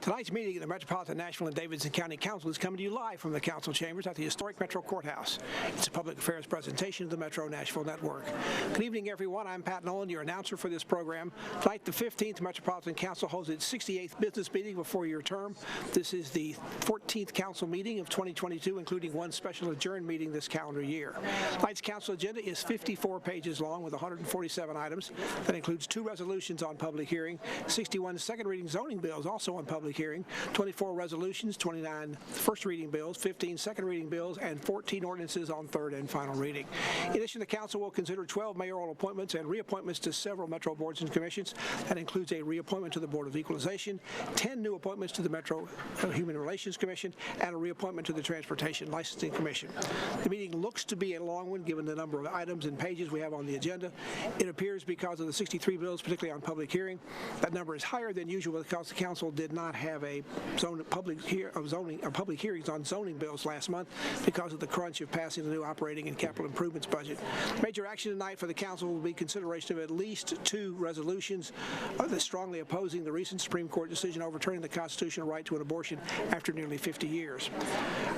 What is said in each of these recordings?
Tonight's meeting of the Metropolitan, Nashville, and Davidson County Council is coming to you live from the council chambers at the historic Metro Courthouse. It's a public affairs presentation of the Metro Nashville Network. Good evening, everyone. I'm Pat Nolan, your announcer for this program. Tonight, the 15th Metropolitan Council holds its 68th business meeting before your term. This is the 14th council meeting of 2022, including one special adjourned meeting this calendar year. Tonight's council agenda is 54 pages long with 147 items. That includes 2 resolutions on public hearing, 61 second reading zoning bills also on public hearing, 24 resolutions, 29 first reading bills, 15 second reading bills, and 14 ordinances on third and final reading. In addition, the council will consider 12 mayoral appointments and reappointments to several Metro boards and commissions. That includes a reappointment to the Board of Equalization, 10 new appointments to the Metro Human Relations Commission, and a reappointment to the Transportation Licensing Commission. The meeting looks to be a long one given the number of items and pages we have on the agenda. It appears because of the 63 bills, particularly on public hearing, that number is higher than usual because the council did not have a public hearings on zoning bills last month because of the crunch of passing the new operating and capital improvements budget. Major action tonight for the council will be consideration of at least 2 resolutions that strongly opposing the recent Supreme Court decision overturning the constitutional right to an abortion after nearly 50 years.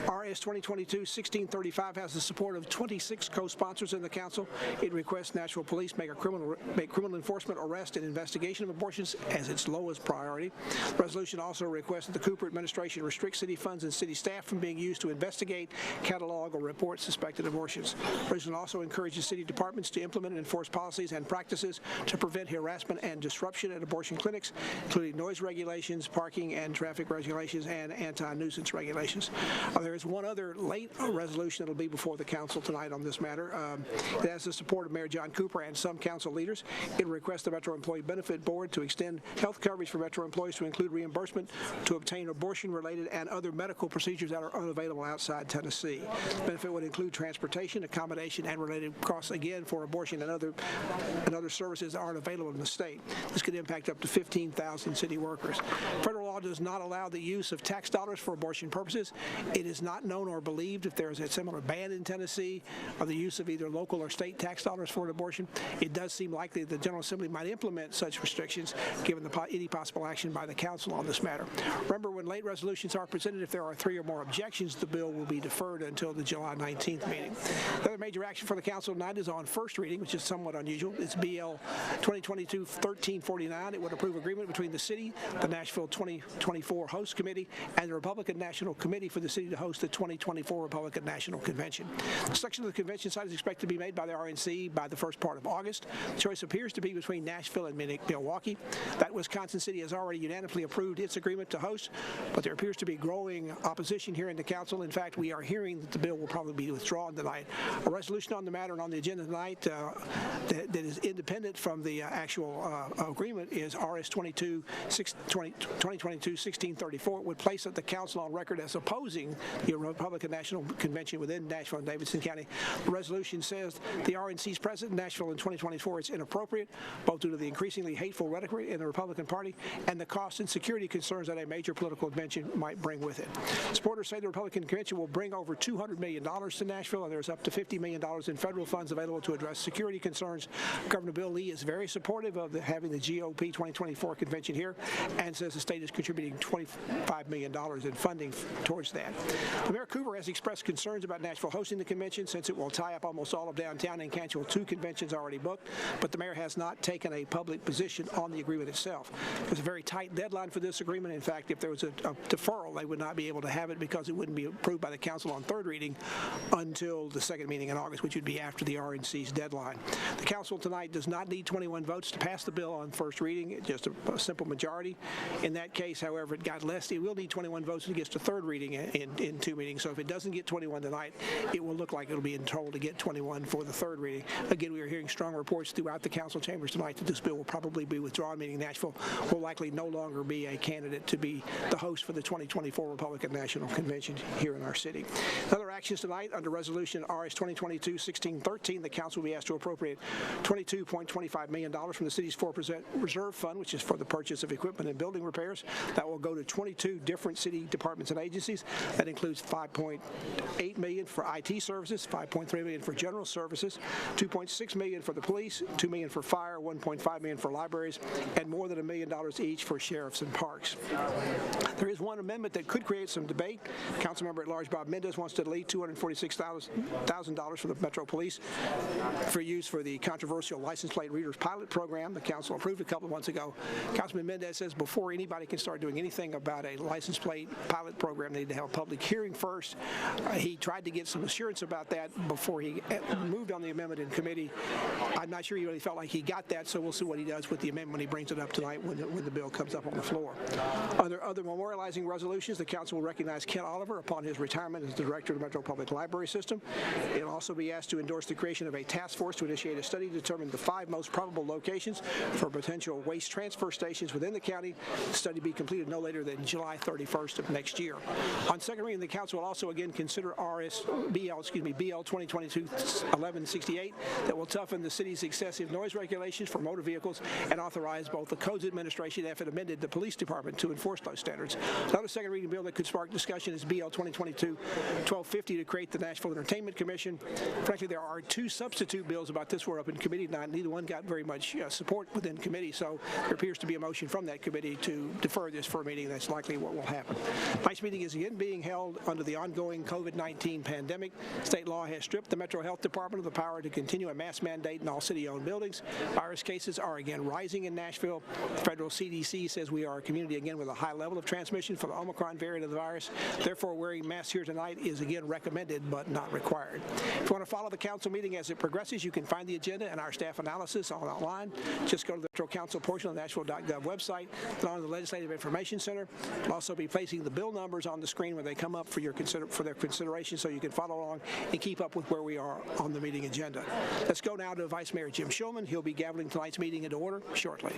RS 2022-1635 has the support of 26 co-sponsors in the council. It requests Nashville Police make criminal enforcement, arrest, and investigation of abortions as its lowest priority. The resolution also requests that the Cooper administration restrict city funds and city staff from being used to investigate, catalog, or report suspected abortions. The resolution also encourages city departments to implement and enforce policies and practices to prevent harassment and disruption at abortion clinics, including noise regulations, parking and traffic regulations, and anti-nuisance regulations. There is one other late resolution that will be before the council tonight on this matter. It has the support of Mayor John Cooper and some council leaders. It requests the Metro Employee Benefit Board to extend health coverage for Metro employees to include reimbursement to obtain abortion-related and other medical procedures that are unavailable outside Tennessee. The benefit would include transportation, accommodation, and related costs, again, for abortion and other services that aren't available in the state. This could impact up to 15,000 city workers. Federal law does not allow the use of tax dollars for abortion purposes. It is not known or believed if there is a similar ban in Tennessee of the use of either local or state tax dollars for an abortion. It does seem likely the General Assembly might implement such restrictions given any possible action by the council on this matter. Remember, when late resolutions are presented, if there are 3 or more objections, the bill will be deferred until the July 19th meeting. The other major action for the council tonight is on first reading, which is somewhat unusual. It's BL 2022-1349. It would approve agreement between the city, the Nashville 2024 Host Committee, and the Republican National Committee for the city to host the 2024 Republican National Convention. The selection of the convention site is expected to be made by the RNC by the first part of August. The choice appears to be between Nashville and Milwaukee. That Wisconsin city has already unanimously approved its agreement to host, but there appears to be growing opposition here in the council. In fact, we are hearing that the bill will probably be withdrawn tonight. A resolution on the matter and on the agenda tonight that is independent from the actual agreement is RS 2022-1634. It would place the council on record as opposing the Republican National Convention within Nashville and Davidson County. The resolution says the RNC's president in Nashville in 2024 is inappropriate, both due to the increasingly hateful rhetoric in the Republican Party and the cost and security concerns that a major political convention might bring with it. Supporters say the Republican Convention will bring over $200 million to Nashville, and there's up to $50 million in federal funds available to address security concerns. Governor Bill Lee is very supportive of having the GOP 2024 convention here and says the state is contributing $25 million in funding towards that. Mayor Cooper has expressed concerns about Nashville hosting the convention since it will tie up almost all of downtown and cancel 2 conventions already booked, but the mayor has not taken a public position on the agreement itself. There's a very tight deadline for this agreement. In fact, if there was a deferral, they would not be able to have it because it wouldn't be approved by the council on third reading until the second meeting in August, which would be after the RNC's deadline. The council tonight does not need 21 votes to pass the bill on first reading. It's just a simple majority. In that case, however, it got less. It will need 21 votes when it gets to third reading in 2 meetings. So if it doesn't get 21 tonight, it will look like it'll be in total to get 21 for the third reading. Again, we are hearing strong reports throughout the council chambers tonight that this bill will probably be withdrawn, meaning Nashville will likely no longer be a candidate to be the host for the 2024 Republican National Convention here in our city. Other actions tonight under Resolution RS 2022-1613, the council will be asked to appropriate $22.25 million from the city's 4% reserve fund, which is for the purchase of equipment and building repairs. That will go to 22 different city departments and agencies. That includes $5.8 million for IT services, $5.3 million for general services, $2.6 million for the police, $2 million for fire, $1.5 million for libraries, and more than $1 million each for sheriffs and parks. There is one amendment that could create some debate. Councilmember at large Bob Mendez wants to delete $246,000 for the Metro Police for use for the controversial license plate readers pilot program the council approved a couple of months ago. Councilman Mendez says before anybody can start doing anything about a license plate pilot program, they need to have a public hearing first. He tried to get some assurance about that before he moved on the amendment in committee. I'm not sure he really felt like he got that, so we'll see what he does with the amendment when he brings it up tonight when the bill comes up on the floor. Other memorializing resolutions, the council will recognize Ken Oliver upon his retirement as the director of the Metro Public Library System. It will also be asked to endorse the creation of a task force to initiate a study to determine the 5 most probable locations for potential waste transfer stations within the county. The study be completed no later than July 31st of next year. On second reading, the council will also again consider BL 2022-1168 that will toughen the city's excessive noise regulations for motor vehicles and authorize both the Codes Administration, if it amended, the police department to enforce those standards. Another second reading bill that could spark discussion is BL 2022-1250 to create the Nashville Entertainment Commission. Frankly, there are 2 substitute bills about this were up in committee tonight. Neither one got very much support within committee, so there appears to be a motion from that committee to defer this for a meeting. That's likely what will happen. Tonight's meeting is again being held under the ongoing COVID-19 pandemic. State law has stripped the Metro Health Department of the power to continue a mask mandate in all city-owned buildings. Virus cases are again rising in Nashville. The federal CDC says we are a community again with a high level of transmission for the Omicron variant of the virus. Therefore, wearing masks here tonight is again recommended but not required. If you want to follow the council meeting as it progresses, you can find the agenda and our staff analysis online. Just go to the Metro Council portion of the Nashville.gov website, then on the Legislative Information Center. We'll also be placing the bill numbers on the screen when they come up for their consideration, so you can follow along and keep up with where we are on the meeting agenda. Let's go now to Vice Mayor Jim Shulman. He'll be gaveling tonight's meeting into order shortly.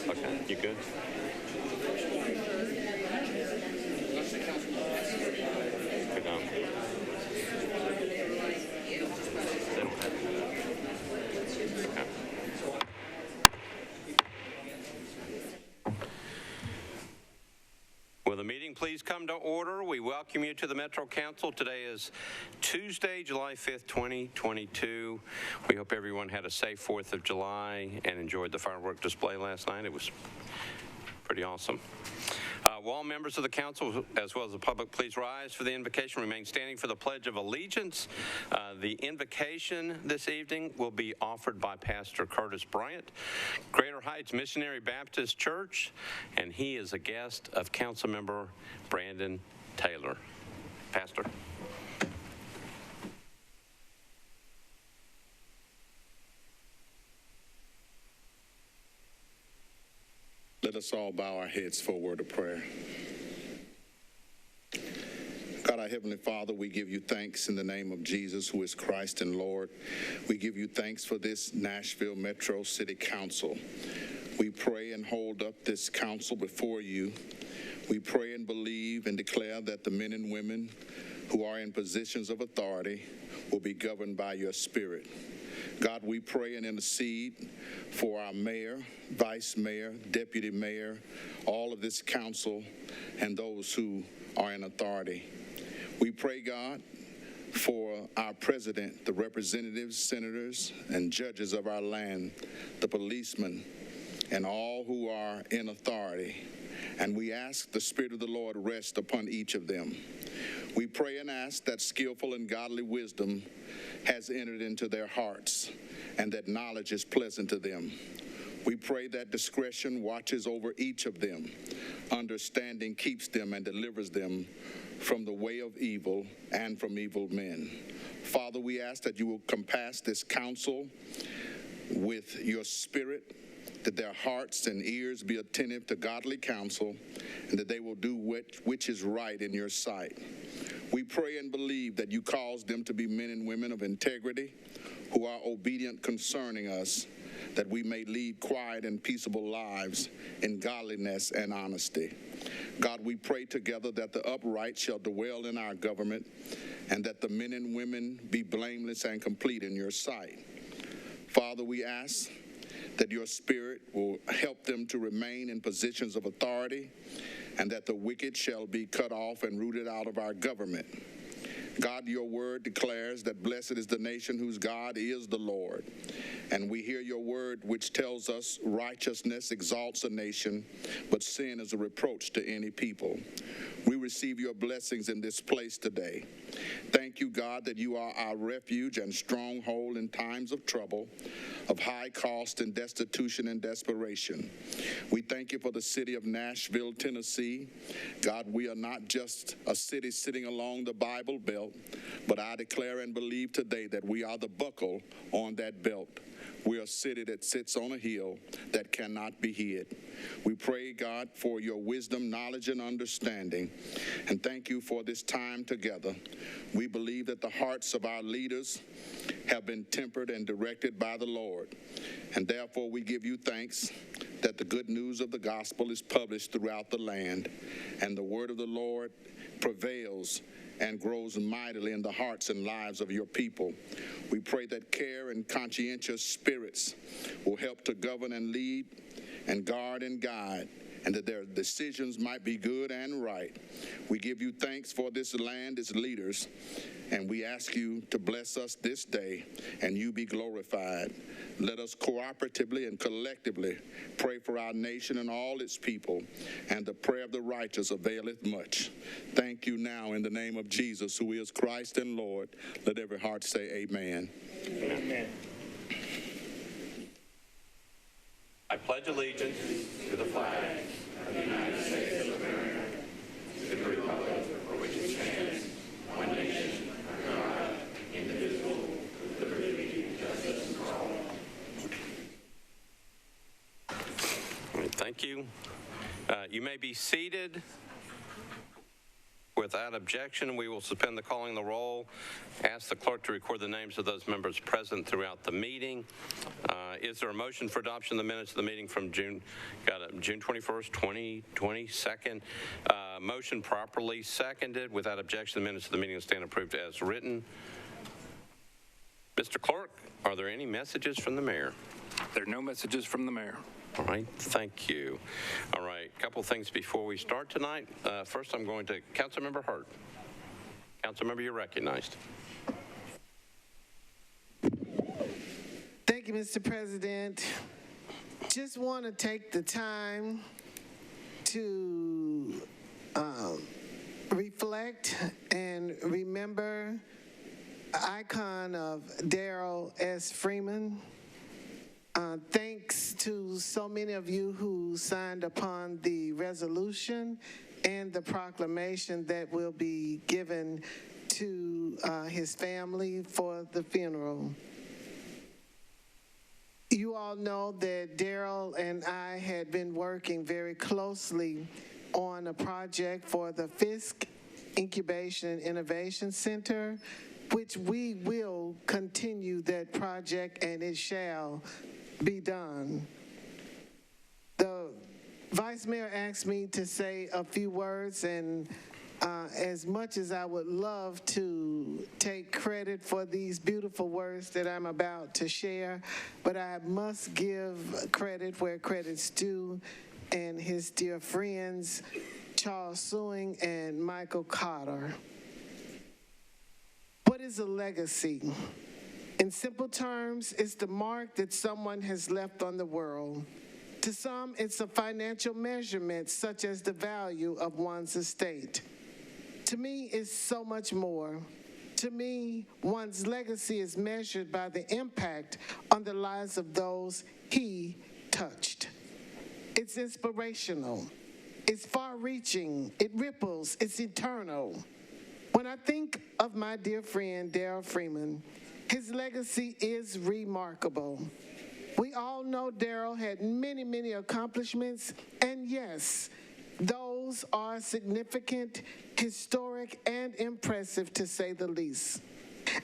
Okay, you good? Good on. Will the meeting please come to order? We welcome you to the Metro Council. Today is Tuesday, July 5th, 2022. We hope everyone had a safe 4th of July and enjoyed the firework display last night. It was pretty awesome. Will all members of the council, as well as the public, please rise for the invocation, remain standing for the Pledge of Allegiance. The invocation this evening will be offered by Pastor Curtis Bryant, Greater Heights Missionary Baptist Church, and he is a guest of Councilmember Brandon Taylor. Pastor. Let us all bow our heads for a word of prayer. God, our Heavenly Father, we give you thanks in the name of Jesus, who is Christ and Lord. We give you thanks for this Nashville Metro City Council. We pray and hold up this council before you. We pray and believe and declare that the men and women who are in positions of authority will be governed by your Spirit. God, we pray and intercede for our mayor, vice mayor, deputy mayor, all of this council, and those who are in authority. We pray, God, for our president, the representatives, senators, and judges of our land, the policemen, and all who are in authority. And we ask the Spirit of the Lord rest upon each of them. We pray and ask that skillful and godly wisdom has entered into their hearts and that knowledge is pleasant to them. We pray that discretion watches over each of them. Understanding keeps them and delivers them from the way of evil and from evil men. Father, we ask that you will compass this council with your spirit, that their hearts and ears be attentive to godly counsel, and that they will do which is right in your sight. We pray and believe that you cause them to be men and women of integrity who are obedient concerning us, that we may lead quiet and peaceable lives in godliness and honesty. God, we pray together that the upright shall dwell in our government, and that the men and women be blameless and complete in your sight. Father, we ask that your Spirit will help them to remain in positions of authority, and that the wicked shall be cut off and rooted out of our government. God, your word declares that blessed is the nation whose God is the Lord. And we hear your word, which tells us righteousness exalts a nation, but sin is a reproach to any people. We receive your blessings in this place today. Thank you, God, that you are our refuge and stronghold in times of trouble, of high cost and destitution and desperation. We thank you for the city of Nashville, Tennessee. God, we are not just a city sitting along the Bible Belt, but I declare and believe today that we are the buckle on that belt. We are a city that sits on a hill that cannot be hid. We pray, God, for your wisdom, knowledge, and understanding. And thank you for this time together. We believe that the hearts of our leaders have been tempered and directed by the Lord. And therefore we give you thanks that the good news of the gospel is published throughout the land, and the word of the Lord prevails and grows mightily in the hearts and lives of your people. We pray that care and conscientious spirits will help to govern and lead and guard and guide, and that their decisions might be good and right. We give you thanks for this land, its leaders, and we ask you to bless us this day, and you be glorified. Let us cooperatively and collectively pray for our nation and all its people, and the prayer of the righteous availeth much. Thank you now in the name of Jesus, who is Christ and Lord. Let every heart say amen. Amen. I pledge allegiance to the flag of the United States of America, to the republic for which it stands, one nation, under God, indivisible, with liberty and justice for all. All right, thank you. You may be seated. Without objection, we will suspend the calling the roll. Ask the clerk to record the names of those members present throughout the meeting. Is there a motion for adoption of the minutes of the meeting from June 21st, 2022? Motion properly seconded. Without objection, the minutes of the meeting will stand approved as written. Mr. Clerk, are there any messages from the mayor? There are no messages from the mayor. All right, thank you. All right, a couple things before we start tonight. First, I'm going to Councilmember Hurt. Councilmember, you're recognized. Thank you, Mr. President. Just want to take the time to reflect and remember the icon of Daryl S. Freeman. Thanks to so many of you who signed upon the resolution and the proclamation that will be given to his family for the funeral. You all know that Daryl and I had been working very closely on a project for the Fisk Incubation and Innovation Center, which we will continue that project, and it shall be done. The Vice Mayor asked me to say a few words, and as much as I would love to take credit for these beautiful words that I'm about to share, but I must give credit where credit's due, and his dear friends, Charles Sewing and Michael Cotter. What is a legacy? In simple terms, it's the mark that someone has left on the world. To some, it's a financial measurement, such as the value of one's estate. To me, it's so much more. To me, one's legacy is measured by the impact on the lives of those he touched. It's inspirational. It's far-reaching. It ripples. It's eternal. When I think of my dear friend, Daryl Freeman, his legacy is remarkable. We all know Daryl had many, many accomplishments, and yes, those are significant, historic, and impressive, to say the least.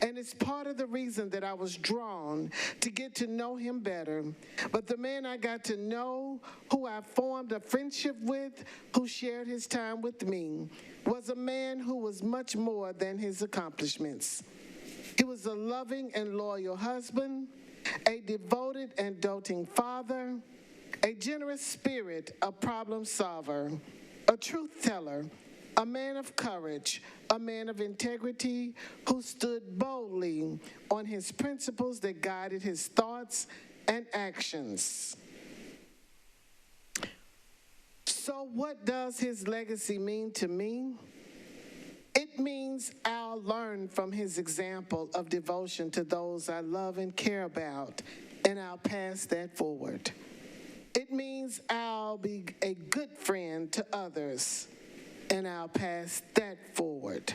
And it's part of the reason that I was drawn to get to know him better. But the man I got to know, who I formed a friendship with, who shared his time with me, was a man who was much more than his accomplishments. He was a loving and loyal husband, a devoted and doting father, a generous spirit, a problem solver, a truth teller, a man of courage, a man of integrity who stood boldly on his principles that guided his thoughts and actions. So what does his legacy mean to me? It means I'll learn from his example of devotion to those I love and care about, and I'll pass that forward. It means I'll be a good friend to others, and I'll pass that forward.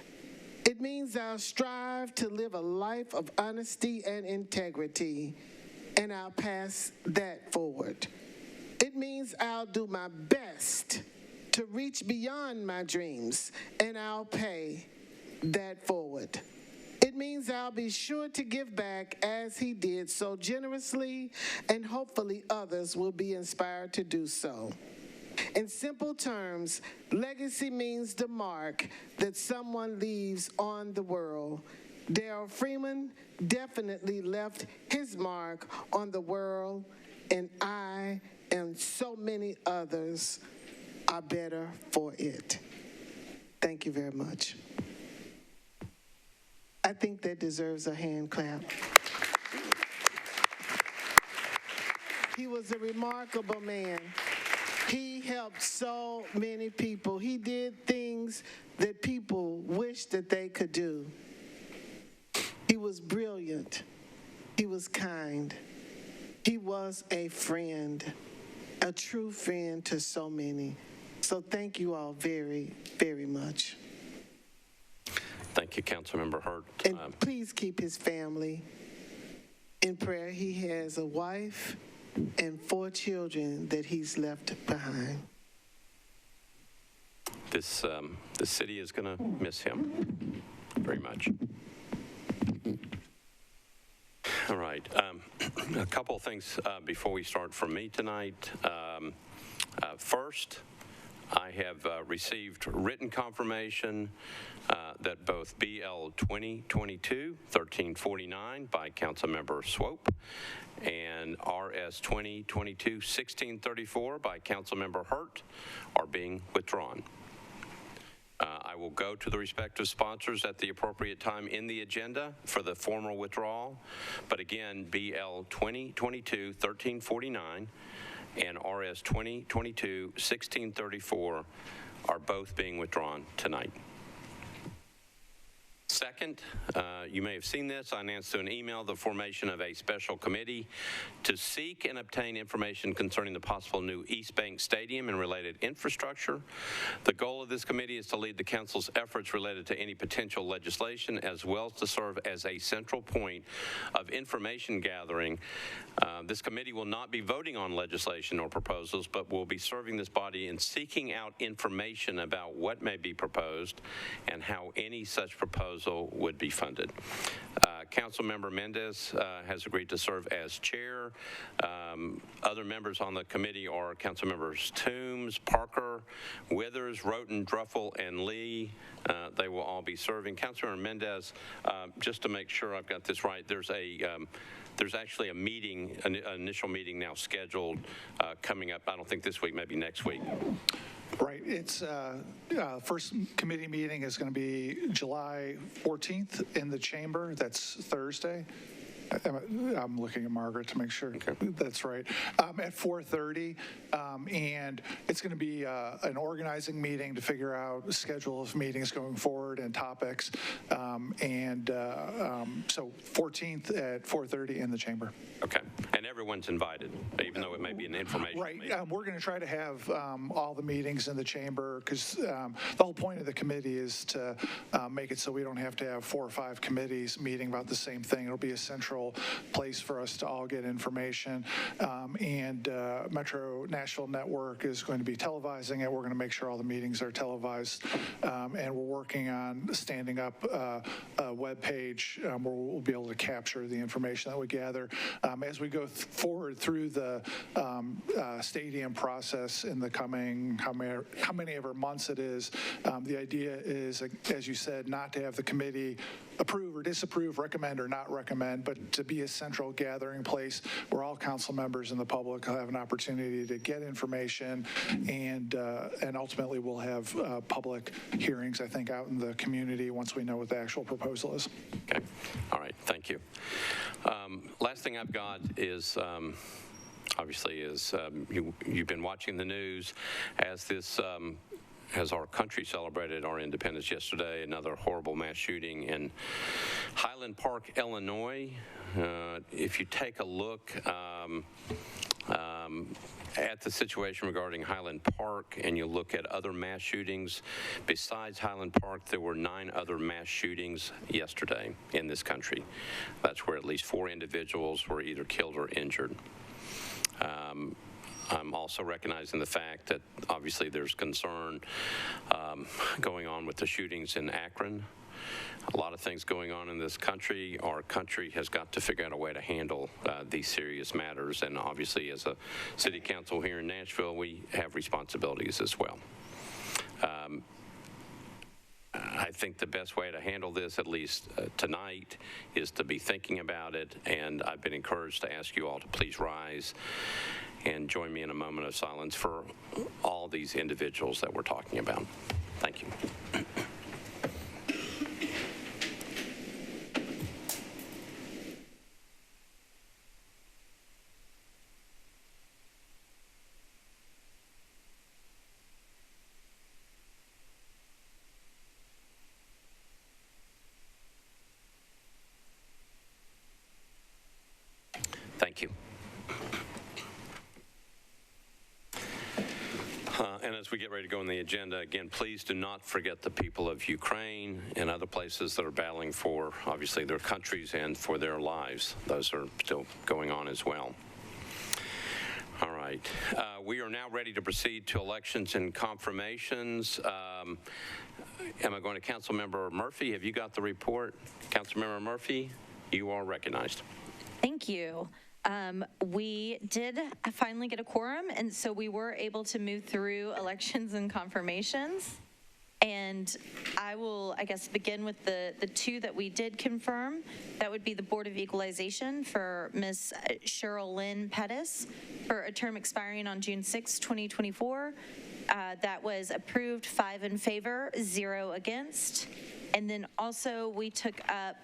It means I'll strive to live a life of honesty and integrity, and I'll pass that forward. It means I'll do my best to reach beyond my dreams, and I'll pay that forward. It means I'll be sure to give back as he did so generously, and hopefully others will be inspired to do so. In simple terms, legacy means the mark that someone leaves on the world. Daryl Freeman definitely left his mark on the world, and I and so many others are better for it. Thank you very much. I think that deserves a hand clap. He was a remarkable man. He helped so many people. He did things that people wish that they could do. He was brilliant. He was kind. He was a friend, a true friend to so many. So thank you all very, very much. Thank you, Councilmember Hurt. And please keep his family in prayer. He has a wife and 4 children that he's left behind. This city is going to miss him very much. All right. A couple of things before we start from me tonight. First, I have received written confirmation that both BL 2022-1349 by Councilmember Swope and RS 2022-1634 by Councilmember Hurt are being withdrawn. I will go to the respective sponsors at the appropriate time in the agenda for the formal withdrawal. But again, BL 2022-1349 and RS 2022-1634 are both being withdrawn tonight. Second, you may have seen this. I announced through an email the formation of a special committee to seek and obtain information concerning the possible new East Bank Stadium and related infrastructure. The goal of this committee is to lead the council's efforts related to any potential legislation, as well as to serve as a central point of information gathering. This committee will not be voting on legislation or proposals, but will be serving this body in seeking out information about what may be proposed and how any such proposal would be funded. Councilmember Mendez has agreed to serve as chair. Other members on the committee are Councilmembers Toombs, Parker, Withers, Roten, Druffel, and Lee. They will all be serving. Councilmember Mendez, just to make sure I've got this right, there's actually a meeting, an initial meeting now scheduled coming up, I don't think this week, maybe next week. Right. It's first committee meeting is going to be July 14th in the chamber. That's Thursday. I'm looking at Margaret to make sure that's right. At 4:30, and it's going to be an organizing meeting to figure out the schedule of meetings going forward and topics. So 14th at 4:30 in the chamber. Okay. And everyone's invited, even though it may be an information Right. meeting. We're going to try to have all the meetings in the chamber because the whole point of the committee is to make it so we don't have to have 4 or 5 committees meeting about the same thing. It'll be a central place for us to all get information. Metro Nashville Network is going to be televising it. We're going to make sure all the meetings are televised. And we're working on standing up a web page where we'll be able to capture the information that we gather. As we go forward through the stadium process in the coming, how many ever months it is, the idea is, as you said, not to have the committee approve or disapprove, recommend or not recommend, but to be a central gathering place where all council members and the public will have an opportunity to get information, and ultimately we'll have public hearings, I think, out in the community once we know what the actual proposal is. Okay. All right. Thank you. Last thing I've got is obviously you've been watching the news as our country celebrated our independence yesterday. Another horrible mass shooting in Highland Park, Illinois. If you take a look at the situation regarding Highland Park and you look at other mass shootings, besides Highland Park, there were 9 other mass shootings yesterday in this country. That's where at least 4 individuals were either killed or injured. I'm also recognizing the fact that obviously there's concern going on with the shootings in Akron. A lot of things going on in this country. Our country has got to figure out a way to handle these serious matters, and obviously as a city council here in Nashville, we have responsibilities as well. I think the best way to handle this, at least tonight, is to be thinking about it, and I've been encouraged to ask you all to please rise and join me in a moment of silence for all these individuals that we're talking about. Thank you. Thank you. And as we get ready to go on the agenda, again, please do not forget the people of Ukraine and other places that are battling for, obviously, their countries and for their lives. Those are still going on as well. All right. We are now ready to proceed to elections and confirmations. Am I going to Councilmember Murphy? Have you got the report? Councilmember Murphy, you are recognized. Thank you. We did finally get a quorum, and so we were able to move through elections and confirmations. And I will, I guess, begin with the 2 that we did confirm. That would be the Board of Equalization for Ms. Cheryl Lynn Pettis for a term expiring on June 6, 2024. That was approved, 5 in favor, 0 against. And then also we took up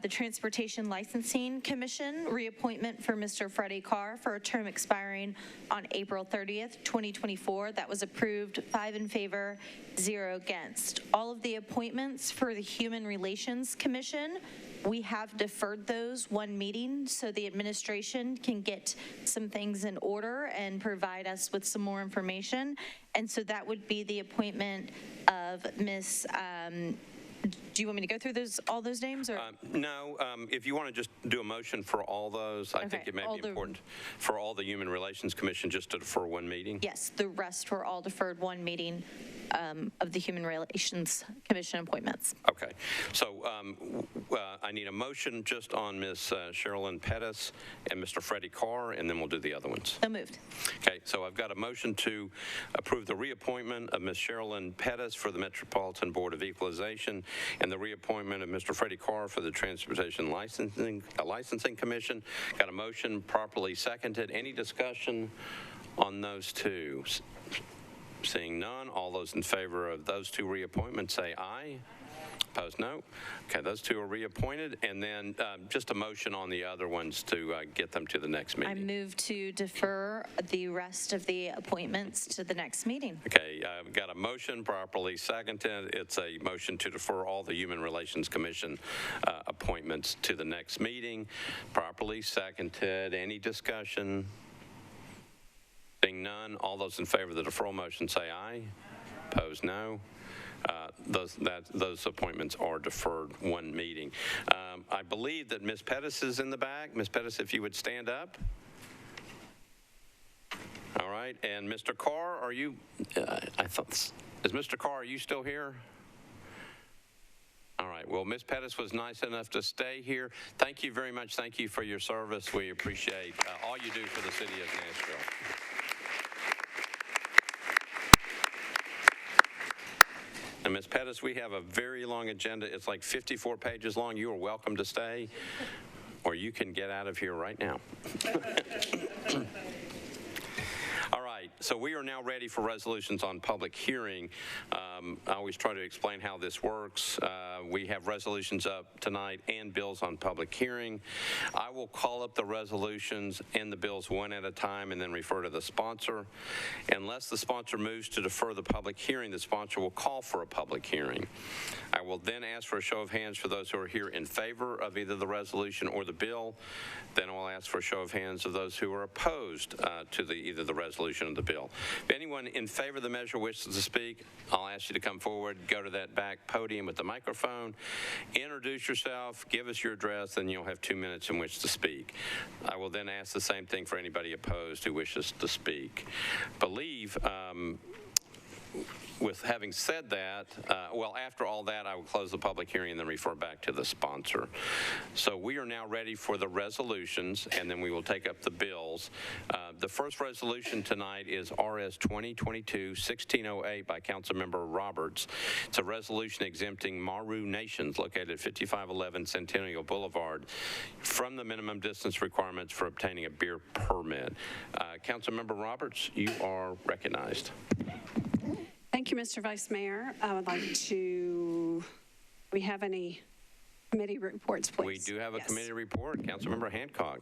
the Transportation Licensing Commission reappointment for Mr. Freddie Carr for a term expiring on April 30th, 2024. That was approved, 5 in favor, 0 against. All of the appointments for the Human Relations Commission, we have deferred those 1 meeting so the administration can get some things in order and provide us with some more information. And so that would be the appointment of Ms. Do you want me to go through all those names? Or? No, if you want to just do a motion for all those, I think it may be important for all the Human Relations Commission just to defer 1 meeting. Yes, the rest were all deferred 1 meeting of the Human Relations Commission appointments. Okay, so I need a motion just on Ms. Sherilyn Pettis and Mr. Freddie Carr, and then we'll do the other ones. So moved. Okay, so I've got a motion to approve the reappointment of Ms. Sherilyn Pettis for the Metropolitan Board of Equalization and the reappointment of Mr. Freddie Carr for the Transportation Licensing Commission. Got a motion properly seconded. Any discussion on those 2? Seeing none, all those in favor of those two reappointments say aye. Opposed, no. Okay, those two are reappointed, and then just a motion on the other ones to get them to the next meeting. I move to defer the rest of the appointments to the next meeting. Okay, I've got a motion properly seconded. It's a motion to defer all the Human Relations Commission appointments to the next meeting. Properly seconded. Any discussion? Seeing none, all those in favor of the deferral motion say aye. Opposed, no. Those appointments are deferred one meeting. I believe that Ms. Pettis is in the back. Ms. Pettis, if you would stand up. All right, and Mr. Carr, are you, is Mr. Carr, are you still here? All right, well, Ms. Pettis was nice enough to stay here. Thank you very much. Thank you for your service. We appreciate all you do for the city of Nashville. And Ms. Pettis, we have a very long agenda. It's like 54 pages long. You are welcome to stay, or you can get out of here right now. All right, so we are now ready for resolutions on public hearing. I always try to explain how this works. We have resolutions up tonight and bills on public hearing. I will call up the resolutions and the bills one at a time and then refer to the sponsor. Unless the sponsor moves to defer the public hearing, the sponsor will call for a public hearing. I will then ask for a show of hands for those who are here in favor of either the resolution or the bill. Then I will ask for a show of hands of those who are opposed to either the resolution or the bill. If anyone in favor of the measure wishes to speak, I'll ask you to come forward, go to that back podium with the microphone, introduce yourself, give us your address, and you'll have 2 minutes in which to speak. I will then ask the same thing for anybody opposed who wishes to speak. With having said that, after all that, I will close the public hearing and then refer back to the sponsor. So we are now ready for the resolutions, and then we will take up the bills. The first resolution tonight is RS 2022-1608 by Councilmember Roberts. It's a resolution exempting Maru Nations located at 5511 Centennial Boulevard from the minimum distance requirements for obtaining a beer permit. Councilmember Roberts, you are recognized. Thank you, Mr. Vice Mayor. I would like to, do we have any committee reports, please? We do have a committee report. Councilmember Hancock.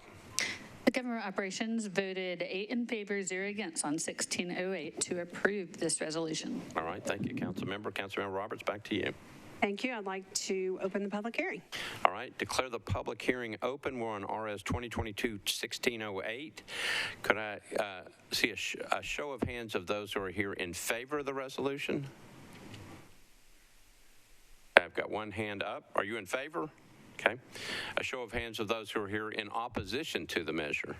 The Government Operations voted 8 in favor, 0 against on 1608 to approve this resolution. All right, thank you, Councilmember. Councilmember Roberts, back to you. Thank you. I'd like to open the public hearing. All right, declare the public hearing open. We're on RS 2022-1608. Could I see a show of hands of those who are here in favor of the resolution? I've got one hand up. Are you in favor? Okay. A show of hands of those who are here in opposition to the measure.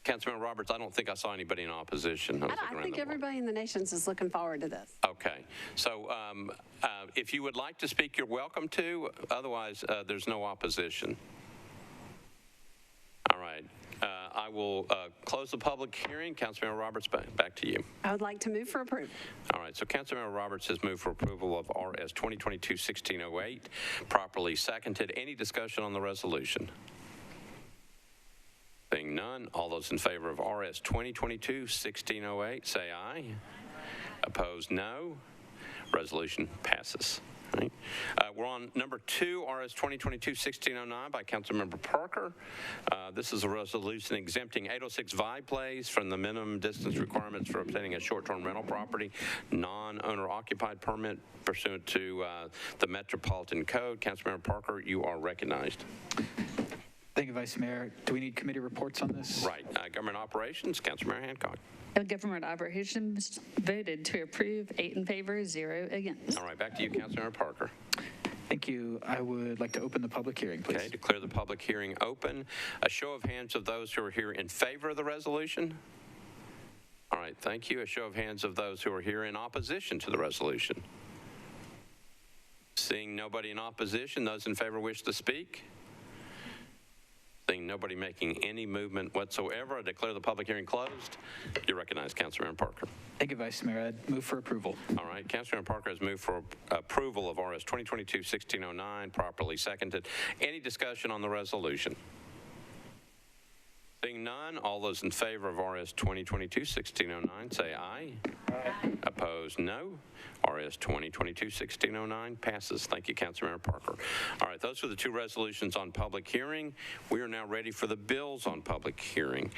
Councilman Roberts, I don't think I saw anybody in opposition. I think everybody in the nations is looking forward to this. Okay. So if you would like to speak, you're welcome to. Otherwise, there's no opposition. All right. I will close the public hearing. Councilmember Roberts, back to you. I would like to move for approval. All right. So Councilmember Roberts has moved for approval of RS 2022-1608. Properly seconded. Any discussion on the resolution? Seeing none, all those in favor of RS 2022-1608 say aye. Opposed, no. Resolution passes. Right. We're on number 2, RS 2022-1609 by Councilmember Parker. This is a resolution exempting 806 Vibe Place from the minimum distance requirements for obtaining a short-term rental property, non-owner occupied permit pursuant to the Metropolitan Code. Councilmember Parker, you are recognized. Thank you, Vice Mayor. Do we need committee reports on this? Right. Government Operations, Councilmember Hancock. The Government Operations voted to approve 8 in favor, 0 against. All right, back to you, Councilmember Parker. Thank you. I would like to open the public hearing, please. Okay, declare the public hearing open. A show of hands of those who are here in favor of the resolution. All right, thank you. A show of hands of those who are here in opposition to the resolution. Seeing nobody in opposition, those in favor wish to speak. Seeing nobody making any movement whatsoever, I declare the public hearing closed. You're recognized, Councilmember Parker. Thank you, Vice Mayor. I'd move for approval. All right, Councilmember Parker has moved for approval of RS 2022-1609, properly seconded. Any discussion on the resolution? Seeing none, all those in favor of RS 2022-1609 say aye. Aye. Opposed, no. RS 2022-1609 passes. Thank you, Councilmember Parker. All right, those are the two resolutions on public hearing. We are now ready for the bills on public hearing.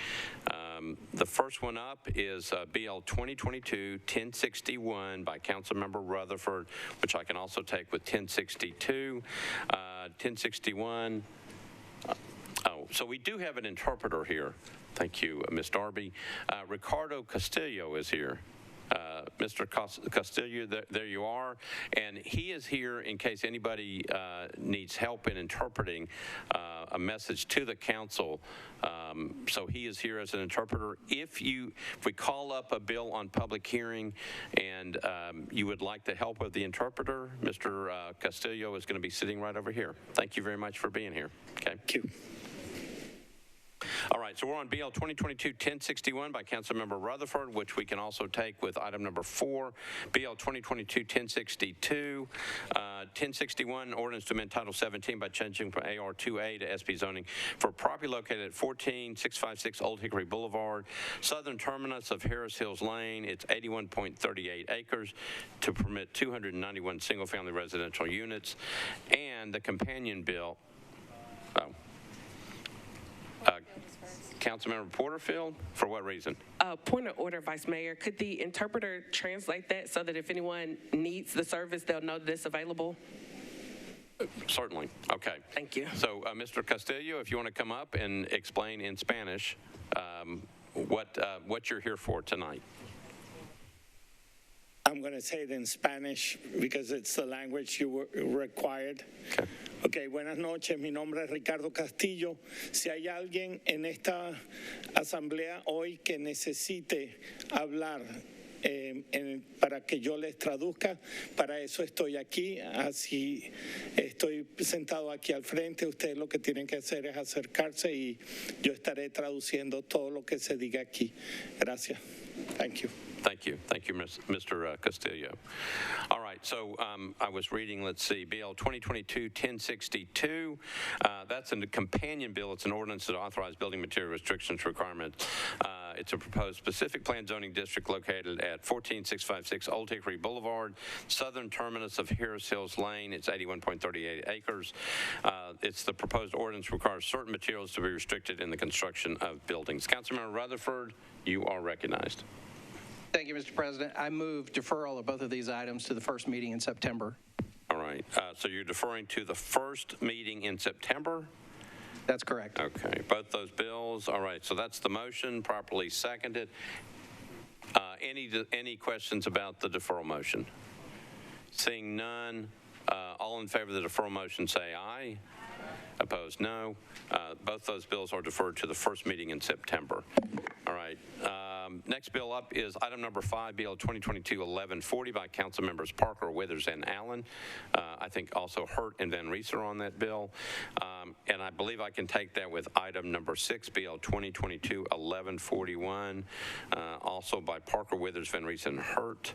The first one up is BL 2022-1061 by Councilmember Rutherford, which I can also take with 1062. 1061. So we do have an interpreter here. Thank you, Ms. Darby. Ricardo Castillo is here. Mr. Castillo, there you are. And he is here in case anybody needs help in interpreting a message to the council. So he is here as an interpreter. If we call up a bill on public hearing and you would like the help of the interpreter, Mr. Castillo is going to be sitting right over here. Thank you very much for being here. Okay. Thank you. All right, so we're on BL 2022-1061 by Councilmember Rutherford, which we can also take with item number 4, BL 2022-1062, 1061, ordinance to amend Title 17 by changing from AR 2A to SP zoning for property located at 14656 Old Hickory Boulevard, southern terminus of Harris Hills Lane. It's 81.38 acres to permit 291 single-family residential units, and the companion bill. Councilmember Porterfield, for what reason? Point of order, Vice Mayor. Could the interpreter translate that so that if anyone needs the service, they'll know that it's available? Certainly. Okay. Thank you. So, Mr. Castillo, if you want to come up and explain in Spanish what you're here for tonight. I'm going to say it in Spanish because it's the language you were required. Okay. Ok, buenas noches. Mi nombre es Ricardo Castillo. Si hay alguien en esta asamblea hoy que necesite hablar para que yo les traduzca, para eso estoy aquí. Así estoy sentado aquí al frente. Ustedes lo que tienen que hacer es acercarse y yo estaré traduciendo todo lo que se diga aquí. Gracias. Thank you. Thank you. Thank you, Mr. Castillo. All right, so I was reading, let's see, BL 2022-1062. That's a companion bill. It's an ordinance that authorizes building material restrictions requirements. It's a proposed specific plan zoning district located at 14656 Old Hickory Boulevard, southern terminus of Harris Hills Lane. It's 81.38 acres. It's the proposed ordinance requires certain materials to be restricted in the construction of buildings. Councilmember Rutherford, you are recognized. Thank you, Mr. President. I move deferral of both of these items to the first meeting in September. All right. So you're deferring to the first meeting in September? That's correct. Okay. Both those bills. All right. So that's the motion, properly seconded. Any questions about the deferral motion? Seeing none, all in favor of the deferral motion say aye. Opposed, no. Both those bills are deferred to the first meeting in September. All right. Next bill up is item number 5, BL 2022-1140 by Council Members Parker, Withers, and Allen. I think also Hurt and Van Rees are on that bill. And I believe I can take that with item number 6, BL 2022-1141, also by Parker, Withers, Van Rees, and Hurt.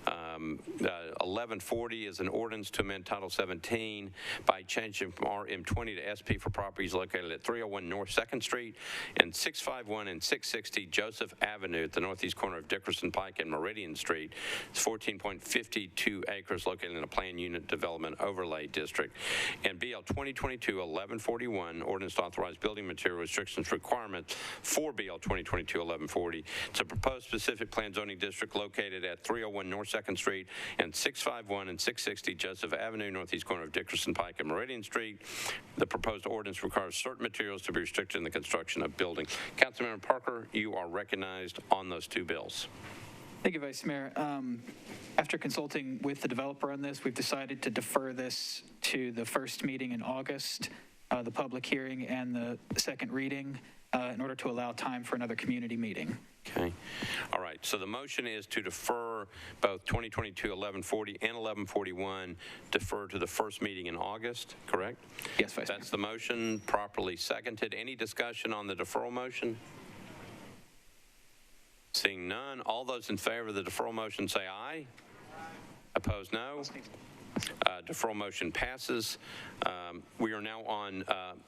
1140 is an ordinance to amend Title 17 by changing from RM20 to SP for properties located at 301 North 2nd Street and 651 and 660 Joseph Avenue at the northeast corner of Dickerson Pike and Meridian Street. It's 14.52 acres located in a planned unit development overlay district. And BL 2022-1141, ordinance to authorize building material restrictions requirements for BL 2022-1140. It's a proposed specific plan zoning district located at 301 North 2nd Street and 651 and 660 Joseph Avenue, northeast corner of Dickerson Pike and Meridian Street. The proposed ordinance requires certain materials to be restricted in the construction of buildings. Councilmember Parker, you are recognized on those two bills. Thank you, Vice Mayor. After consulting with the developer on this, we've decided to defer this to the first meeting in August, the public hearing and the second reading, in order to allow time for another community meeting. Okay. All right. So the motion is to defer both 2022-1140 and 1141, defer to the first meeting in August, correct? Yes, Vice Mayor. That's the motion, properly seconded. Any discussion on the deferral motion? Seeing none, all those in favor of the deferral motion say aye. Opposed, no. Deferral motion passes. We are now on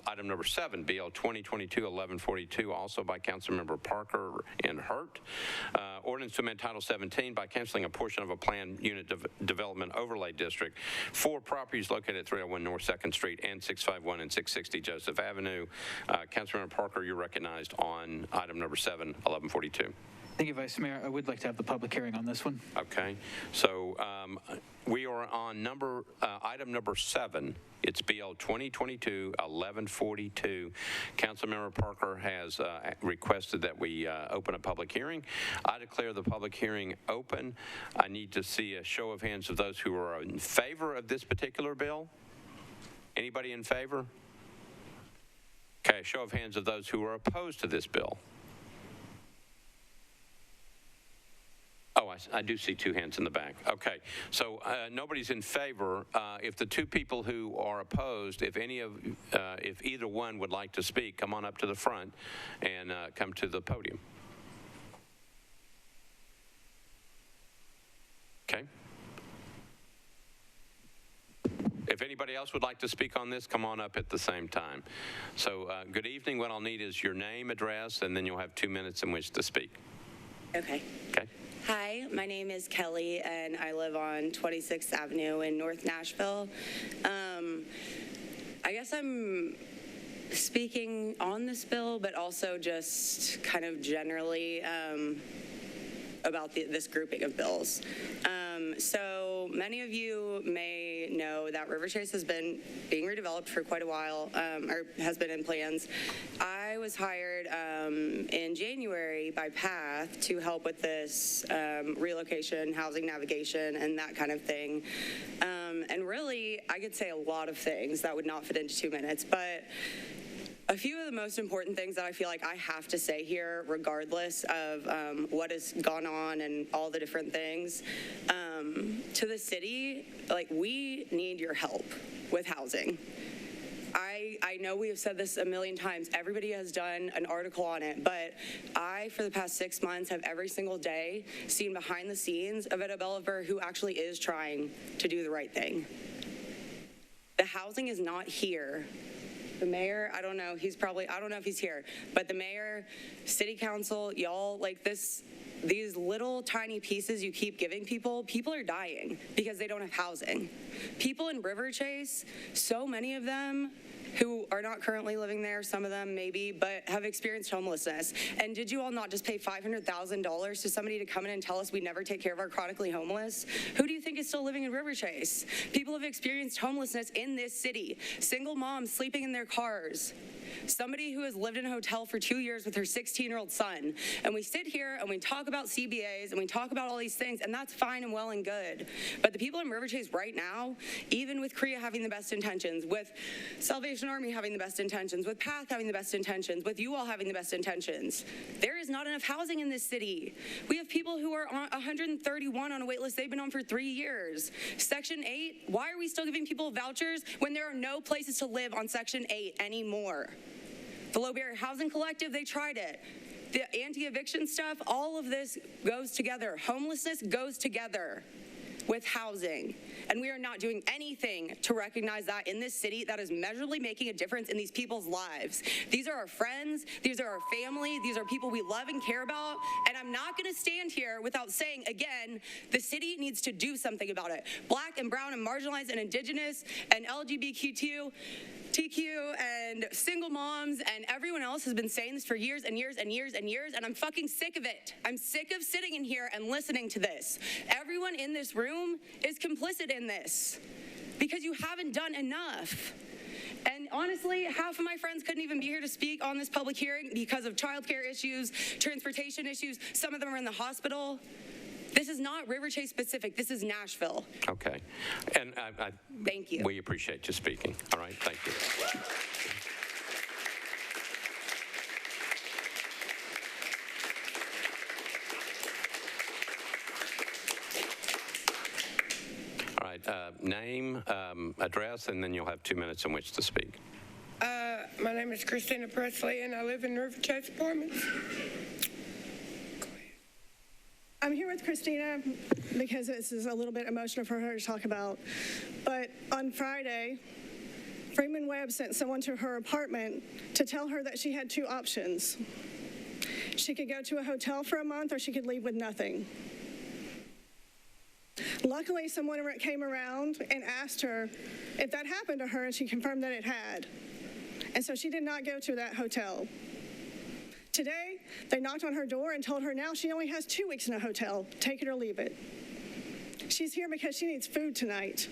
item number 7, BL 2022-1142, also by Councilmember Parker and Hurt. Ordinance to amend Title 17 by canceling a portion of a planned unit development overlay district for properties located at 301 North 2nd Street and 651 and 660 Joseph Avenue. Councilmember Parker, you're recognized on item number 7, 1142. Thank you, Vice Mayor. I would like to have the public hearing on this one. Okay, so we are on item number 7. It's BL 2022-1142. Councilmember Parker has requested that we open a public hearing. I declare the public hearing open. I need to see a show of hands of those who are in favor of this particular bill. Anybody in favor? Okay, a show of hands of those who are opposed to this bill. Oh, I do see 2 hands in the back. Okay, so nobody's in favor. If the 2 people who are opposed, if either one would like to speak, come on up to the front and come to the podium. Okay. If anybody else would like to speak on this, come on up at the same time. So good evening. What I'll need is your name, address, and then you'll have 2 minutes in which to speak. Okay. Okay. Hi, my name is Kelly, and I live on 26th Avenue in North Nashville. I guess I'm speaking on this bill, but also just kind of generally about this grouping of bills. So many of you may know that River Chase has been being redeveloped for quite a while, or has been in plans. I was hired in January by PATH to help with this relocation, housing navigation, and that kind of thing. And really, I could say a lot of things that would not fit into 2 minutes, but a few of the most important things that I feel like I have to say here, regardless of what has gone on and all the different things, to the city, like, we need your help with housing. I know we have said this a million times. Everybody has done an article on it, but I, for the past 6 months, have every single day seen behind the scenes of a developer who actually is trying to do the right thing. The housing is not here. The mayor, I don't know if he's here, but the mayor, city council, y'all, like these little tiny pieces you keep giving people are dying because they don't have housing. People in River Chase, so many of them who are not currently living there, some of them maybe, but have experienced homelessness. And did you all not just pay $500,000 to somebody to come in and tell us we never take care of our chronically homeless? Who do you think is still living in River Chase? People have experienced homelessness in this city. Single moms sleeping in their cars. Somebody who has lived in a hotel for 2 years with her 16-year-old son. And we sit here and we talk about CBAs and we talk about all these things, and that's fine and well and good. But the people in River Chase right now, even with CREA having the best intentions, with Salvation Army having the best intentions, with PATH having the best intentions, with you all having the best intentions, there is not enough housing in this city. We have people who are on 131 on a wait list they've been on for 3 years. Section 8, why are we still giving people vouchers when there are no places to live on Section 8 anymore? The Low Barrier Housing Collective, they tried it. The anti-eviction stuff, all of this goes together. Homelessness goes together with housing. And we are not doing anything to recognize that in this city that is measurably making a difference in these people's lives. These are our friends, these are our family, these are people we love and care about, and I'm not gonna stand here without saying, again, the city needs to do something about it. Black and brown and marginalized and indigenous and LGBTQ and single moms and everyone else has been saying this for years and years and years and years, and I'm fucking sick of it. I'm sick of sitting in here and listening to this. Everyone in this room is complicit in this because you haven't done enough. And honestly, half of my friends couldn't even be here to speak on this public hearing because of childcare issues, transportation issues. Some of them are in the hospital. This is not River Chase specific. This is Nashville. Okay. And thank you. We appreciate you speaking. All right. Thank you. All right. Name, address, and then you'll have 2 minutes in which to speak. My name is Christina Presley, and I live in River Chase Apartments. I'm here with Christina because this is a little bit emotional for her to talk about. But on Friday, Freeman Webb sent someone to her apartment to tell her that she had two options. She could go to a hotel for a month or she could leave with nothing. Luckily, someone came around and asked her if that happened to her, and she confirmed that it had. And so she did not go to that hotel. Today, they knocked on her door and told her now she only has 2 weeks in a hotel. Take it or leave it. She's here because she needs food tonight.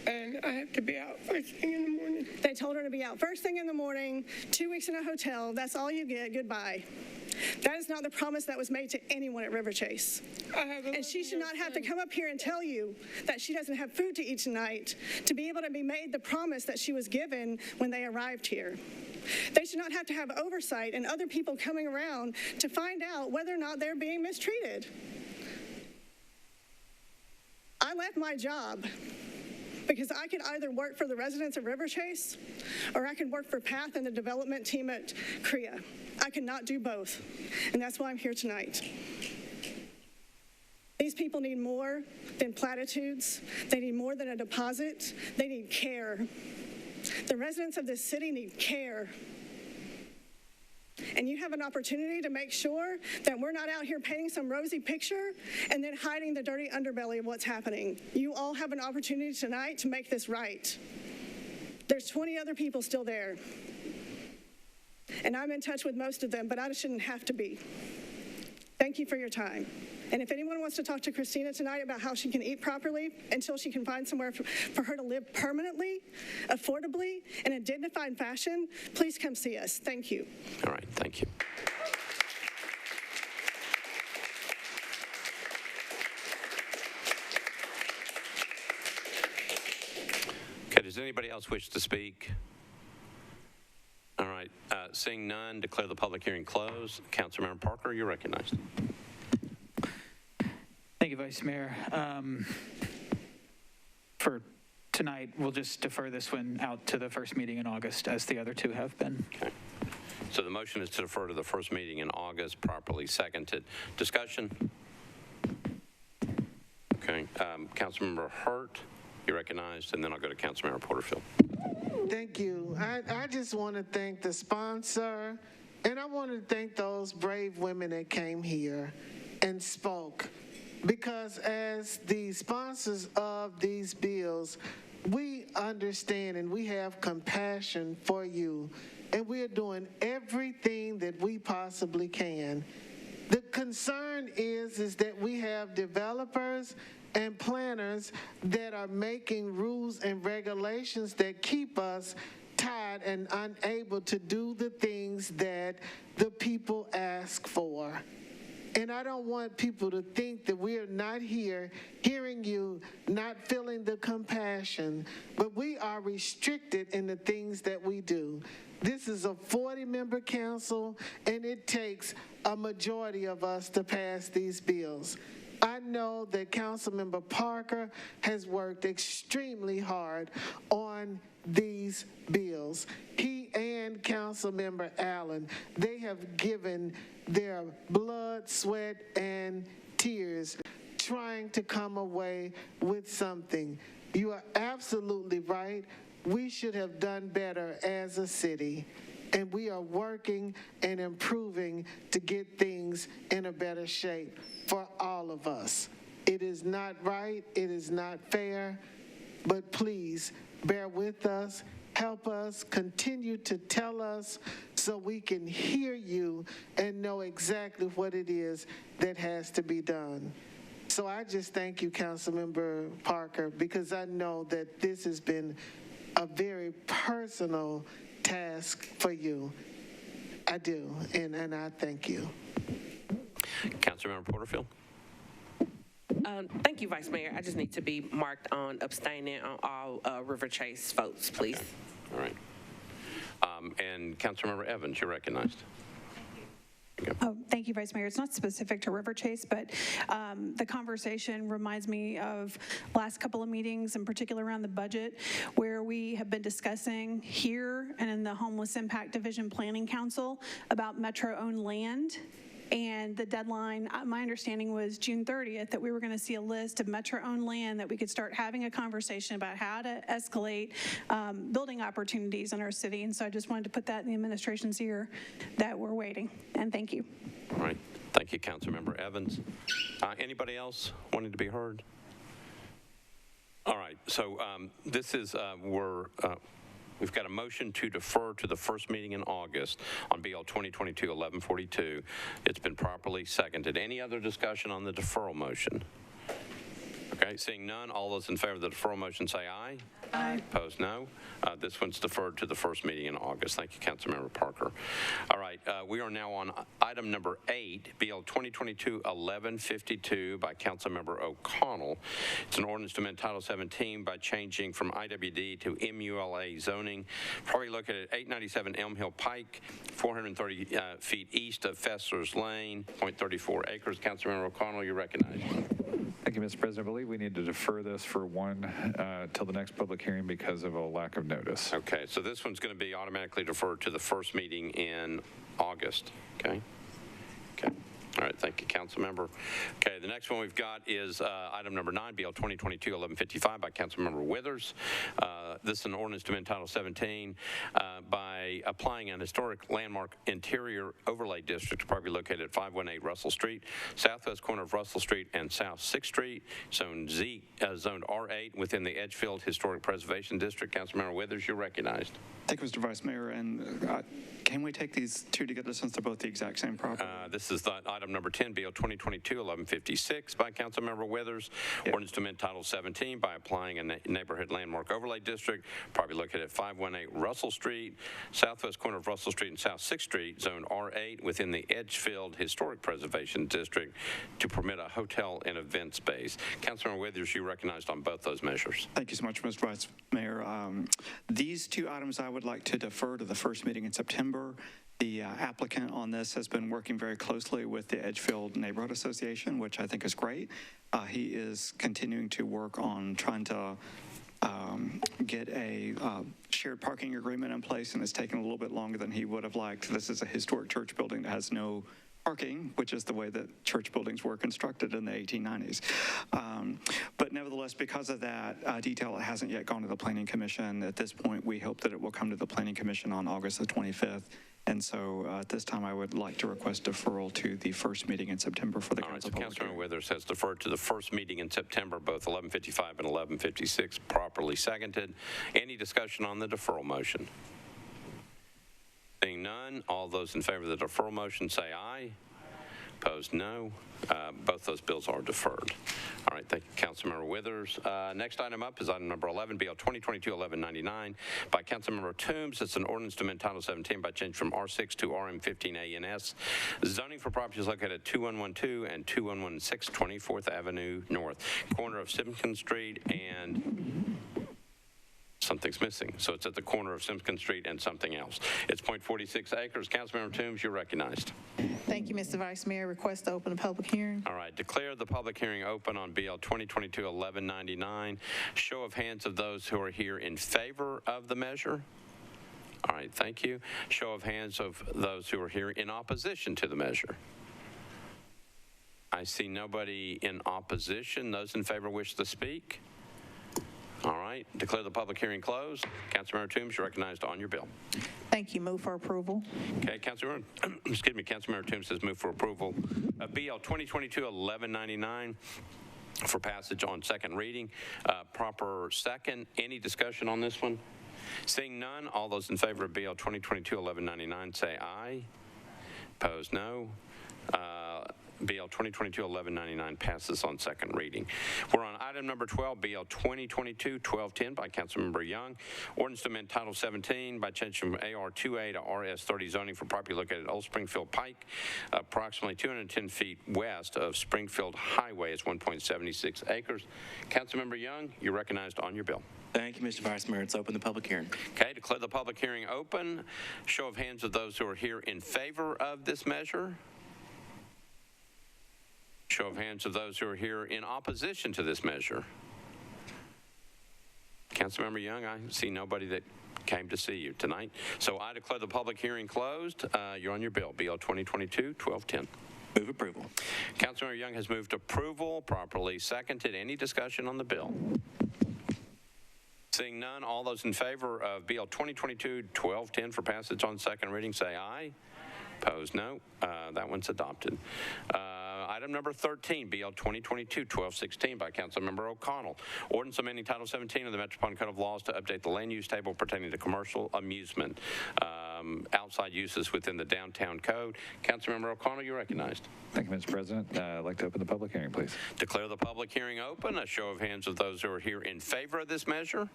And I have to be out first thing in the morning. They told her to be out first thing in the morning, 2 weeks in a hotel. That's all you get. Goodbye. That is not the promise that was made to anyone at River Chase. And she should not have to come up here and tell you that she doesn't have food to eat tonight to be able to be made the promise that she was given when they arrived here. They should not have to have oversight and other people coming around to find out whether or not they're being mistreated. I left my job because I could either work for the residents of River Chase or I could work for PATH and the development team at CREA. I could not do both, and that's why I'm here tonight. These people need more than platitudes. They need more than a deposit. They need care. The residents of this city need care. And you have an opportunity to make sure that we're not out here painting some rosy picture and then hiding the dirty underbelly of what's happening. You all have an opportunity tonight to make this right. There's 20 other people still there. And I'm in touch with most of them, but I shouldn't have to be. Thank you for your time. And if anyone wants to talk to Christina tonight about how she can eat properly until she can find somewhere for her to live permanently, affordably, in a dignified fashion, please come see us. Thank you. All right, thank you. Okay, does anybody else wish to speak? All right, seeing none, declare the public hearing closed. Councilmember Parker, you're recognized. Thank you, Vice Mayor. For tonight, we'll just defer this one out to the first meeting in August, as the other two have been. Okay. So the motion is to defer to the first meeting in August, properly seconded. Discussion? Okay. Councilmember Hurt, you're recognized, and then I'll go to Councilmember Porterfield. Thank you. I just want to thank the sponsor, and I want to thank those brave women that came here and spoke. Because as the sponsors of these bills, we understand and we have compassion for you, and we're doing everything that we possibly can. The concern is that we have developers and planners that are making rules and regulations that keep us tied and unable to do the things that the people ask for. And I don't want people to think that we're not here hearing you, not feeling the compassion, but we are restricted in the things that we do. This is a 40-member council, and it takes a majority of us to pass these bills. I know that Councilmember Parker has worked extremely hard on these bills. He and Councilmember Allen, they have given their blood, sweat, and tears trying to come away with something. You are absolutely right. We should have done better as a city, and we are working and improving to get things in a better shape for all of us. It is not right, it is not fair, but please bear with us, help us, continue to tell us so we can hear you and know exactly what it is that has to be done. So I just thank you, Councilmember Parker, because I know that this has been a very personal task for you. I do, and I thank you. Councilmember Porterfield. Thank you, Vice Mayor. I just need to be marked on abstaining on all River Chase votes, please. Okay. All right. And Councilmember Evans, you're recognized. Oh, thank you, Vice Mayor. It's not specific to River Chase, but the conversation reminds me of last couple of meetings, in particular around the budget, where we have been discussing here and in the Homeless Impact Division Planning Council about Metro-owned land And the deadline, my understanding was June 30th, that we were going to see a list of Metro-owned land that we could start having a conversation about how to escalate building opportunities in our city. And so I just wanted to put that in the administration's ear that we're waiting. And thank you. All right. Thank you, Councilmember Evans. Anybody else wanting to be heard? All right. So this is, we've got a motion to defer to the first meeting in August on BL 2022-1142. It's been properly seconded. Any other discussion on the deferral motion? Okay, seeing none, all those in favor of the deferral motion say aye. Aye. Opposed, no. This one's deferred to the first meeting in August. Thank you, Councilmember Parker. All right, we are now on item number 8, BL 2022-1152 by Councilmember O'Connell. It's an ordinance to amend Title 17 by changing from IWD to MULA zoning, probably located at 897 Elm Hill Pike, 430 feet east of Fessler's Lane, 0.34 acres. Councilmember O'Connell, you're recognized. Thank you, Mr. President. I believe we need to defer this for till the next public hearing because of a lack of notice. Okay, so this one's going to be automatically deferred to the first meeting in August. Okay. Okay. All right, thank you, Councilmember. Okay, the next one we've got is item number 9, BL 2022-1155 by Councilmember Withers. This is an ordinance to amend Title 17 by applying an historic landmark interior overlay district probably located at 518 Russell Street, southwest corner of Russell Street and South 6th Street, zoned R8 within the Edgefield Historic Preservation District. Councilmember Withers, you're recognized. Thank you, Mr. Vice Mayor. And can we take these two together since they're both the exact same property? This is item number 10, BL 2022-1156 by Councilmember Withers. Yep. Ordinance to amend Title 17 by applying a neighborhood landmark overlay district, probably located at 518 Russell Street, southwest corner of Russell Street and South 6th Street, zone R8 within the Edgefield Historic Preservation District to permit a hotel and event space. Councilmember Withers, you recognized on both those measures. Thank you so much, Mr. Vice Mayor. These two items I would like to defer to the first meeting in September. The applicant on this has been working very closely with the Edgefield Neighborhood Association, which I think is great. He is continuing to work on trying to get a shared parking agreement in place, and it's taken a little bit longer than he would have liked. This is a historic church building that has no parking, which is the way that church buildings were constructed in the 1890s. But nevertheless, because of that detail, it hasn't yet gone to the Planning Commission. At this point, we hope that it will come to the Planning Commission on August the 25th. And so at this time, I would like to request deferral to the first meeting in September for the council. All right, so Councilmember Withers has deferred to the first meeting in September, both 1155 and 1156, properly seconded. Any discussion on the deferral motion? Seeing none, all those in favor of the deferral motion say aye. Opposed, no. Both those bills are deferred. All right, thank you, Councilmember Withers. Next item up is item number 11, BL 2022-1199 by Councilmember Toombs. It's an ordinance to amend Title 17 by change from R6 to RM15A&S. Zoning for properties located at 2112 and 2116 24th Avenue North, corner of Simpkins Street and something's missing. So it's at the corner of Simpkins Street and something else. It's 0.46 acres. Councilmember Toombs, you're recognized. Thank you, Mr. Vice Mayor. Request to open the public hearing. All right. Declare the public hearing open on BL 2022-1199. Show of hands of those who are here in favor of the measure. All right. Thank you. Show of hands of those who are here in opposition to the measure. I see nobody in opposition. Those in favor wish to speak. All right. Declare the public hearing closed. Councilmember Toombs, you're recognized on your bill. Thank you. Move for approval. Okay, Councilmember, Councilmember Toombs says move for approval. BL 2022-1199 for passage on second reading. Proper second. Any discussion on this one? Seeing none, all those in favor of BL 2022-1199 say aye. Opposed, no. BL 2022-1199 passes on second reading. We're on item number 12, BL 2022-1210 by Councilmember Young. Ordinance to amend Title 17 by changing from AR2A to RS30 zoning for property located at Old Springfield Pike, approximately 210 feet west of Springfield Highway. It's 1.76 acres. Councilmember Young, you're recognized on your bill. Thank you, Mr. Vice Mayor. It's open the public hearing. Okay, declare the public hearing open. Show of hands of those who are here in favor of this measure. Show of hands of those who are here in opposition to this measure. Councilmember Young, I see nobody that came to see you tonight. So I declare the public hearing closed. You're on your bill, BL 2022-1210. Move approval. Councilmember Young has moved approval, properly seconded. Any discussion on the bill? Seeing none, all those in favor of Bill 2022-1210 for passage on second reading, say aye. Opposed, no. That one's adopted. Item number 13, BL 2022-1216 by Councilmember O'Connell. Ordinance amending Title 17 of the Metropolitan Code of Laws to update the land use table pertaining to commercial amusement, outside uses within the downtown code. Councilmember O'Connell, you're recognized. Thank you, Mr. President. I'd like to open the public hearing, please. Declare the public hearing open. A show of hands of those who are here in favor of this measure.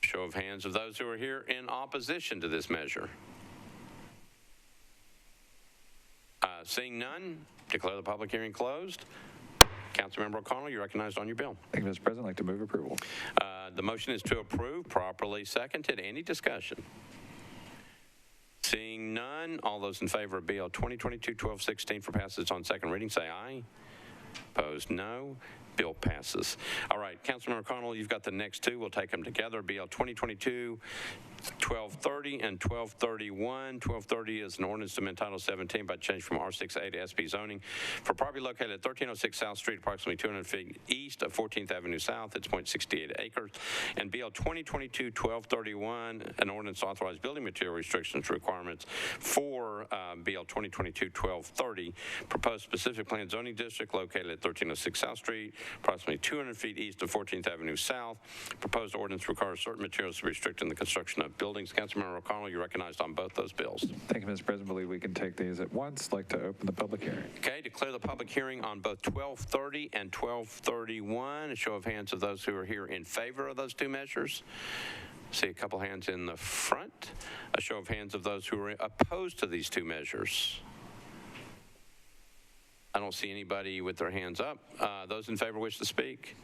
Show of hands of those who are here in opposition to this measure. Seeing none, declare the public hearing closed. Councilmember O'Connell, you're recognized on your bill. Thank you, Mr. President. I'd like to move approval. The motion is to approve, properly seconded. Any discussion? Seeing none, all those in favor of BL 2022-1216 for passage on second reading, say aye. Opposed, no. Bill passes. All right, Councilmember O'Connell, you've got the next two. We'll take them together. BL 2022-1230 and 1231. 1230 is an ordinance to amend Title 17 by change from R6A to SP zoning for property located at 1306 South Street, approximately 200 feet east of 14th Avenue South. It's 0.68 acres. And BL 2022-1231, an ordinance to authorize building material restrictions requirements for BL 2022-1230, proposed specific plan zoning district located at 1306 South Street, approximately 200 feet east of 14th Avenue South. Proposed ordinance requires certain materials to be restricted in the construction of buildings. Councilmember O'Connell, you're recognized on both those bills. Thank you, Mr. President. I believe we can take these at once. I'd like to open the public hearing. Okay, declare the public hearing on both 1230 and 1231. A show of hands of those who are here in favor of those two measures. See a couple hands in the front. A show of hands of those who are opposed to these two measures. I don't see anybody with their hands up. Those in favor wish to speak?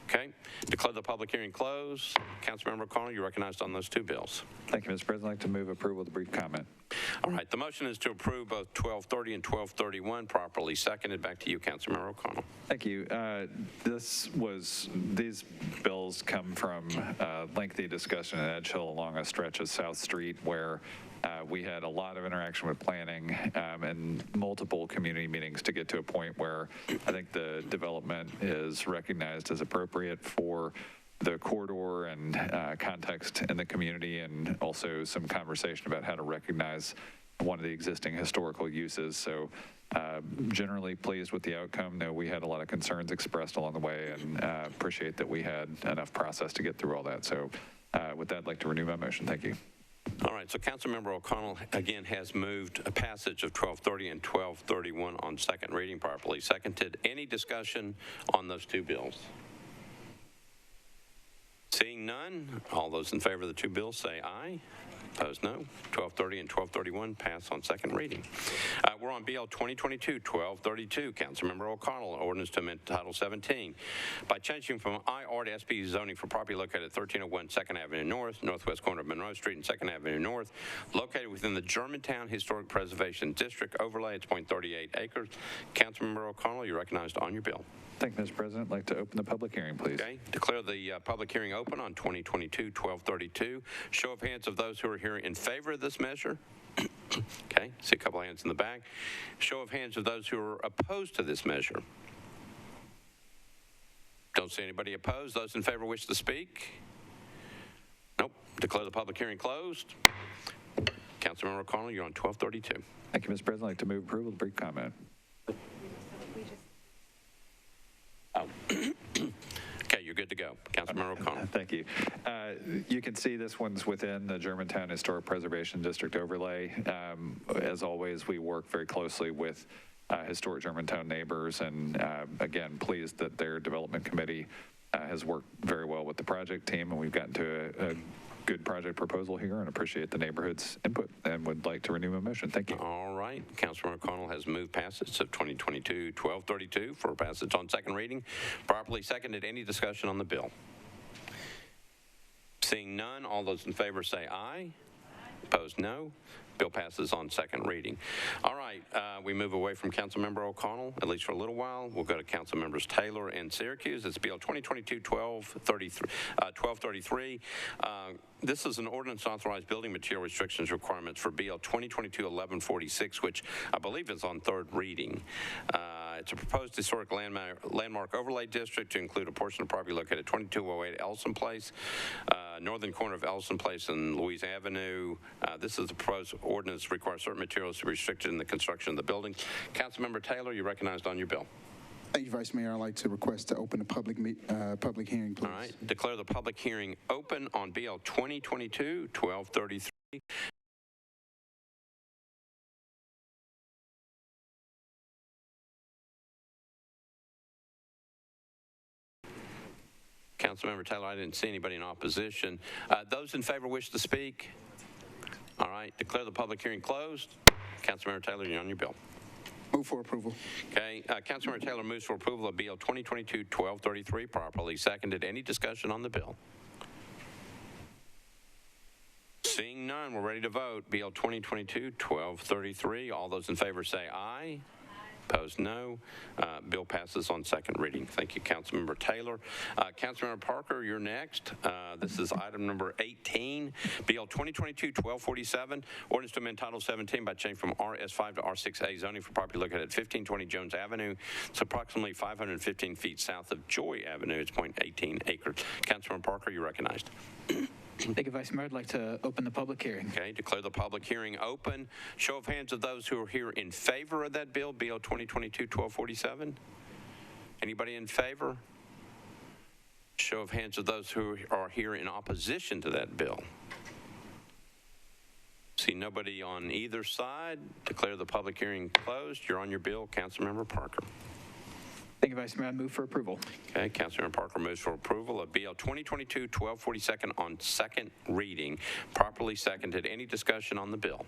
Okay. Declare the public hearing closed. Councilmember O'Connell, you're recognized on those two bills. Thank you, Mr. President. I'd like to move approval with a brief comment. All right. The motion is to approve both 1230 and 1231, properly seconded. Back to you, Councilmember O'Connell. Thank you. These bills come from lengthy discussion at Edge Hill along a stretch of South Street where we had a lot of interaction with planning and multiple community meetings to get to a point where I think the development is recognized as appropriate for the corridor and context in the community, and also some conversation about how to recognize one of the existing historical uses. So generally pleased with the outcome. No, we had a lot of concerns expressed along the way, and appreciate that we had enough process to get through all that. So with that, I'd like to renew my motion. Thank you. All right, so Councilmember O'Connell, again, has moved a passage of 1230 and 1231 on second reading, properly seconded. Any discussion on those two bills? Seeing none, all those in favor of the two bills say aye. Opposed, no. 1230 and 1231 pass on second reading. We're on BL 2022-1232. Councilmember O'Connell, ordinance to amend Title 17 by changing from IR to SP zoning for property located at 1301 2nd Avenue North, northwest corner of Monroe Street and 2nd Avenue North, located within the Germantown Historic Preservation District overlay. It's 0.38 acres. Councilmember O'Connell, you're recognized on your bill. Thank you, Mr. President. I'd like to open the public hearing, please. Okay. Declare the public hearing open on 2022-1232. Show of hands of those who are here in favor of this measure. Okay. See a couple of hands in the back. Show of hands of those who are opposed to this measure. Don't see anybody opposed. Those in favor wish to speak? Nope. Declare the public hearing closed. Councilmember O'Connell, you're on 1232. Thank you, Mr. President. I'd like to move approval with a brief comment. Okay, you're good to go. Councilmember O'Connell. Thank you. You can see this one's within the Germantown Historic Preservation District overlay. As always, we work very closely with historic Germantown neighbors, and again, pleased that their development committee has worked very well with the project team, and we've gotten to a good project proposal here, and appreciate the neighborhood's input and would like to renew my motion. Thank you. All right. Councilmember O'Connell has moved passage of 2022-1232 for passage on second reading. Properly seconded. Any discussion on the bill? Seeing none, all those in favor say aye. Opposed, no. Bill passes on second reading. All right, we move away from Councilmember O'Connell, at least for a little while. We'll go to Councilmembers Taylor and Syracuse. It's Bill 2022-1233. This is an ordinance to authorize building material restrictions requirements for BL 2022-1146, which I believe is on third reading. It's a proposed historic landmark overlay district to include a portion of property located at 2208 Ellison Place, northern corner of Ellison Place and Louise Avenue. This is a proposed ordinance requires certain materials to be restricted in the construction of the building. Councilmember Taylor, you're recognized on your bill. Thank you, Vice Mayor. I'd like to request to open a public hearing, please. All right. Declare the public hearing open on BL 2022-1233. Councilmember Taylor, I didn't see anybody in opposition. Those in favor wish to speak? All right. Declare the public hearing closed. Councilmember Taylor, you're on your bill. Move for approval. Okay. Councilmember Taylor moves for approval of BL 2022-1233, properly seconded. Any discussion on the bill? Seeing none, we're ready to vote. BL 2022-1233. All those in favor say aye. Opposed, no. Bill passes on second reading. Thank you, Councilmember Taylor. Councilmember Parker, you're next. This is item number 18, BL 2022-1247, ordinance to amend Title 17 by change from RS5 to R6A zoning for property located at 1520 Jones Avenue. It's approximately 515 feet south of Joy Avenue. It's 0.18 acres. Councilmember Parker, you're recognized. Thank you, Vice Mayor. I'd like to open the public hearing. Okay, declare the public hearing open. Show of hands of those who are here in favor of that bill, BL 2022-1247. Anybody in favor? Show of hands of those who are here in opposition to that bill. See nobody on either side. Declare the public hearing closed. You're on your bill, Councilmember Parker. Thank you, Vice Mayor. I move for approval. Okay, Councilmember Parker moves for approval of BL 2022-1242 on second reading. Properly seconded. Any discussion on the bill?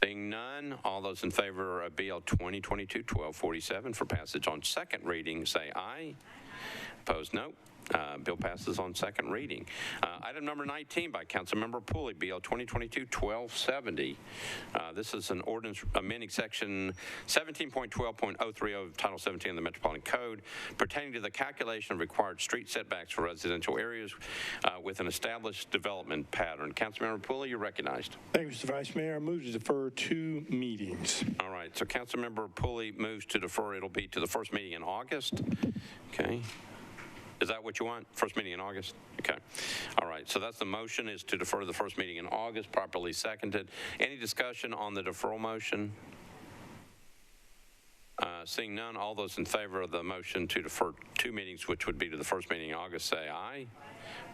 Seeing none, all those in favor of BL 2022-1247 for passage on second reading say aye. Opposed, no. Bill passes on second reading. Item number 19 by Councilmember Pulley, BL 2022-1270. This is an ordinance amending section 17.12.030 of Title 17 of the Metropolitan Code pertaining to the calculation of required street setbacks for residential areas with an established development pattern. Councilmember Pulley, you're recognized. Thank you, Mr. Vice Mayor. I move to defer 2 meetings. All right, so Councilmember Pulley moves to defer. It'll be to the first meeting in August. Okay. Is that what you want? First meeting in August? Okay. All right. So that's the motion, is to defer to the first meeting in August, properly seconded. Any discussion on the deferral motion? Seeing none, all those in favor of the motion to defer 2 meetings, which would be to the first meeting in August, say aye.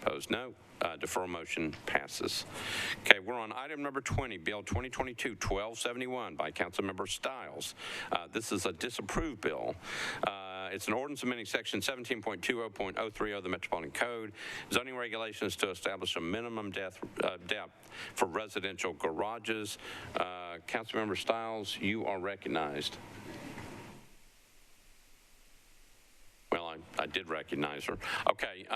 Opposed, no. Deferral motion passes. Okay, we're on item number 20, Bill 2022-1271 by Councilmember Stiles. This is a disapproved bill. It's an ordinance amending section 17.20.030 of the Metropolitan Code, zoning regulations to establish a minimum depth for residential garages. Councilmember Stiles, you are recognized. Well, I did recognize her. Okay.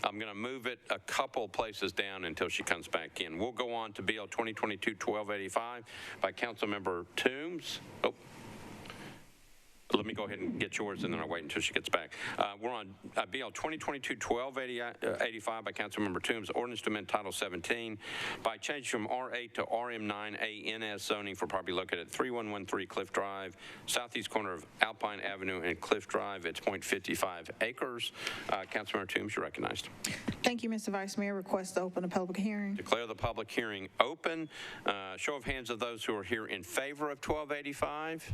I'm going to move it a couple places down until she comes back in. We'll go on to BL 2022-1285 by Councilmember Toombs. Oh. Let me go ahead and get yours, and then I'll wait until she gets back. We're on BL 2022-1285 by Councilmember Toombs, ordinance to amend Title 17 by change from R8 to RM9ANS zoning for property located at 3113 Cliff Drive, southeast corner of Alpine Avenue and Cliff Drive. It's 0.55 acres. Councilmember Toombs, you're recognized. Thank you, Mr. Vice Mayor. Request to open a public hearing. Declare the public hearing open. Show of hands of those who are here in favor of 1285.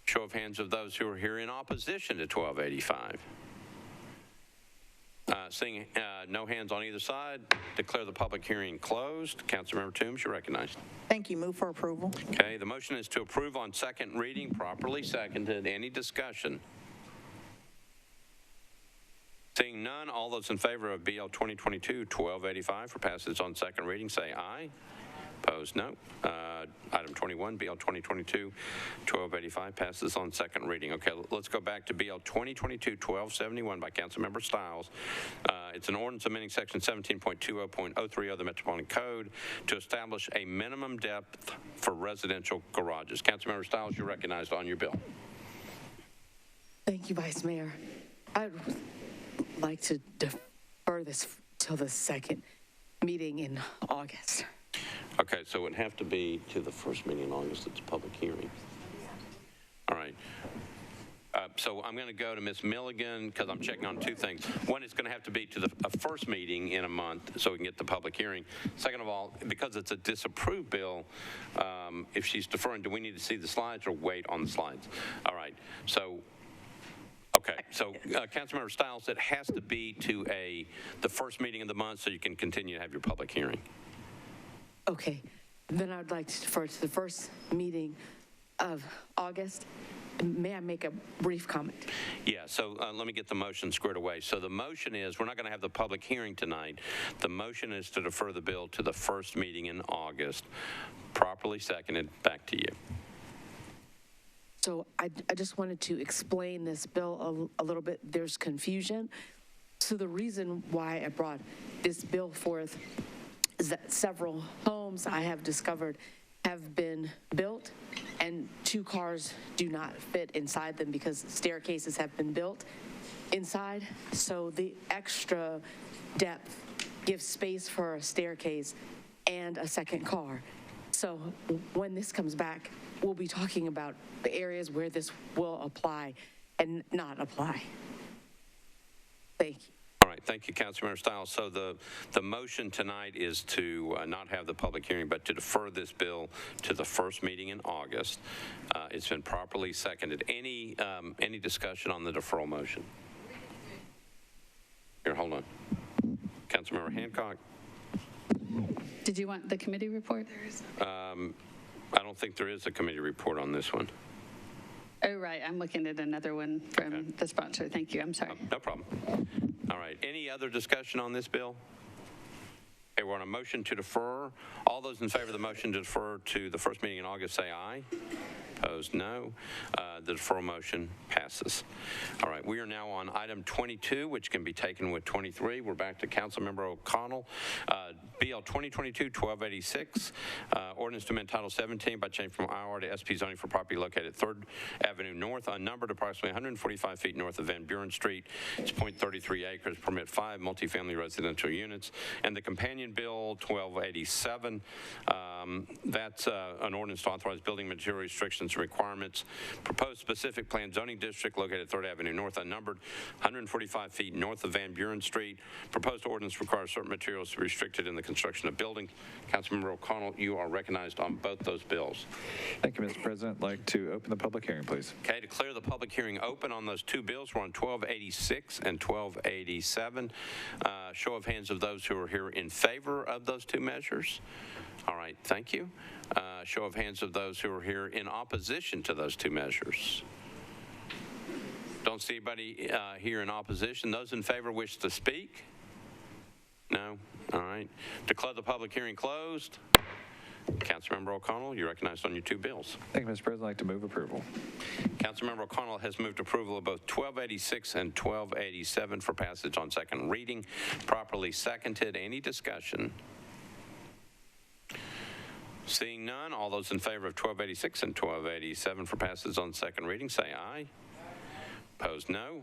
Show of hands of those who are here in opposition to 1285. Seeing no hands on either side, declare the public hearing closed. Councilmember Toombs, you're recognized. Thank you. Move for approval. Okay, the motion is to approve on second reading, properly seconded. Any discussion? Seeing none, all those in favor of BL 2022-1285 for passage on second reading say aye. Opposed, no. Item 21, BL 2022-1285 passes on second reading. Okay, let's go back to BL 2022-1271 by Councilmember Stiles. It's an ordinance amending section 17.20.03 of the Metropolitan Code to establish a minimum depth for residential garages. Councilmember Stiles, you're recognized on your bill. Thank you, Vice Mayor. I'd like to defer this till the second meeting in August. Okay, so it would have to be to the first meeting in August. It's a public hearing. All right. So I'm going to go to Ms. Milligan because I'm checking on two things. One, it's going to have to be to the first meeting in a month so we can get the public hearing. Second of all, because it's a disapproved bill, if she's deferring, do we need to see the slides or wait on the slides? All right. So, okay. So, Councilmember Stiles, it has to be to the first meeting of the month so you can continue to have your public hearing. Okay, then I'd like to defer to the first meeting of August. May I make a brief comment? Yeah, so let me get the motion squared away. So the motion is, we're not going to have the public hearing tonight. The motion is to defer the bill to the first meeting in August. Properly seconded. Back to you. So I just wanted to explain this bill a little bit. There's confusion. So the reason why I brought this bill forth is that several homes I have discovered have been built and 2 cars do not fit inside them because staircases have been built inside. So the extra depth gives space for a staircase and a second car. So when this comes back, we'll be talking about the areas where this will apply and not apply. Thank you. All right, thank you, Councilmember Stiles. So the motion tonight is to not have the public hearing, but to defer this bill to the first meeting in August. It's been properly seconded. Any discussion on the deferral motion? Here, hold on. Councilmember Hancock. Did you want the committee report? I don't think there is a committee report on this one. Oh, right. I'm looking at another one from the sponsor. Thank you. I'm sorry. No problem. All right. Any other discussion on this bill? Okay, we're on a motion to defer. All those in favor of the motion to defer to the first meeting in August say aye. Opposed, no. The deferral motion passes. All right, we are now on item 22, which can be taken with 23. We're back to Councilmember O'Connell. BL 2022-1286, ordinance to amend Title 17 by change from IR to SP zoning for property located at 3rd Avenue North, unnumbered, approximately 145 feet north of Van Buren Street. It's 0.33 acres, permit 5 multifamily residential units. And the companion bill 1287, that's an ordinance to authorize building material restrictions and requirements. Proposed specific plan zoning district located at 3rd Avenue North, unnumbered, 145 feet north of Van Buren Street. Proposed ordinance requires certain materials to be restricted in the construction of buildings. Councilmember O'Connell, you are recognized on both those bills. Thank you, Mr. President. I'd like to open the public hearing, please. Okay, declare the public hearing open on those 2 bills. We're on 1286 and 1287. Show of hands of those who are here in favor of those 2 measures. All right, thank you. Show of hands of those who are here in opposition to those 2 measures. Don't see anybody here in opposition. Those in favor wish to speak? No? All right. Declare the public hearing closed. Councilmember O'Connell, you're recognized on your 2 bills. Thank you, Mr. President. I'd like to move approval. Councilmember O'Connell has moved approval of both 1286 and 1287 for passage on second reading. Properly seconded. Any discussion? Seeing none, all those in favor of 1286 and 1287 for passage on second reading say aye. Opposed, no.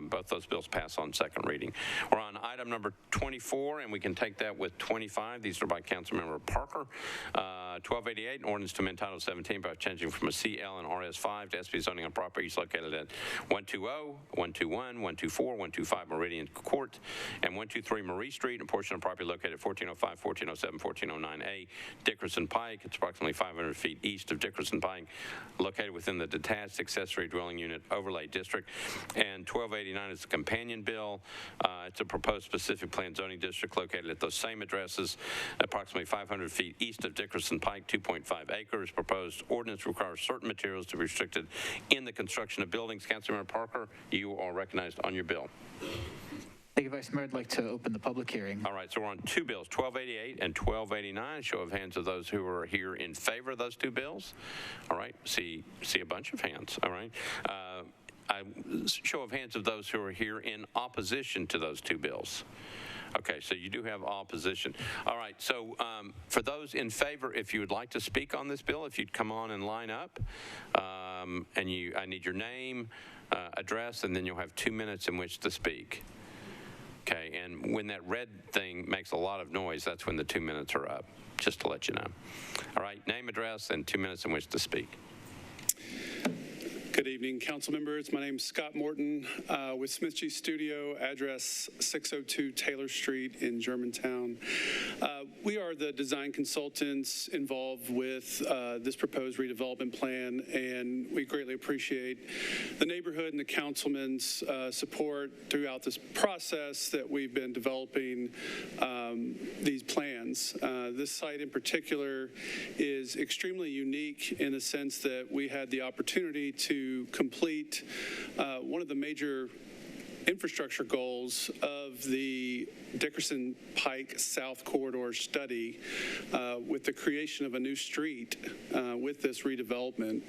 Both those bills pass on second reading. We're on item number 24, and we can take that with 25. These are by Councilmember Parker. 1288, an ordinance to amend Title 17 by changing from a CL and RS5 to SP zoning on properties located at 120, 121, 124, 125 Meridian Court, and 123 Marie Street, a portion of property located at 1405, 1407, 1409A Dickerson Pike. It's approximately 500 feet east of Dickerson Pike, located within the detached accessory dwelling unit overlay district. And 1289 is the companion bill. It's a proposed specific plan zoning district located at those same addresses, approximately 500 feet east of Dickerson Pike, 2.5 acres. Proposed ordinance requires certain materials to be restricted in the construction of buildings. Councilmember Parker, you are recognized on your bill. Thank you, Vice Mayor. I'd like to open the public hearing. All right, so we're on two bills, 1288 and 1289. Show of hands of those who are here in favor of those two bills. All right, see a bunch of hands. All right. Show of hands of those who are here in opposition to those two bills. Okay, so you do have opposition. All right, so for those in favor, if you would like to speak on this bill, if you'd come on and line up, and I need your name, address, and then you'll have 2 minutes in which to speak. Okay, and when that red thing makes a lot of noise, that's when the 2 minutes are up, just to let you know. All right, name, address, and 2 minutes in which to speak. Good evening, council members. My name is Scott Morton with Smith G Studio, address 602 Taylor Street in Germantown. We are the design consultants involved with this proposed redevelopment plan, and we greatly appreciate the neighborhood and the councilman's support throughout this process that we've been developing these plans. This site in particular is extremely unique in the sense that we had the opportunity to complete one of the major infrastructure goals of the Dickerson Pike South Corridor study with the creation of a new street with this redevelopment,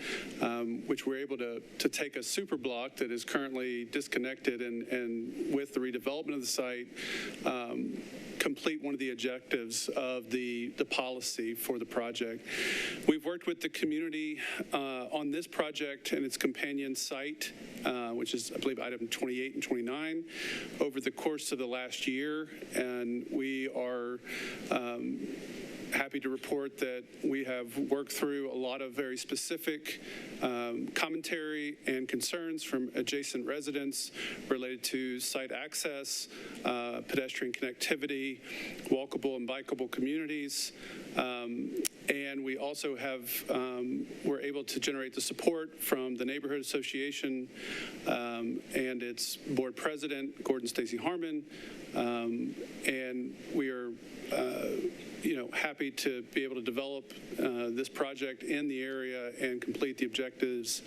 which we're able to take a super block that is currently disconnected and with the redevelopment of the site, complete one of the objectives of the policy for the project. We've worked with the community on this project and its companion site, which is, I believe, item 28 and 29, over the course of the last year, and we are happy to report that we have worked through a lot of very specific commentary and concerns from adjacent residents related to site access, pedestrian connectivity, walkable and bikeable communities. And we also have, we're able to generate the support from the Neighborhood Association and its board president, Gordon Stacy Harmon. And we are happy to be able to develop this project in the area and complete the objectives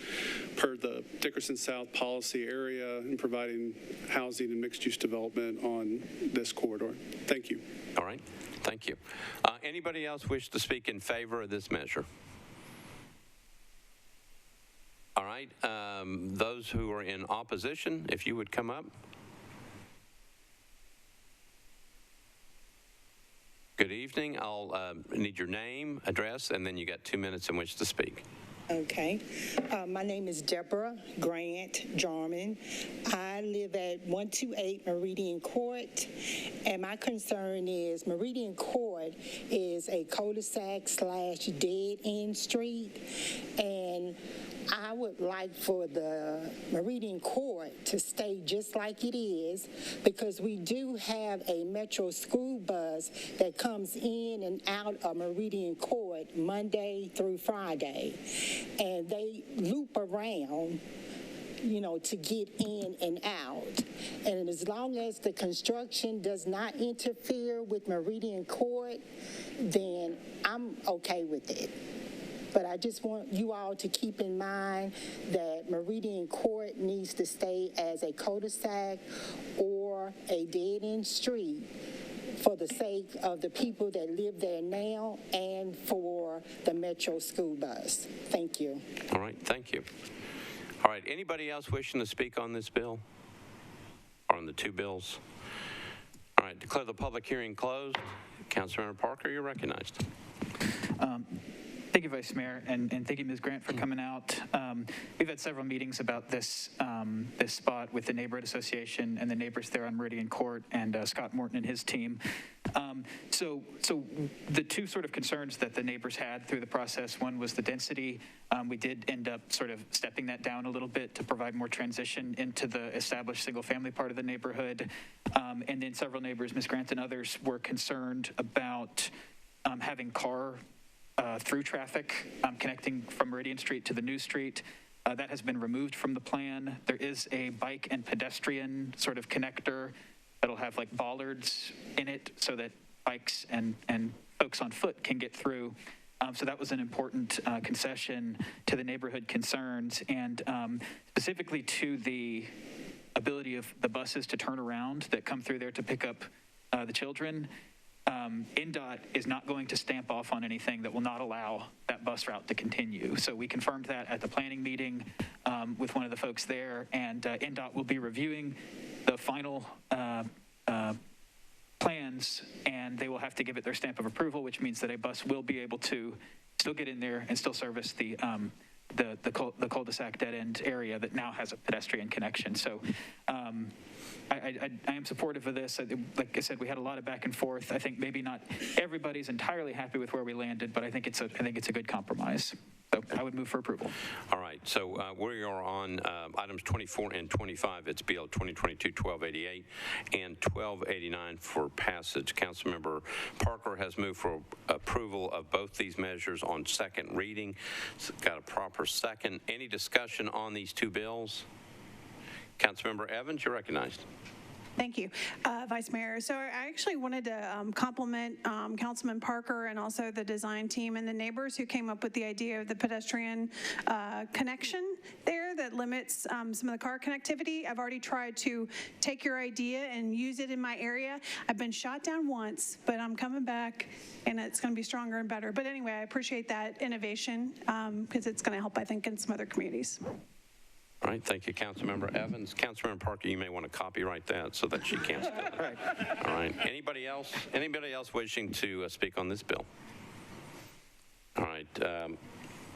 per the Dickerson South policy area and providing housing and mixed-use development on this corridor. Thank you. All right, thank you. Anybody else wish to speak in favor of this measure? All right, those who are in opposition, if you would come up. Good evening. I'll need your name, address, and then you got 2 minutes in which to speak. Okay. My name is Deborah Grant Jarman. I live at 128 Meridian Court, and my concern is Meridian Court is a cul-de-sac / dead-end street, and I would like for the Meridian Court to stay just like it is, because we do have a Metro school bus that comes in and out of Meridian Court Monday through Friday, and they loop around, to get in and out. And as long as the construction does not interfere with Meridian Court, then I'm okay with it. But I just want you all to keep in mind that Meridian Court needs to stay as a cul-de-sac or a dead-end street for the sake of the people that live there now and for the Metro school bus. Thank you. All right, thank you. All right, anybody else wishing to speak on this bill or on the two bills? All right, declare the public hearing closed. Councilmember Parker, you're recognized. Thank you, Vice Mayor, and thank you, Ms. Grant, for coming out. We've had several meetings about this this spot with the Neighborhood Association and the neighbors there on Meridian Court and Scott Morton and his team. So the two sort of concerns that the neighbors had through the process, one was the density. We did end up sort of stepping that down a little bit to provide more transition into the established single-family part of the neighborhood. And then several neighbors, Ms. Grant and others, were concerned about having car through traffic connecting from Meridian Street to the new street. That has been removed from the plan. There is a bike and pedestrian sort of connector that'll have like bollards in it so that bikes and folks on foot can get through. So that was an important concession to the neighborhood concerns, and specifically to the ability of the buses to turn around that come through there to pick up the children, NDOT is not going to stamp off on anything that will not allow that bus route to continue. So we confirmed that at the planning meeting with one of the folks there, and NDOT will be reviewing the final plans, and they will have to give it their stamp of approval, which means that a bus will be able to still get in there and still service the cul-de-sac dead-end area that now has a pedestrian connection. So I am supportive of this. Like I said, we had a lot of back and forth. I think maybe not everybody's entirely happy with where we landed, but I think it's a good compromise. So I would move for approval. All right, so we are on items 24 and 25. It's BL 2022-1288 and 1289 for passage. Councilmember Parker has moved for approval of both these measures on second reading. It's got a proper second. Any discussion on these two bills? Councilmember Evans, you're recognized. Thank you, Vice Mayor. So I actually wanted to compliment Councilman Parker and also the design team and the neighbors who came up with the idea of the pedestrian connection there that limits some of the car connectivity. I've already tried to take your idea and use it in my area. I've been shot down once, but I'm coming back and it's going to be stronger and better. But anyway, I appreciate that innovation because it's going to help, I think, in some other communities. All right, thank you, Councilmember Evans. Councilmember Parker, you may want to copyright that so that she can't steal it. Right. All right. Anybody else wishing to speak on this bill? All right.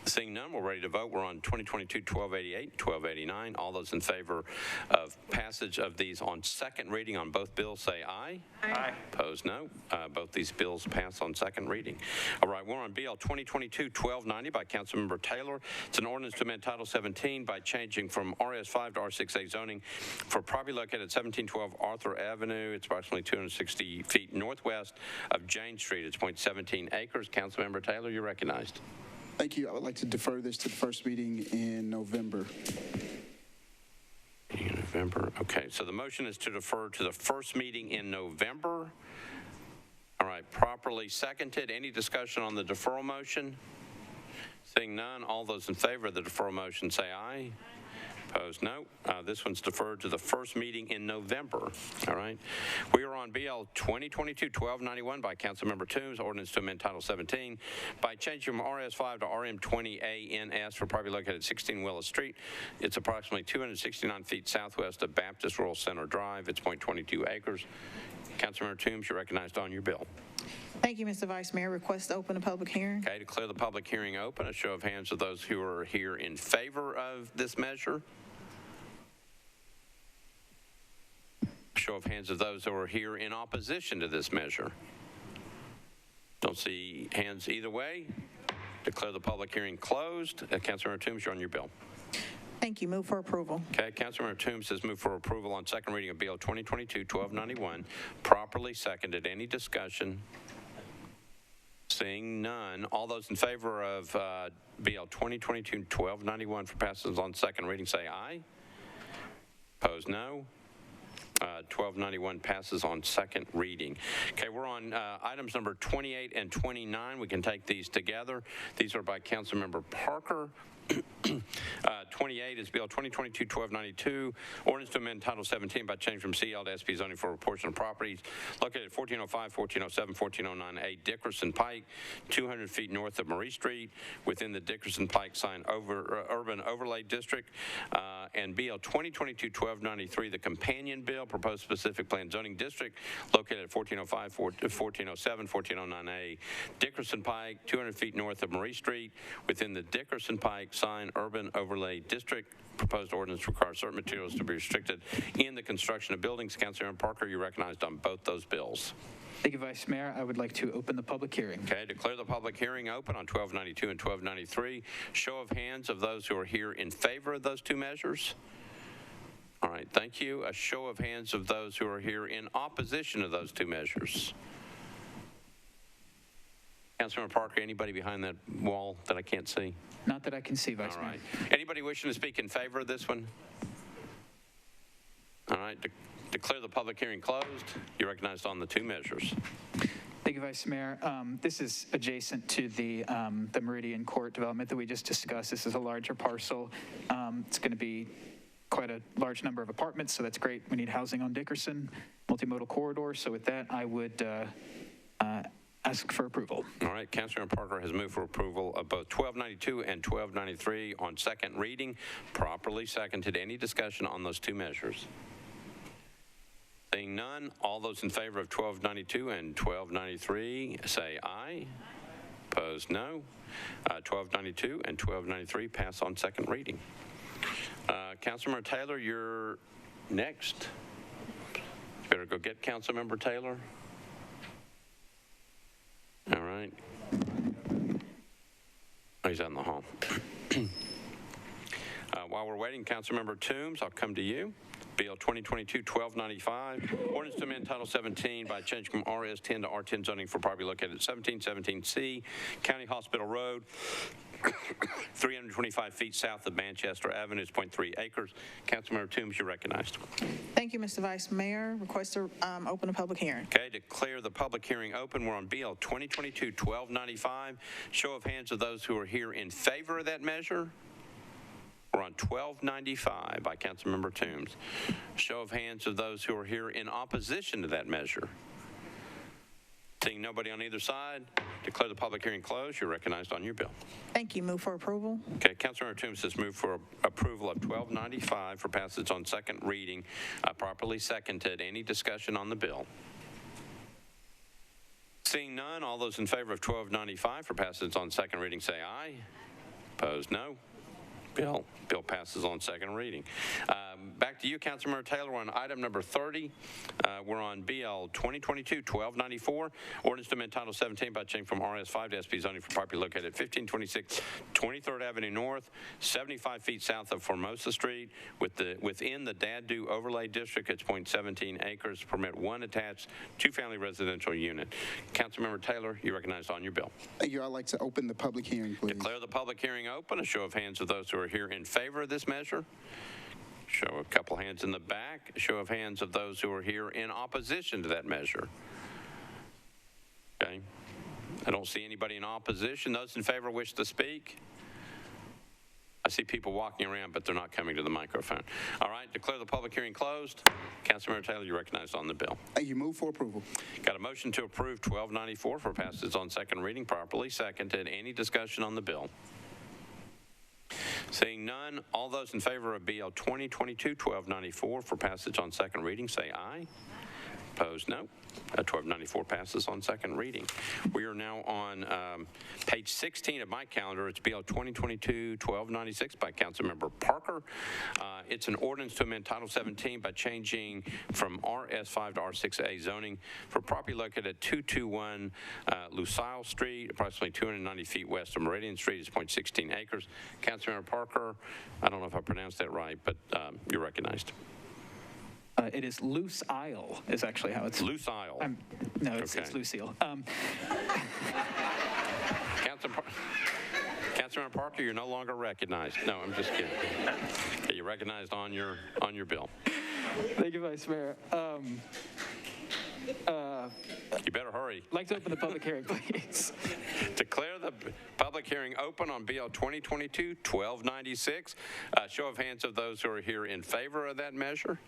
Seeing none, we're ready to vote. We're on 2022-1288, 1289. All those in favor of passage of these on second reading on both bills say aye. Aye. Opposed, no. Both these bills pass on second reading. All right, we're on BL 2022-1290 by Councilmember Taylor. It's an ordinance to amend Title 17 by changing from RS5 to R6A zoning for property located at 1712 Arthur Avenue. It's approximately 260 feet northwest of Jane Street. It's 0.17 acres. Councilmember Taylor, you're recognized. Thank you. I would like to defer this to the first meeting in November. In November. Okay, so the motion is to defer to the first meeting in November. All right, properly seconded. Any discussion on the deferral motion? Seeing none, all those in favor of the deferral motion say aye. Opposed, no. This one's deferred to the first meeting in November. All right. We are on BL 2022-1291 by Councilmember Toombs, ordinance to amend Title 17 by changing from RS5 to RM20ANS for property located at 16 Willis Street. It's approximately 269 feet southwest of Baptist Rural Center Drive. It's 0.22 acres. Councilmember Toombs, you're recognized on your bill. Thank you, Mr. Vice Mayor. Request to open a public hearing. Okay, declare the public hearing open. A show of hands of those who are here in favor of this measure. Show of hands of those who are here in opposition to this measure. Don't see hands either way. Declare the public hearing closed. Councilmember Toombs, you're on your bill. Thank you. Move for approval. Okay, Councilmember Toombs has moved for approval on second reading of BL 2022-1291. Properly seconded. Any discussion? Seeing none. All those in favor of BL 2022-1291 for passage on second reading say aye. Opposed, no. 1291 passes on second reading. Okay, we're on items number 28 and 29. We can take these together. These are by Councilmember Parker. 28 is Bill 2022-1292, ordinance to amend Title 17 by change from CL to SP zoning for a portion of properties located at 1405, 1407, 1409A Dickerson Pike, 200 feet north of Marie Street, within the Dickerson Pike sign urban overlay district, and BL 2022-1293, the companion bill, proposed specific plan zoning district located at 1405, 1407, 1409A Dickerson Pike, 200 feet north of Marie Street, within the Dickerson Pike sign urban overlay district. Proposed ordinance requires certain materials to be restricted in the construction of buildings. Councilmember Parker, you're recognized on both those bills. Thank you, Vice Mayor. I would like to open the public hearing. Okay, declare the public hearing open on 1292 and 1293. Show of hands of those who are here in favor of those two measures. All right, thank you. A show of hands of those who are here in opposition to those two measures. Councilmember Parker, anybody behind that wall that I can't see? Not that I can see, Vice Mayor. All right. Anybody wishing to speak in favor of this one? All right. Declare the public hearing closed. You're recognized on the two measures. Thank you, Vice Mayor. This is adjacent to the Meridian Court development that we just discussed. This is a larger parcel. It's going to be quite a large number of apartments, so that's great. We need housing on Dickerson, multimodal corridor. So with that, I would ask for approval. All right, Councilmember Parker has moved for approval of both 1292 and 1293 on second reading, properly seconded. Any discussion on those two measures? Seeing none, all those in favor of 1292 and 1293 say aye. Opposed, no. 1292 and 1293 pass on second reading. Councilmember Taylor, you're next. You better go get Councilmember Taylor. All right. Oh, he's out in the hall. While we're waiting, Councilmember Toombs, I'll come to you. Bill 2022-1295, ordinance to amend Title 17 by changing from RS10 to R10 zoning for property located at 1717C, County Hospital Road, 325 feet south of Manchester Avenue, 0.3 acres. Councilmember Toombs, you're recognized. Thank you, Mr. Vice Mayor. Request to open a public hearing. Okay, declare the public hearing open. We're on Bill 2022-1295. Show of hands of those who are here in favor of that measure. We're on 1295 by Councilmember Toombs. Show of hands of those who are here in opposition to that measure. Seeing nobody on either side, declare the public hearing closed. You're recognized on your bill. Thank you. Move for approval. Okay, Councilmember Toombs has moved for approval of 1295 for passage on second reading, properly seconded. Any discussion on the bill? Seeing none, all those in favor of 1295 for passage on second reading say aye. Opposed, no. Bill passes on second reading. Back to you, Councilmember Taylor, on item number 30. We're on BL 2022-1294, ordinance to amend Title 17 by changing from RS5 to SP zoning for property located at 1526 23rd Avenue North, 75 feet south of Formosa Street, within the Dadu Overlay District. It's 0.17 acres. Permit one attached two-family residential unit. Councilmember Taylor, you recognized on your bill. Thank you. I'd like to open the public hearing, please. Declare the public hearing open. A show of hands of those who are here in favor of this measure. Show a couple hands in the back. Show of hands of those who are here in opposition to that measure. Okay. I don't see anybody in opposition. Those in favor wish to speak. I see people walking around, but they're not coming to the microphone. All right, declare the public hearing closed. Councilmember Taylor, you recognized on the bill. You move for approval. Got a motion to approve 1294 for passage on second reading, properly seconded. Any discussion on the bill? Seeing none, all those in favor of BL 2022-1294 for passage on second reading say aye. Opposed, no. 1294 passes on second reading. We are now on page 16 of my calendar. It's BL 2022-1296 by Councilmember Parker. It's an ordinance to amend Title 17 by changing from RS5 to R6A zoning for property located at 221 Lucille Street, approximately 290 feet west of Meridian Street. It's 0.16 acres. Councilmember Parker, I don't know if I pronounced that right, but you're recognized. It is Loose Isle is actually how it's. Loose Isle. No, it's Lucille. Councilmember Parker, you're no longer recognized. No, I'm just kidding. Okay, you're recognized on your bill. Thank you, Vice Mayor. You better hurry. I'd like to open the public hearing, please. Declare the public hearing open on BL 2022-1296. Show of hands of those who are here in favor of that measure.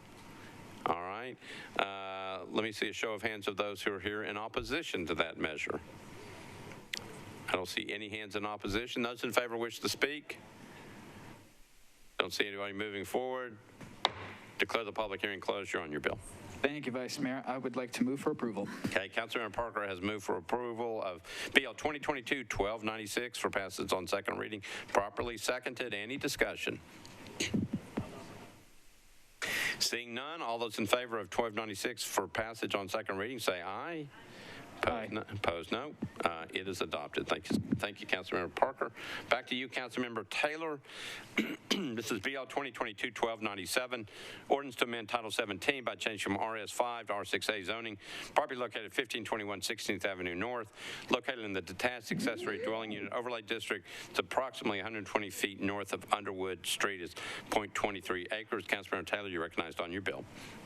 All right. Let me see a show of hands of those who are here in opposition to that measure. I don't see any hands in opposition. Those in favor wish to speak. Don't see anybody moving forward. Declare the public hearing closed. You're on your bill. Thank you, Vice Mayor. I would like to move for approval. Okay, Councilmember Parker has moved for approval of BL 2022-1296 for passage on second reading. Properly seconded. Any discussion? Seeing none, all those in favor of 1296 for passage on second reading say aye. Opposed, no. It is adopted. Thank you, Councilmember Parker. Back to you, Councilmember Taylor. This is BL 2022-1297, ordinance to amend Title 17 by changing from RS5 to R6A zoning. Property located at 1521 16th Avenue North, located in the detached accessory dwelling unit overlay district. It's approximately 120 feet north of Underwood Street. It's 0.23 acres. Councilmember Taylor, you're recognized on your bill.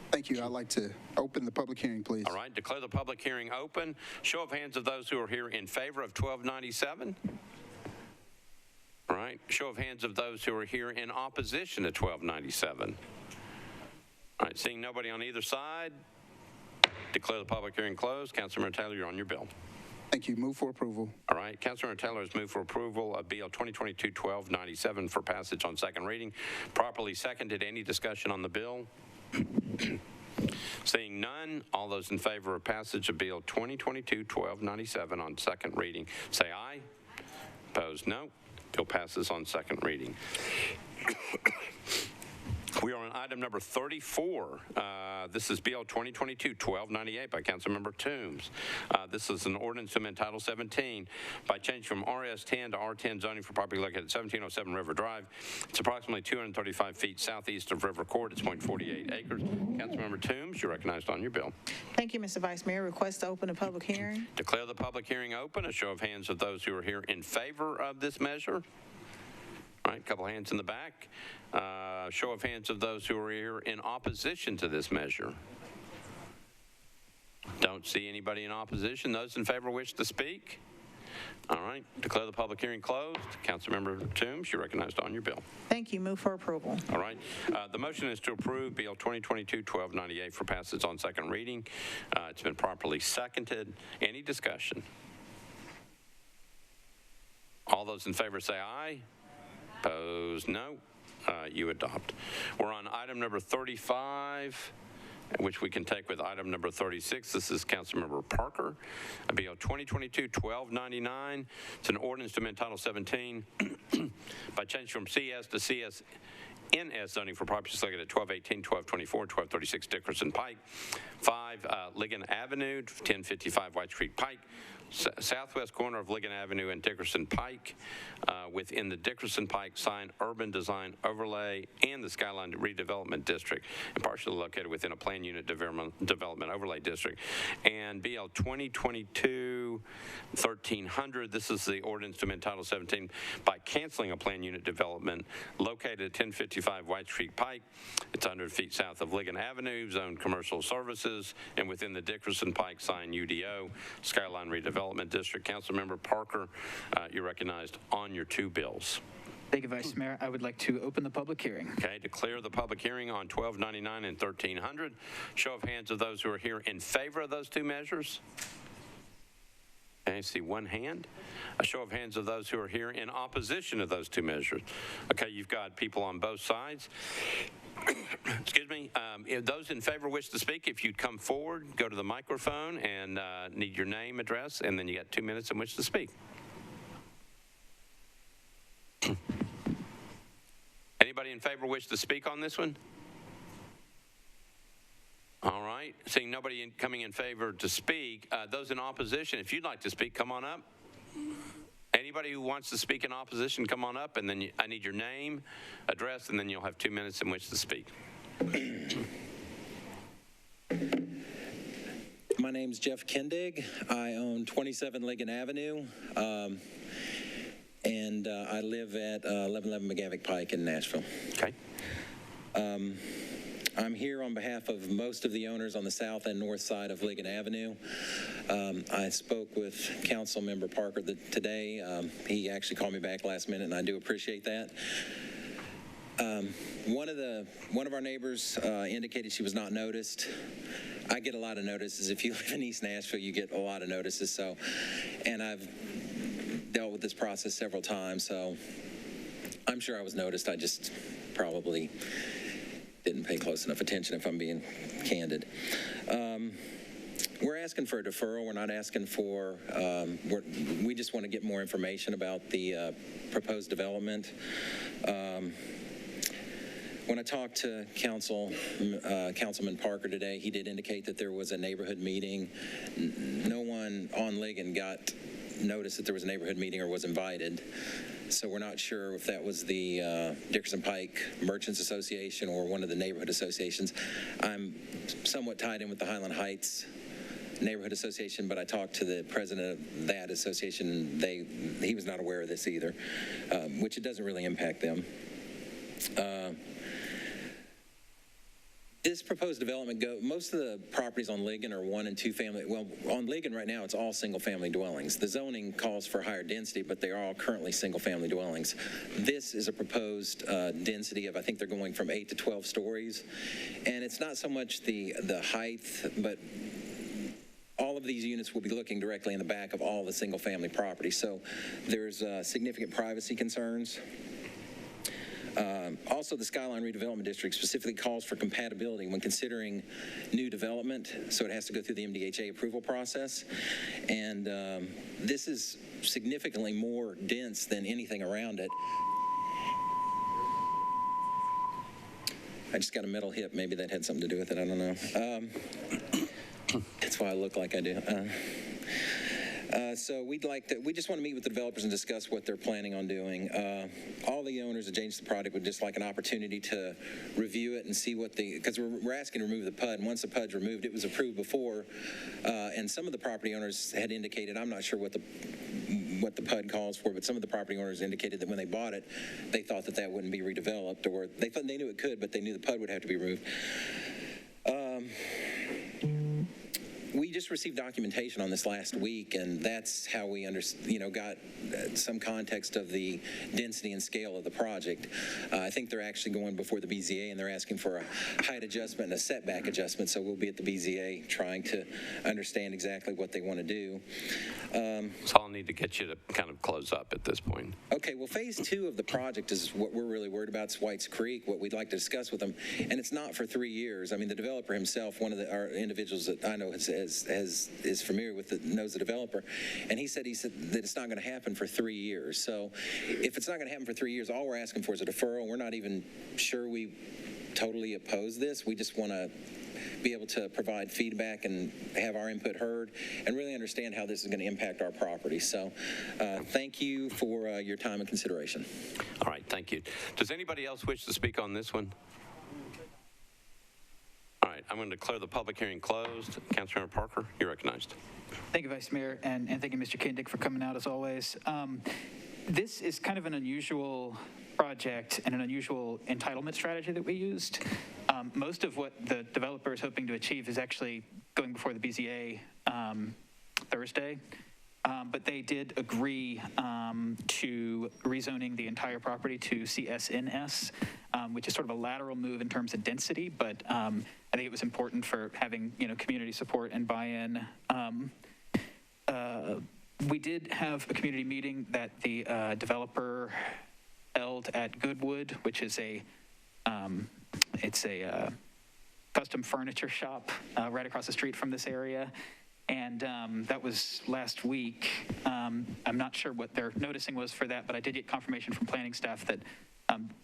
Thank you. I'd like to open the public hearing, please. All right, declare the public hearing open. Show of hands of those who are here in favor of 1297. All right, show of hands of those who are here in opposition to 1297. All right, seeing nobody on either side, declare the public hearing closed. Councilmember Taylor, you're on your bill. Thank you. Move for approval. All right, Councilmember Taylor has moved for approval of Bill 2022-1297 for passage on second reading. Properly seconded. Any discussion on the bill? Seeing none, all those in favor of passage of Bill 2022-1297 on second reading, say aye. Opposed, no. Bill passes on second reading. We are on item number 34. This is Bill 2022-1298 by Councilmember Toombs. This is an ordinance to amend Title 17 by changing from RS10 to R10 zoning for property located at 1707 River Drive. It's approximately 235 feet southeast of River Court. It's 0.48 acres. Councilmember Toombs, you're recognized on your bill. Thank you, Mr. Vice Mayor. Request to open a public hearing. Declare the public hearing open. A show of hands of those who are here in favor of this measure. All right, a couple hands in the back. Show of hands of those who are here in opposition to this measure. Don't see anybody in opposition. Those in favor wish to speak? All right, declare the public hearing closed. Councilmember Toombs, you're recognized on your bill. Thank you. Move for approval. All right, the motion is to approve Bill 2022-1298 for passage on second reading. It's been properly seconded. Any discussion? All those in favor say aye. Opposed, no. You adopt. We're on item number 35, which we can take with item number 36. This is Councilmember Parker. Bill 2022-1299. It's an ordinance to amend Title 17 by changing from CS to CSNS zoning for properties located at 1218, 1224, 1236 Dickerson Pike, 5 Ligon Avenue, 1055 White Creek Pike, southwest corner of Ligon Avenue and Dickerson Pike, within the Dickerson Pike sign urban design overlay and the Skyline Redevelopment District, and partially located within a plan unit development overlay district. And BL 2022-1300, this is the ordinance to amend Title 17 by canceling a plan unit development located at 1055 White Creek Pike. It's 100 feet south of Ligon Avenue, zoned commercial services, and within the Dickerson Pike sign UDO, Skyline Redevelopment District. Councilmember Parker, you're recognized on your two bills. Thank you, Vice Mayor. I would like to open the public hearing. Okay, declare the public hearing on 1299 and 1300. Show of hands of those who are here in favor of those two measures. Okay, I see one hand. A show of hands of those who are here in opposition to those two measures. Okay, you've got people on both sides. Excuse me. If those in favor wish to speak, if you'd come forward, go to the microphone and need your name, address, and then you got 2 minutes in which to speak. Anybody in favor wish to speak on this one? All right. Seeing nobody coming in favor to speak, those in opposition, if you'd like to speak, come on up. Anybody who wants to speak in opposition, come on up, and then I need your name, address, and then you'll have 2 minutes in which to speak. My name's Jeff Kendig. I own 27 Ligon Avenue, and I live at 1111 McGavick Pike in Nashville. Okay. I'm here on behalf of most of the owners on the south and north side of Ligon Avenue. I spoke with Councilmember Parker today. He actually called me back last minute, and I do appreciate that. One of our neighbors indicated she was not noticed. I get a lot of notices. If you live in East Nashville, you get a lot of notices. So, and I've dealt with this process several times, so I'm sure I was noticed. I just probably didn't pay close enough attention, if I'm being candid. We're asking for a deferral. We're not asking for, we just want to get more information about the proposed development. When I talked to Councilman Parker today, he did indicate that there was a neighborhood meeting. No one on Ligon got notice that there was a neighborhood meeting or was invited. So we're not sure if that was the Dickerson Pike Merchants Association or one of the neighborhood associations. I'm somewhat tied in with the Highland Heights Neighborhood Association, but I talked to the president of that association, and he was not aware of this either, which it doesn't really impact them. This proposed development, most of the properties on Ligon are 1 and 2 family. Well, on Ligon right now, it's all single-family dwellings. The zoning calls for higher density, but they are all currently single-family dwellings. This is a proposed density of, I think they're going from 8 to 12 stories. And it's not so much the height, but all of these units will be looking directly in the back of all the single-family properties. So there's significant privacy concerns. Also, the Skyline Redevelopment District specifically calls for compatibility when considering new development, so it has to go through the MDHA approval process. And this is significantly more dense than anything around it. I just got a metal hip. Maybe that had something to do with it. I don't know. That's why I look like I do. So we just want to meet with the developers and discuss what they're planning on doing. All the owners adjacent to the project would just like an opportunity to review it and see what because we're asking to remove the PUD. Once the PUD's removed, it was approved before, and some of the property owners had indicated, I'm not sure what the PUD calls for, but some of the property owners indicated that when they bought it, they thought that wouldn't be redeveloped, or they thought they knew it could, but they knew the PUD would have to be removed. We just received documentation on this last week, and that's how we got some context of the density and scale of the project. I think they're actually going before the BZA, and they're asking for a height adjustment and a setback adjustment, so we'll be at the BZA trying to understand exactly what they want to do. So I'll need to get you to kind of close up at this point. Okay, well, phase 2 of the project is what we're really worried about. It's White's Creek, what we'd like to discuss with them, and it's not for 3 years. I mean, the developer himself, one of our individuals that I know is familiar with knows the developer, and he said that it's not going to happen for 3 years. So if it's not going to happen for 3 years, all we're asking for is a deferral. We're not even sure we totally oppose this. We just want to be able to provide feedback and have our input heard and really understand how this is going to impact our property. So thank you for your time and consideration. All right, thank you. Does anybody else wish to speak on this one? All right, I'm going to declare the public hearing closed. Councilmember Parker, you're recognized. Thank you, Vice Mayor, and thank you, Mr. Kindig, for coming out as always. This is kind of an unusual project and an unusual entitlement strategy that we used. Most of what the developer is hoping to achieve is actually going before the BZA Thursday. But they did agree to rezoning the entire property to CSNS, which is sort of a lateral move in terms of density, but I think it was important for having community support and buy-in. We did have a community meeting that the developer held at Goodwood, which is it's a custom furniture shop right across the street from this area. And that was last week. I'm not sure what their noticing was for that, but I did get confirmation from planning staff that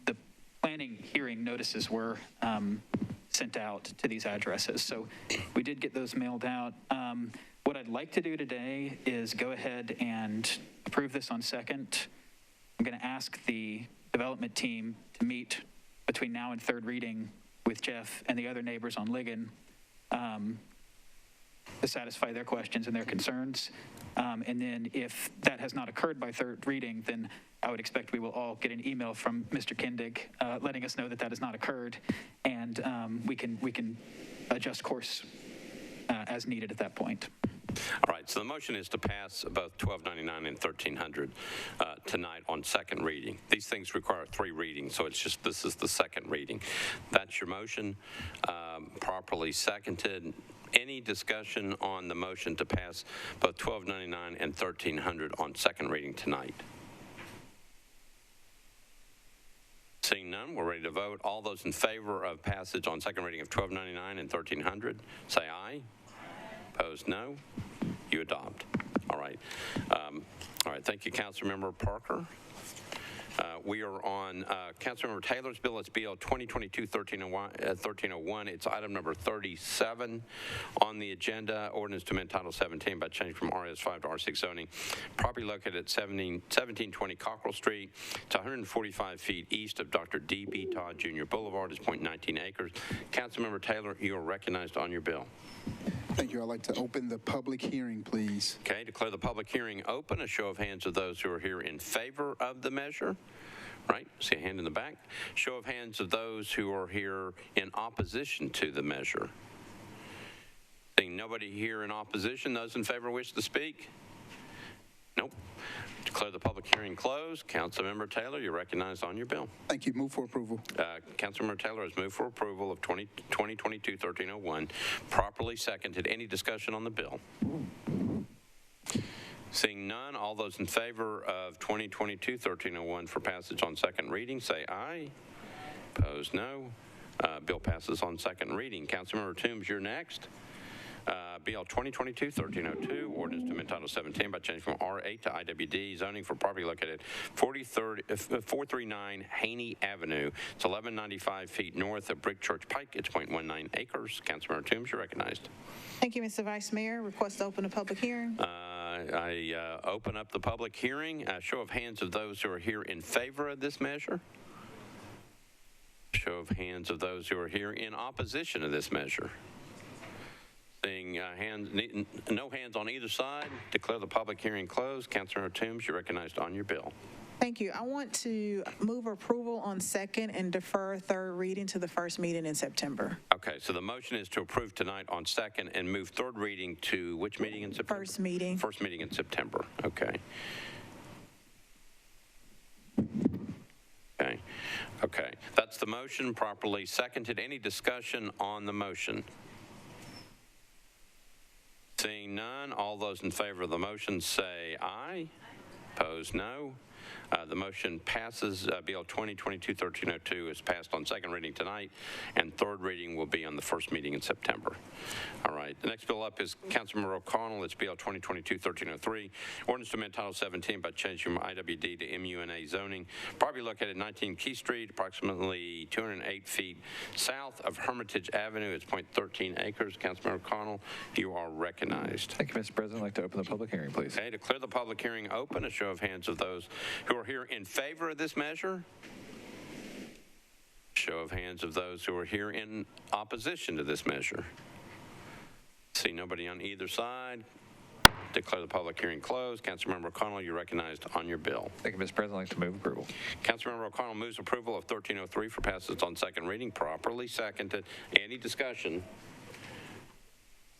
the planning hearing notices were sent out to these addresses. So we did get those mailed out. What I'd like to do today is go ahead and approve this on second. I'm going to ask the development team to meet between now and third reading with Jeff and the other neighbors on Ligon to satisfy their questions and their concerns. And then if that has not occurred by third reading, then I would expect we will all get an email from Mr. Kindig letting us know that has not occurred, and we can adjust course as needed at that point. All right, so the motion is to pass both 1299 and 1300 tonight on second reading. These things require 3 readings, so this is the second reading. That's your motion, properly seconded. Any discussion on the motion to pass both 1299 and 1300 on second reading tonight? Seeing none, we're ready to vote. All those in favor of passage on second reading of 1299 and 1300, say aye. Opposed, no. You adopt. All right. All right. Thank you, Councilmember Parker. We are on Councilmember Taylor's bill. It's BL 2022-1301. It's item number 37 on the agenda. Ordinance to amend Title 17 by changing from RS5 to R6 zoning. Property located at 1720 Cockrell Street. It's 145 feet east of Dr. D.B. Todd Jr. Boulevard. It's 0.19 acres. Councilmember Taylor, you are recognized on your bill. Thank you. I'd like to open the public hearing, please. Okay, declare the public hearing open. A show of hands of those who are here in favor of the measure. Right, see a hand in the back. Show of hands of those who are here in opposition to the measure. Seeing nobody here in opposition, those in favor wish to speak? Nope. Declare the public hearing closed. Councilmember Taylor, you're recognized on your bill. Thank you. Move for approval. Councilmember Taylor has moved for approval of 2022-1301. Properly seconded. Any discussion on the bill? Seeing none, all those in favor of 2022-1301 for passage on second reading, say aye. Opposed, no. Bill passes on second reading. Councilmember Toombs, you're next. BL 2022-1302, ordinance to amend Title 17 by changing from R8 to IWD, zoning for property located at 439 Haney Avenue. It's 1195 feet north of Brick Church Pike. It's 0.19 acres. Councilmember Toombs, you're recognized. Thank you, Mr. Vice Mayor. Request to open a public hearing. I open up the public hearing. Show of hands of those who are here in favor of this measure. Show of hands of those who are here in opposition to this measure. Seeing no hands on either side, declare the public hearing closed. Councilmember Toombs, you're recognized on your bill. Thank you. I want to move approval on second and defer third reading to the first meeting in September. Okay, so the motion is to approve tonight on second and move third reading to which meeting in September? First meeting. First meeting in September. Okay. Okay. That's the motion, properly seconded. Any discussion on the motion? Seeing none, all those in favor of the motion say aye. Opposed, no. The motion passes. BL 2022-1302 is passed on second reading tonight, and third reading will be on the first meeting in September. All right. The next bill up is Councilmember O'Connell. It's BL 2022-1303, ordinance to amend Title 17 by changing from IWD to MUNA zoning. Property located at 19 Key Street, approximately 208 feet south of Hermitage Avenue. It's 0.13 acres. Councilmember O'Connell, you are recognized. Thank you, Mr. President. I'd like to open the public hearing, please. Okay, declare the public hearing open. A show of hands of those who are here in favor of this measure. Show of hands of those who are here in opposition to this measure. See nobody on either side. Declare the public hearing closed. Councilmember O'Connell, you're recognized on your bill. Thank you, Mr. President. I'd like to move approval. Councilmember O'Connell moves approval of 1303 for passage on second reading. Properly seconded. Any discussion?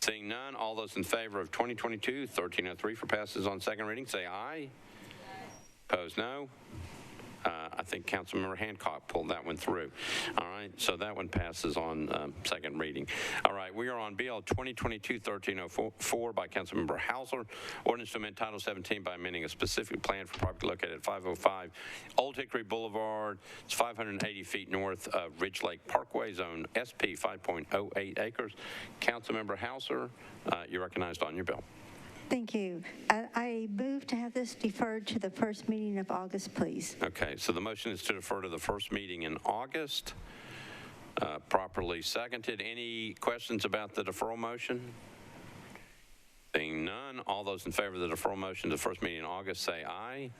Seeing none, all those in favor of 2022-1303 for passage on second reading, say aye. Opposed, no. I think Councilmember Hancock pulled that one through. All right, so that one passes on second reading. All right, we are on BL 2022-1304 by Councilmember Hauser. Ordinance to amend Title 17 by amending a specific plan for property located at 505 Old Hickory Boulevard. It's 580 feet north of Ridge Lake Parkway, zone SP 5.08 acres. Councilmember Hauser, you're recognized on your bill. Thank you. I move to have this deferred to the first meeting of August, please. Okay, so the motion is to defer to the first meeting in August. Properly seconded. Any questions about the deferral motion? Seeing none, all those in favor of the deferral motion to the first meeting in August say aye.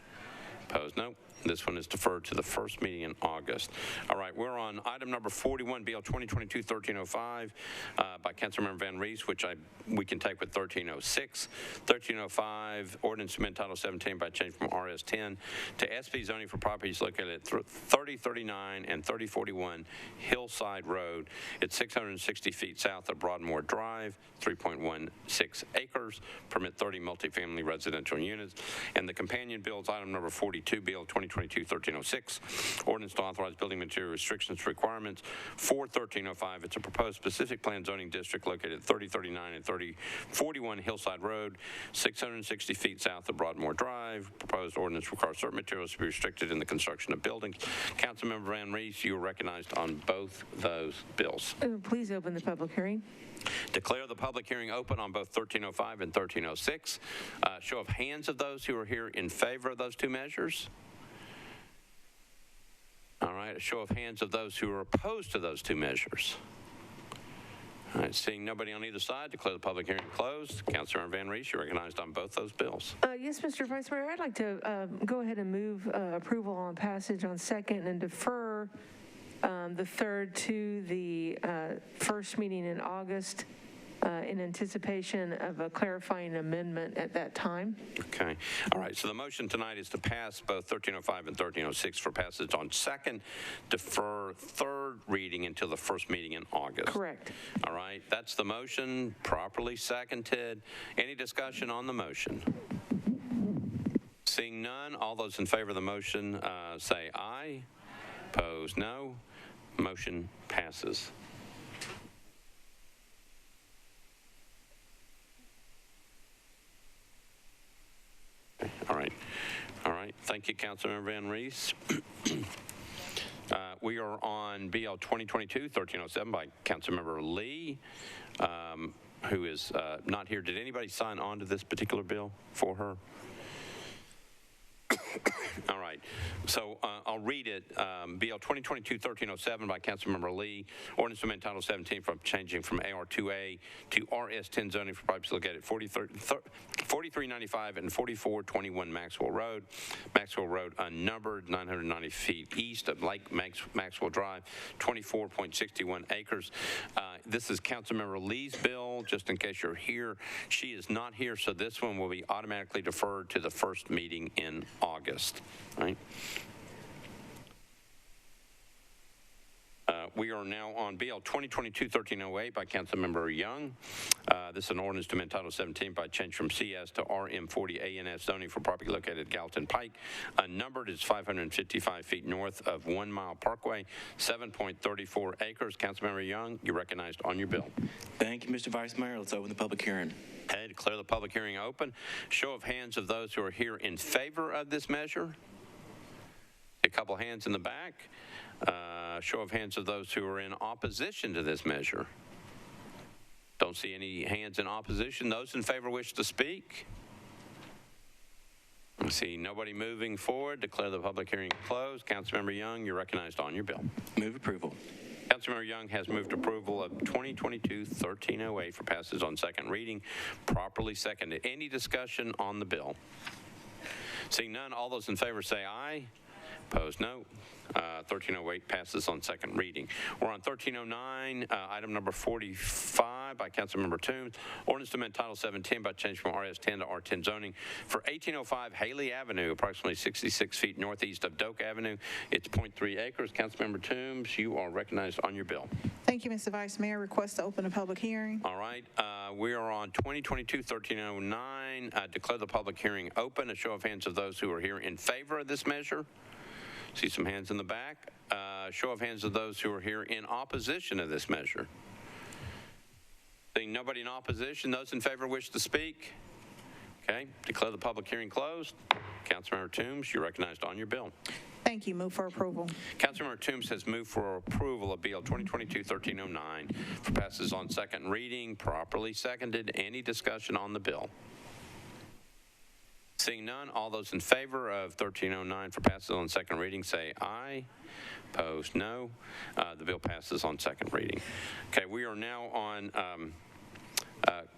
Opposed, no. This one is deferred to the first meeting in August. All right, we're on item number 41, BL 2022-1305 by Councilmember Van Rees, which we can take with 1306. 1305, ordinance to amend Title 17 by change from RS10 to SP zoning for properties located at 3039 and 3041 Hillside Road. It's 660 feet south of Broadmoor Drive, 3.16 acres, permit 30 multifamily residential units. And the companion bill is item number 42, BL 2022-1306, ordinance to authorize building material restrictions requirements for 1305. It's a proposed specific plan zoning district located at 3039 and 3041 Hillside Road, 660 feet south of Broadmoor Drive. Proposed ordinance requires certain materials to be restricted in the construction of buildings. Councilmember Van Rees, you are recognized on both those bills. Please open the public hearing. Declare the public hearing open on both 1305 and 1306. Show of hands of those who are here in favor of those two measures. All right, a show of hands of those who are opposed to those two measures. All right, seeing nobody on either side, declare the public hearing closed. Councilmember Van Rees, you're recognized on both those bills. Yes, Mr. Vice Mayor, I'd like to go ahead and move approval on passage on second and defer the third to the first meeting in August in anticipation of a clarifying amendment at that time. Okay. All right. So the motion tonight is to pass both 1305 and 1306 for passage on second, defer third reading until the first meeting in August. Correct. All right. That's the motion, properly seconded. Any discussion on the motion? Seeing none, all those in favor of the motion say aye. Opposed, no. Motion passes. All right. All right. Thank you, Councilmember Van Rees. We are on BL 2022-1307 by Councilmember Lee, who is not here. Did anybody sign on to this particular bill for her? All right, so I'll read it. BL 2022-1307 by Councilmember Lee. Ordinance to amend Title 17 from changing from AR2A to RS10 zoning for properties located at 4395 and 4421 Maxwell Road. Maxwell Road unnumbered, 990 feet east of Lake Maxwell Drive, 24.61 acres. This is Councilmember Lee's bill, just in case you're here. She is not here, so this one will be automatically deferred to the first meeting in August, right? We are now on BL 2022-1308 by Councilmember Young. This is an ordinance to amend Title 17 by change from CS to RM40 ANS zoning for property located at Gallatin Pike. Unnumbered is 555 feet north of 1 Mile Parkway, 7.34 acres. Councilmember Young, you're recognized on your bill. Thank you, Mr. Vice Mayor. Let's open the public hearing. Okay, declare the public hearing open. Show of hands of those who are here in favor of this measure. A couple hands in the back. Show of hands of those who are in opposition to this measure. Don't see any hands in opposition. Those in favor wish to speak. I see nobody moving forward. Declare the public hearing closed. Councilmember Young, you're recognized on your bill. Move approval. Councilmember Young has moved approval of 2022-1308 for passage on second reading. Properly seconded. Any discussion on the bill? Seeing none, all those in favor say aye. Opposed, no. 1308 passes on second reading. We're on 1309, item number 45 by Councilmember Toombs. Ordinance to amend Title 17 by change from RS10 to R10 zoning for 1805 Haley Avenue, approximately 66 feet northeast of Doak Avenue. It's 0.3 acres. Councilmember Toombs, you are recognized on your bill. Thank you, Mr. Vice Mayor. Request to open a public hearing. All right. We are on 2022-1309. Declare the public hearing open. A show of hands of those who are here in favor of this measure. See some hands in the back. Show of hands of those who are here in opposition of this measure. Seeing nobody in opposition, those in favor wish to speak. Okay, declare the public hearing closed. Councilmember Toombs, you're recognized on your bill. Thank you. Move for approval. Councilmember Toombs has moved for approval of BL 2022-1309 for passes on second reading. Properly seconded. Any discussion on the bill? Seeing none, all those in favor of 1309 for passes on second reading say aye. Opposed, no. The bill passes on second reading. Okay, we are now on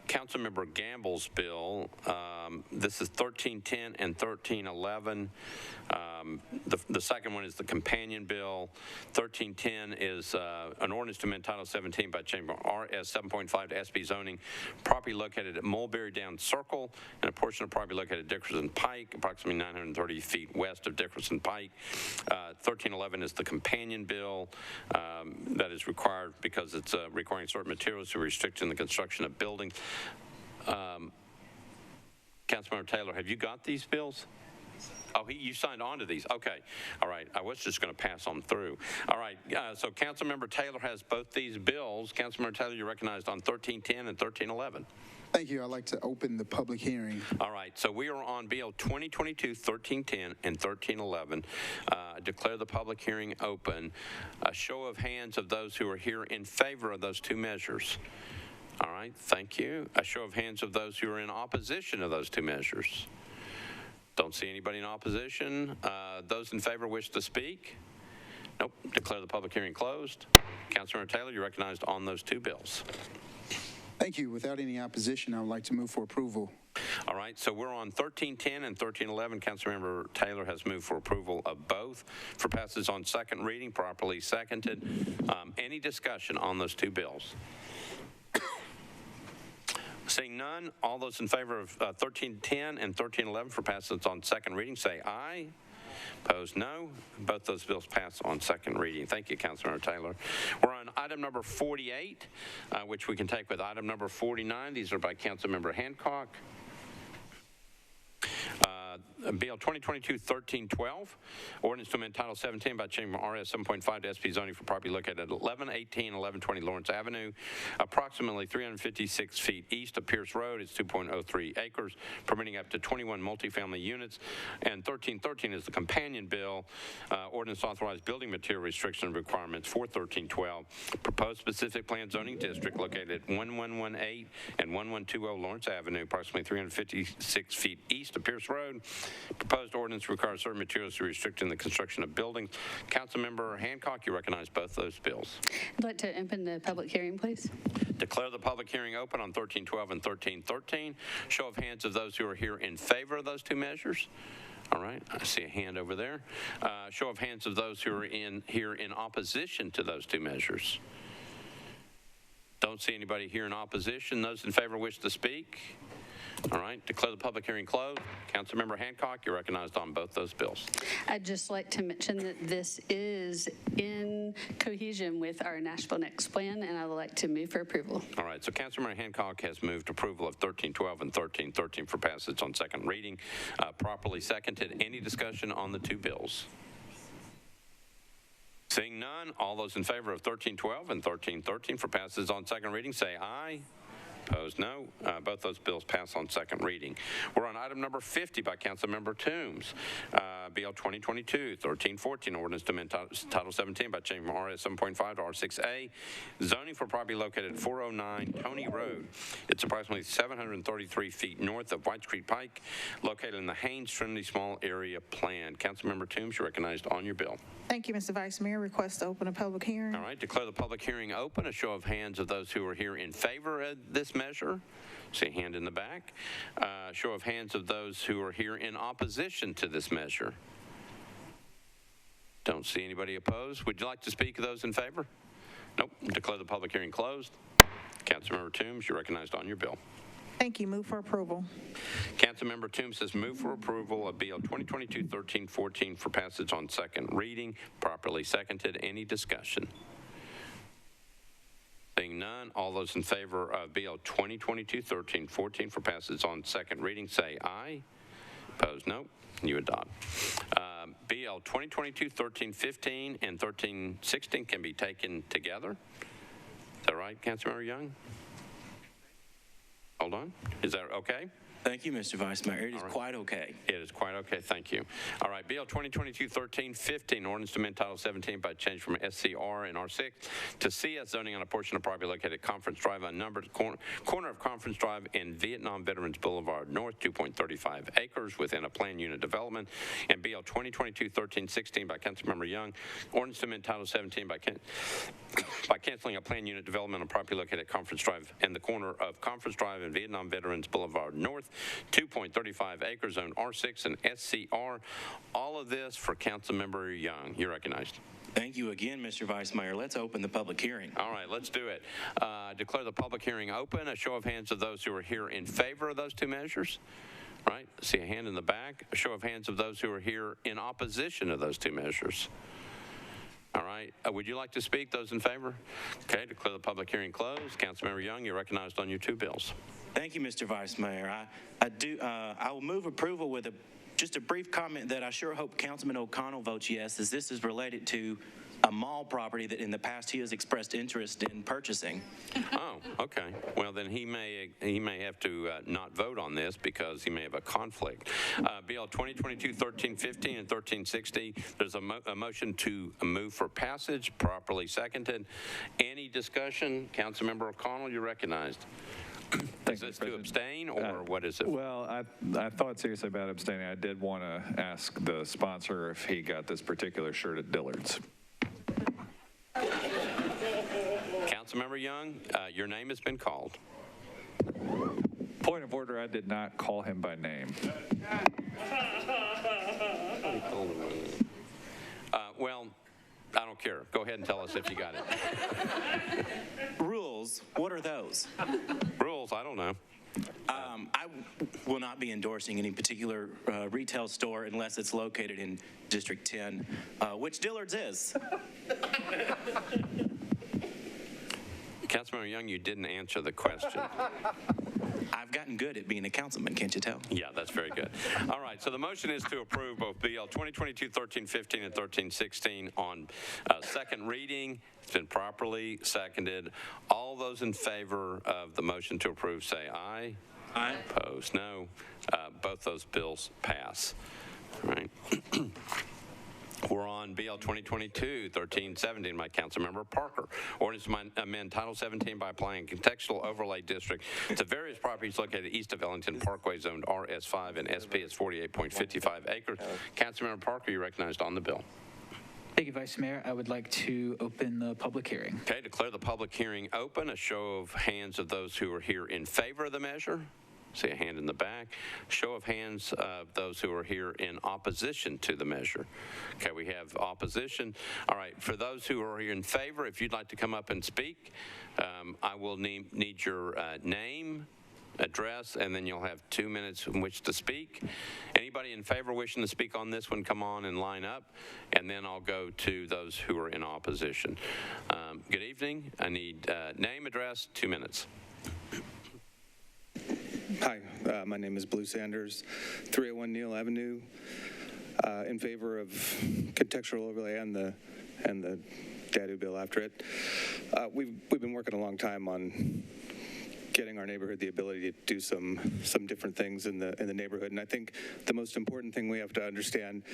Councilmember Gamble's bill. This is 1310 and 1311. The second one is the companion bill. 1310 is an ordinance to amend Title 17 by changing RS 7.5 to SB zoning. Property located at Mulberry Down Circle and a portion of property located at Dickerson Pike, approximately 930 feet west of Dickerson Pike. 1311 is the companion bill that is required because it's requiring certain materials to restricting the construction of buildings. Councilmember Taylor, have you got these bills? Oh, you signed on to these. Okay. All right. I was just going to pass them through. All right. So Councilmember Taylor has both these bills. Councilmember Taylor, you're recognized on 1310 and 1311. Thank you. I'd like to open the public hearing. All right. So we are on BL 2022-1310 and 1311. Declare the public hearing open. A show of hands of those who are here in favor of those two measures. All right. Thank you. A show of hands of those who are in opposition of those two measures. Don't see anybody in opposition. Those in favor wish to speak? Nope. Declare the public hearing closed. Councilmember Taylor, you're recognized on those two bills. Thank you. Without any opposition, I would like to move for approval. All right. So we're on 1310 and 1311. Councilmember Taylor has moved for approval of both for passes on second reading, properly seconded. Any discussion on those two bills? Seeing none, all those in favor of 1310 and 1311 for passage on second reading, say aye. Opposed, no. Both those bills pass on second reading. Thank you, Councilmember Taylor. We're on item number 48, which we can take with item number 49. These are by Councilmember Hancock. Bill 2022-1312, ordinance to amend Title 17 by changing RS 7.5 to SP zoning for property located at 1118 1120 Lawrence Avenue, approximately 356 feet east of Pierce Road. It's 2.03 acres, permitting up to 21 multifamily units. And 1313 is the companion bill, ordinance authorized building material restriction requirements for 1312. Proposed specific plan zoning district located at 1118 and 1120 Lawrence Avenue, approximately 356 feet east of Pierce Road. Proposed ordinance requires certain materials to restrict in the construction of buildings. Councilmember Hancock, you recognize both those bills. I'd like to open the public hearing, please. Declare the public hearing open on 1312 and 1313. Show of hands of those who are here in favor of those two measures. All right, I see a hand over there. Show of hands of those who are here in opposition to those two measures. Don't see anybody here in opposition. Those in favor wish to speak. All right, declare the public hearing closed. Councilmember Hancock, you're recognized on both those bills. I'd just like to mention that this is in cohesion with our Nashville Next plan, and I would like to move for approval. All right, so Councilmember Hancock has moved approval of 1312 and 1313 for passage on second reading. Properly seconded. Any discussion on the two bills? Seeing none, all those in favor of 1312 and 1313 for passage on second reading, say aye. Opposed, no. Both those bills pass on second reading. We're on item number 50 by Councilmember Toombs. BL 2022-1314, ordinance to amend Title 17 by changing from RS 7.5 to R6A, zoning for property located at 409 Tony Road. It's approximately 733 feet north of White Creek Pike, located in the Haynes Trinity Small Area Plan. Councilmember Toombs, you're recognized on your bill. Thank you, Mr. Vice Mayor. Request to open a public hearing. All right, declare the public hearing open. A show of hands of those who are here in favor of this measure. See a hand in the back. Show of hands of those who are here in opposition to this measure. Don't see anybody opposed. Would you like to speak of those in favor? Nope. Declare the public hearing closed. Councilmember Toombs, you're recognized on your bill. Thank you. Move for approval. Councilmember Toombs says move for approval of Bill 2022-1314 for passage on second reading. Properly seconded. Any discussion? Seeing none, all those in favor of Bill 2022-1314 for passage on second reading say aye. Opposed, no. You adopt. BL 2022-1315 and 1316 can be taken together. Is that right, Councilmember Young? Hold on. Is that okay? Thank you, Mr. Vice Mayor. It is quite okay. It is quite okay. Thank you. All right. Bill 2022-1315, ordinance to amend Title 17 by change from SCR and R6 to CS zoning on a portion of property located at Conference Drive, unnumbered corner of Conference Drive and Vietnam Veterans Boulevard North, 2.35 acres within a planned unit development. And Bill 2022-1316 by Councilmember Young, ordinance to amend Title 17 by canceling a planned unit development on property located at Conference Drive and the corner of Conference Drive and Vietnam Veterans Boulevard North, 2.35 acres, zone R6 and SCR. All of this for Councilmember Young. You're recognized. Thank you again, Mr. Vice Mayor. Let's open the public hearing. All right, let's do it. Declare the public hearing open. A show of hands of those who are here in favor of those two measures. Right? See a hand in the back. A show of hands of those who are here in opposition to those two measures. All right. Would you like to speak? Those in favor? Okay. Declare the public hearing closed. Councilmember Young, you're recognized on your two bills. Thank you, Mr. Vice Mayor. I will move approval with just a brief comment that I sure hope Councilman O'Connell votes yes, as this is related to a mall property that in the past he has expressed interest in purchasing. Oh, okay. Well, then he may have to not vote on this because he may have a conflict. Bill 2022-1315 and 1360, there's a motion to move for passage, properly seconded. Any discussion? Councilmember O'Connell, you're recognized. Is this to abstain, or what is it? Well, I thought seriously about abstaining. I did want to ask the sponsor if he got this particular shirt at Dillard's. Councilmember Young, your name has been called. Point of order, I did not call him by name. Well, I don't care. Go ahead and tell us if you got it. Rules, what are those? Rules, I don't know. not be endorsing any particular retail store unless it's located in District 10, which Dillard's is. Councilmember Young, you didn't answer the question. I've gotten good at being a councilman, can't you tell? Yeah, that's very good. All right, so the motion is to approve both BL 2022-1315 and 1316 on second reading. It's been properly seconded. All those in favor of the motion to approve say aye. Aye. Opposed, no. Both those bills pass. All right. We're on BL 2022-1317 by Councilmember Parker. Ordinance to amend Title 17 by applying a contextual overlay district to various properties located east of Ellington Parkway, zoned RS5 and SP is 48.55 acres. Councilmember Parker, you're recognized on the bill. Thank you, Vice Mayor. I would like to open the public hearing. Okay, declare the public hearing open. A show of hands of those who are here in favor of the measure. See a hand in the back. Show of hands of those who are here in opposition to the measure. Okay, we have opposition. All right, for those who are here in favor, if you'd like to come up and speak, I will need your name, address, and then you'll have 2 minutes in which to speak. Anybody in favor wishing to speak on this one, come on and line up, and then I'll go to those who are in opposition. Good evening. I need name, address, 2 minutes. Hi, my name is Blue Sanders, 301 Neal Avenue, in favor of contextual overlay and the DADU bill after it. We've been working a long time on getting our neighborhood the ability to do some different things in the neighborhood, and I think the most important thing we have to understand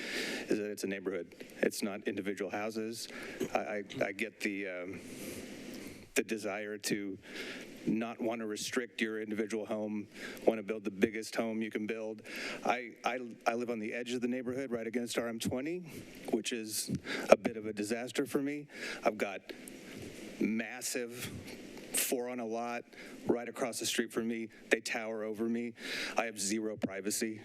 is that it's a neighborhood. It's not individual houses. I get the desire to not want to restrict your individual home, want to build the biggest home you can build. I live on the edge of the neighborhood right against RM20, which is a bit of a disaster for me. I've got massive 4 on a lot right across the street from me. They tower over me. I have zero privacy.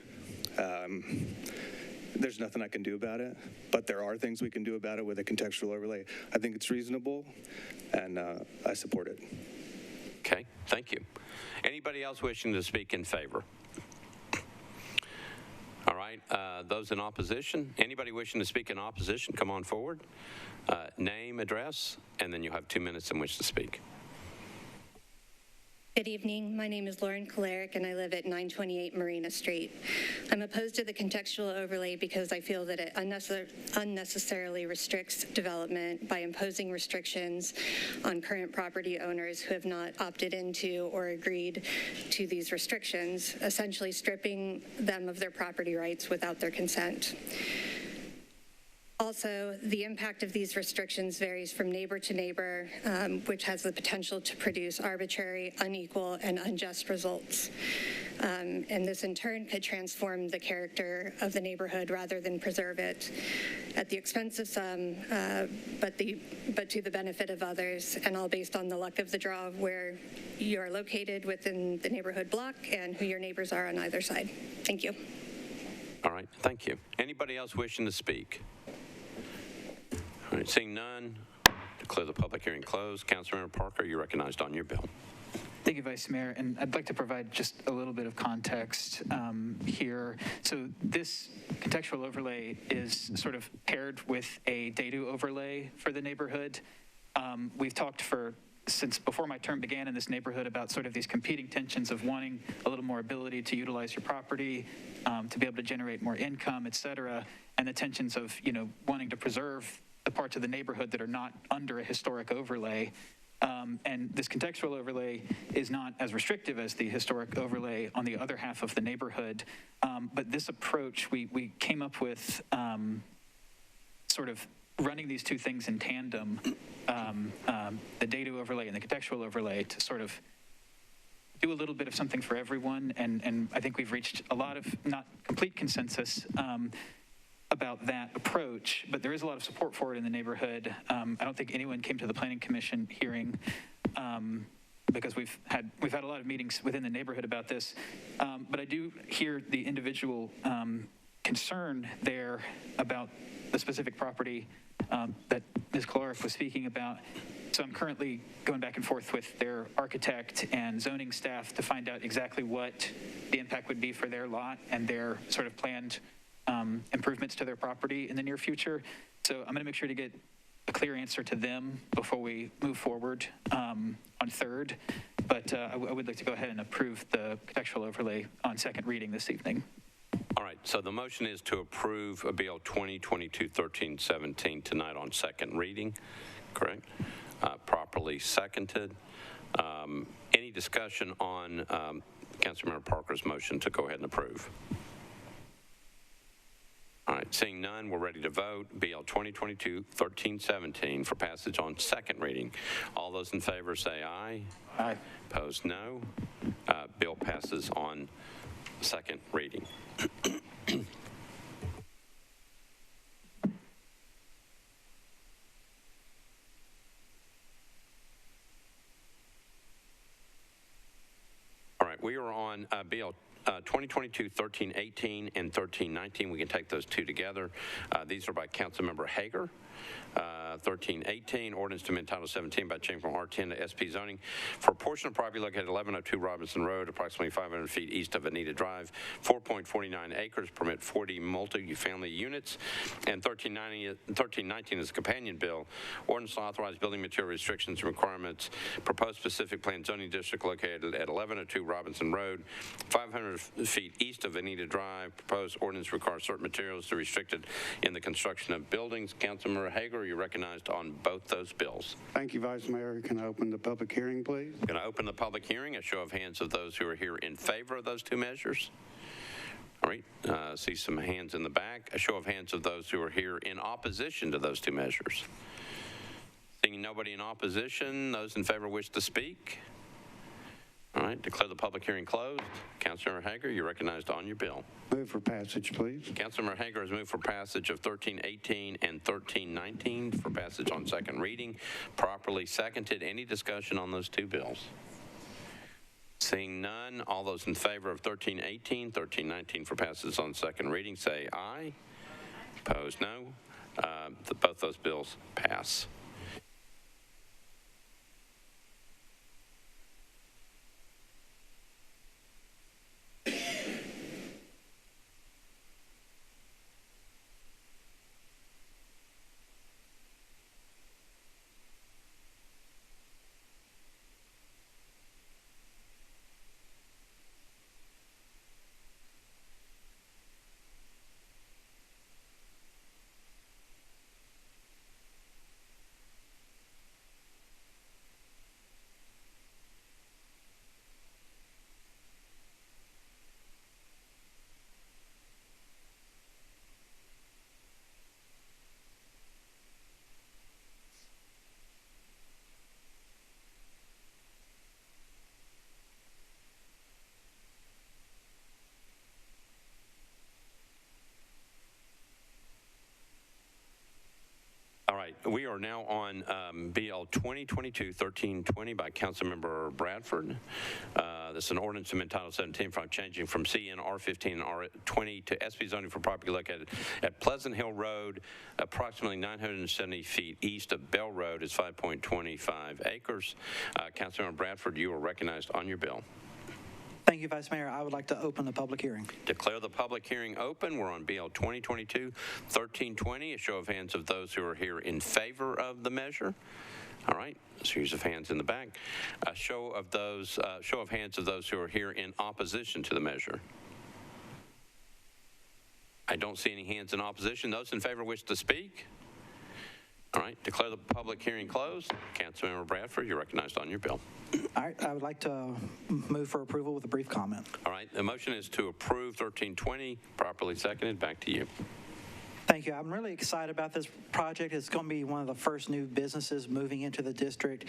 There's nothing I can do about it, but there are things we can do about it with a contextual overlay. I think it's reasonable, and I support it. Okay, thank you. Anybody else wishing to speak in favor? All right, those in opposition? Anybody wishing to speak in opposition, come on forward. Name, address, and then you'll have 2 minutes in which to speak. Good evening. My name is Lauren Kolaric, and I live at 928 Marina Street. I'm opposed to the contextual overlay because I feel that it unnecessarily restricts development by imposing restrictions on current property owners who have not opted into or agreed to these restrictions, essentially stripping them of their property rights without their consent. Also, the impact of these restrictions varies from neighbor to neighbor, which has the potential to produce arbitrary, unequal, and unjust results. And this in turn could transform the character of the neighborhood rather than preserve it at the expense of some, but to the benefit of others, and all based on the luck of the draw of where you are located within the neighborhood block and who your neighbors are on either side. Thank you. All right, thank you. Anybody else wishing to speak? All right, seeing none, declare the public hearing closed. Councilmember Parker, you're recognized on your bill. Thank you, Vice Mayor. And I'd like to provide just a little bit of context here. So this contextual overlay is sort of paired with a DADU overlay for the neighborhood. We've talked since before my term began in this neighborhood about sort of these competing tensions of wanting a little more ability to utilize your property, to be able to generate more income, et cetera, and the tensions of, wanting to preserve the parts of the neighborhood that are not under a historic overlay. And this contextual overlay is not as restrictive as the historic overlay on the other half of the neighborhood. But this approach, we came up with sort of running these two things in tandem, the DADU overlay and the contextual overlay, to sort of do a little bit of something for everyone. And I think we've reached a lot of, not complete consensus, about that approach, but there is a lot of support for it in the neighborhood. I don't think anyone came to the Planning Commission hearing because we've had a lot of meetings within the neighborhood about this. But I do hear the individual concern there about the specific property that Ms. Clark was speaking about. So I'm currently going back and forth with their architect and zoning staff to find out exactly what the impact would be for their lot and their sort of planned improvements to their property in the near future. So I'm going to make sure to get a clear answer to them before we move forward on third. But I would like to go ahead and approve the contextual overlay on second reading this evening. All right, so the motion is to approve a Bill 2022-1317 tonight on second reading, correct? Properly seconded. Any discussion on Councilmember Parker's motion to go ahead and approve? All right, seeing none, we're ready to vote. BL 2022-1317 for passage on second reading. All those in favor say aye. Aye. Opposed, no. Bill passes on second reading. All right, we are on BL 2022-1318 and 1319. We can take those two together. These are by Councilmember Hager. 1318, ordinance to amend Title 17 by changing from R10 to SP zoning for a portion of property located at 1102 Robinson Road, approximately 500 feet east of Anita Drive, 4.49 acres, permit 40 multi-family units. And 1319 is a companion bill. Ordinance to authorize building material restrictions and requirements, proposed specific plan zoning district located at 1102 Robinson Road, 500 feet east of Anita Drive. Proposed ordinance requires certain materials to be restricted in the construction of buildings. Councilmember Hager, you're recognized on both those bills. Thank you, Vice Mayor. Can I open the public hearing, please? Going to open the public hearing. A show of hands of those who are here in favor of those two measures. All right, see some hands in the back. A show of hands of those who are here in opposition to those two measures. Seeing nobody in opposition, those in favor wish to speak. All right, declare the public hearing closed. Councilmember Hager, you're recognized on your bill. Move for passage, please. Councilmember Hager has moved for passage of 1318 and 1319 for passage on second reading. Properly seconded. Any discussion on those two bills? Seeing none, all those in favor of 1318, 1319 for passage on second reading say aye. Opposed, no. Both those bills pass. We are now on BL 2022-1320 by Councilmember Bradford. This is an ordinance to amend Title 17 from changing from CN R15 and R20 to SP zoning for property located at Pleasant Hill Road, approximately 970 feet east of Bell Road, is 5.25 acres. Councilmember Bradford, you are recognized on your bill. Thank you, Vice Mayor. I would like to open the public hearing. Declare the public hearing open. We're on BL 2022-1320. A show of hands of those who are here in favor of the measure. All right. Series of hands in the back. A show of hands of those who are here in opposition to the measure. I don't see any hands in opposition. Those in favor wish to speak. All right, declare the public hearing closed. Councilmember Bradford, you're recognized on your bill. All right, I would like to move for approval with a brief comment. All right, the motion is to approve 1320, properly seconded. Back to you. Thank you. I'm really excited about this project. It's going to be one of the first new businesses moving into the district.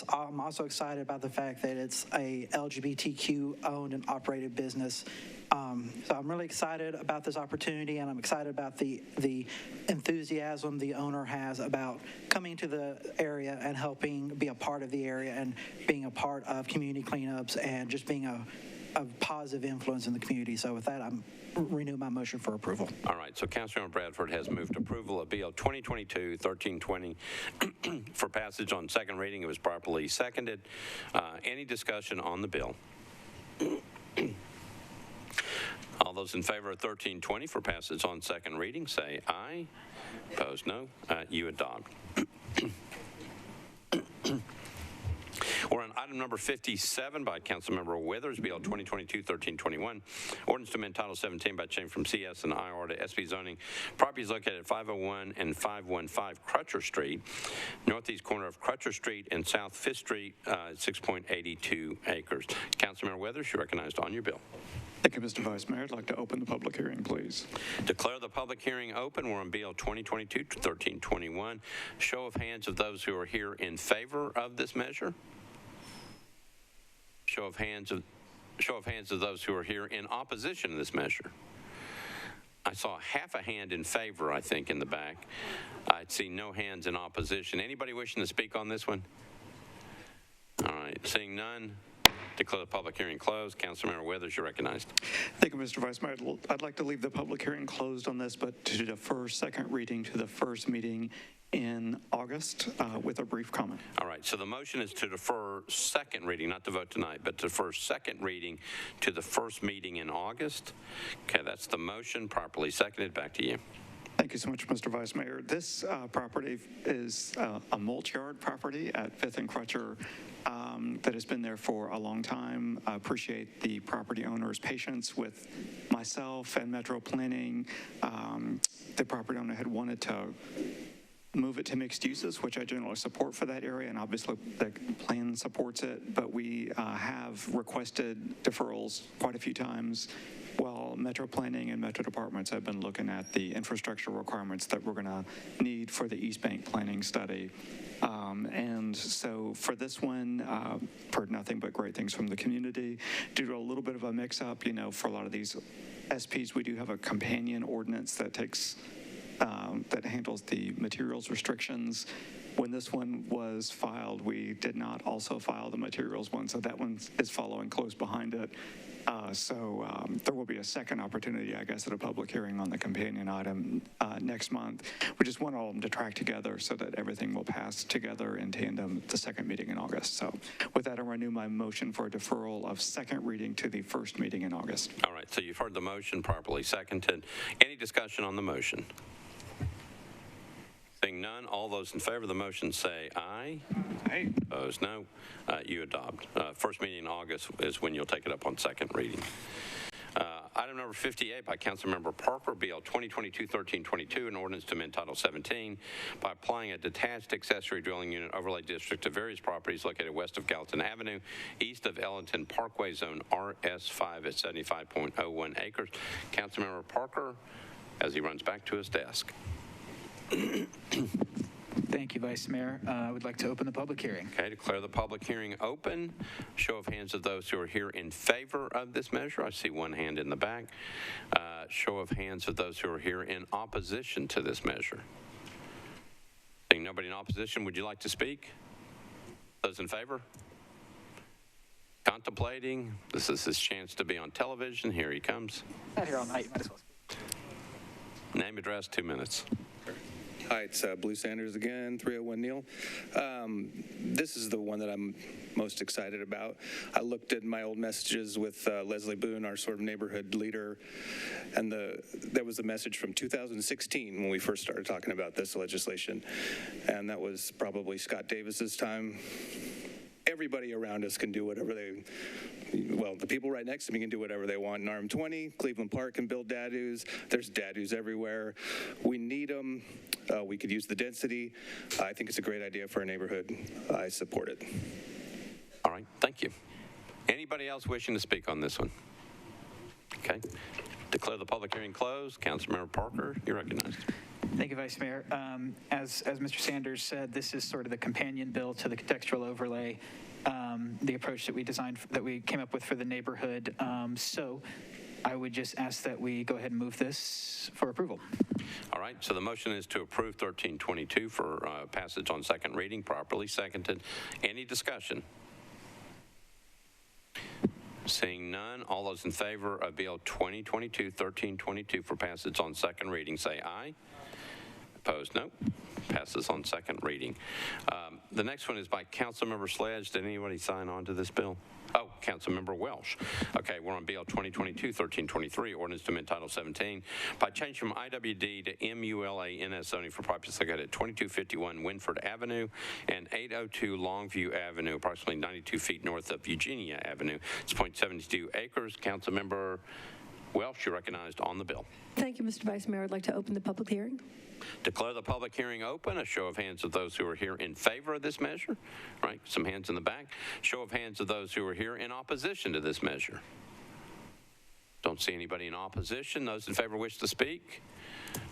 I'm also excited about the fact that it's a LGBTQ owned and operated business. So I'm really excited about this opportunity, and I'm excited about the enthusiasm the owner has about coming to the area and helping be a part of the area and being a part of community cleanups and just being a positive influence in the community. So with that, I'm renew my motion for approval. All right, so Councilmember Bradford has moved approval of Bill 2022-1320 for passage on second reading. It was properly seconded. Any discussion on the bill? All those in favor of 1320 for passage on second reading, say aye. Opposed, no. You adopt. We're on item number 57 by Councilmember Withers, Bill 2022-1321, ordinance to amend Title 17 by change from CS and IR to SP zoning. Property is located at 501 and 515 Crutcher Street, northeast corner of Crutcher Street and South 5th Street, 6.82 acres. Councilmember Withers, you're recognized on your bill. Thank you, Mr. Vice Mayor. I'd like to open the public hearing, please. Declare the public hearing open. We're on Bill 2022-1321. Show of hands of those who are here in favor of this measure. Show of hands of those who are here in opposition to this measure. I saw half a hand in favor, I think, in the back. I'd see no hands in opposition. Anybody wishing to speak on this one? All right, seeing none. Declare the public hearing closed. Councilmember Withers, you're recognized. Thank you, Mr. Vice Mayor. I'd like to leave the public hearing closed on this, but to defer second reading to the first meeting in August with a brief comment. All right, so the motion is to defer second reading, not to vote tonight, but to defer second reading to the first meeting in August. Okay, that's the motion, properly seconded. Back to you. Thank you so much, Mr. Vice Mayor. This property is a mulch yard property at 5th and Crutcher that has been there for a long time. I appreciate the property owner's patience with myself and Metro Planning. The property owner had wanted to move it to mixed uses, which I generally support for that area, and obviously the plan supports it, but we have requested deferrals quite a few times while Metro Planning and Metro Departments have been looking at the infrastructure requirements that we're going to need for the East Bank planning study. And so for this one, heard nothing but great things from the community. Due to a little bit of a mix-up, for a lot of these SPs, we do have a companion ordinance that takes that handles the materials restrictions. When this one was filed, we did not also file the materials one, so that one is following close behind it. So there will be a second opportunity, I guess, at a public hearing on the companion item next month. We just want all of them to track together so that everything will pass together in tandem at the second meeting in August. So with that, I renew my motion for a deferral of second reading to the first meeting in August. All right, so you've heard the motion, properly seconded. Any discussion on the motion? Seeing none, all those in favor of the motion say aye. Aye. Opposed, no. You adopt. First meeting in August is when you'll take it up on second reading. Item number 58 by Councilmember Parker, Bill 2022-1322, an ordinance to amend Title 17 by applying a detached accessory dwelling unit overlay district to various properties located west of Gallatin Avenue, east of Ellington Parkway, Zone RS5 at 75.01 acres. Councilmember Parker, as he runs back to his desk. Thank you, Vice Mayor. I would like to open the public hearing. Okay, declare the public hearing open. Show of hands of those who are here in favor of this measure. I see one hand in the back. Show of hands of those who are here in opposition to this measure. Seeing nobody in opposition, would you like to speak? Those in favor? Contemplating. This is his chance to be on television. Here he comes. Not here all night. You might as well. Name, address, 2 minutes. Hi, it's Blue Sanders again, 301 Neal. This is the one that I'm most excited about. I looked at my old messages with Leslie Boone, our sort of neighborhood leader, and there was a message from 2016 when we first started talking about this legislation, and that was probably Scott Davis's time. Everybody around us can do whatever the people right next to me can do whatever they want. In RM20, Cleveland Park can build dadoos. There's dadoos everywhere. We need them. We could use the density. I think it's a great idea for a neighborhood. I support it. All right, thank you. Anybody else wishing to speak on this one? Okay. Declare the public hearing closed. Councilmember Parker, you're recognized. Thank you, Vice Mayor. As Mr. Sanders said, this is sort of the companion bill to the contextual overlay, the approach that we came up with for the neighborhood. So I would just ask that we go ahead and move this for approval. All right, so the motion is to approve 1322 for passage on second reading, properly seconded. Any discussion? Seeing none, all those in favor of Bill 2022-1322 for passage on second reading, say aye. Opposed, no. Passes on second reading. The next one is by Councilmember Sledge. Did anybody sign on to this bill? Oh, Councilmember Welsh. Okay, we're on Bill 2022-1323, ordinance to amend Title 17 by change from IWD to MULA-NS zoning for properties located at 2251 Winford Avenue and 802 Longview Avenue, approximately 92 feet north of Eugenia Avenue. It's 0.72 acres. Councilmember Welsh, you're recognized on the bill. Thank you, Mr. Vice Mayor. I'd like to open the public hearing. Declare the public hearing open. A show of hands of those who are here in favor of this measure. Right, some hands in the back. Show of hands of those who are here in opposition to this measure. Don't see anybody in opposition. Those in favor wish to speak.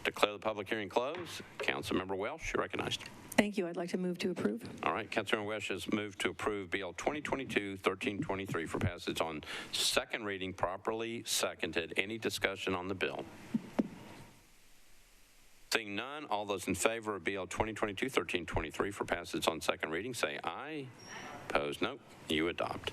Declare the public hearing closed. Councilmember Welsh, you're recognized. Thank you. I'd like to move to approve. All right, Councilmember Welsh has moved to approve Bill 2022-1323 for passage on second reading, properly seconded. Any discussion on the bill? Seeing none, all those in favor of Bill 2022-1323 for passage on second reading, say aye. Opposed, no. You adopt.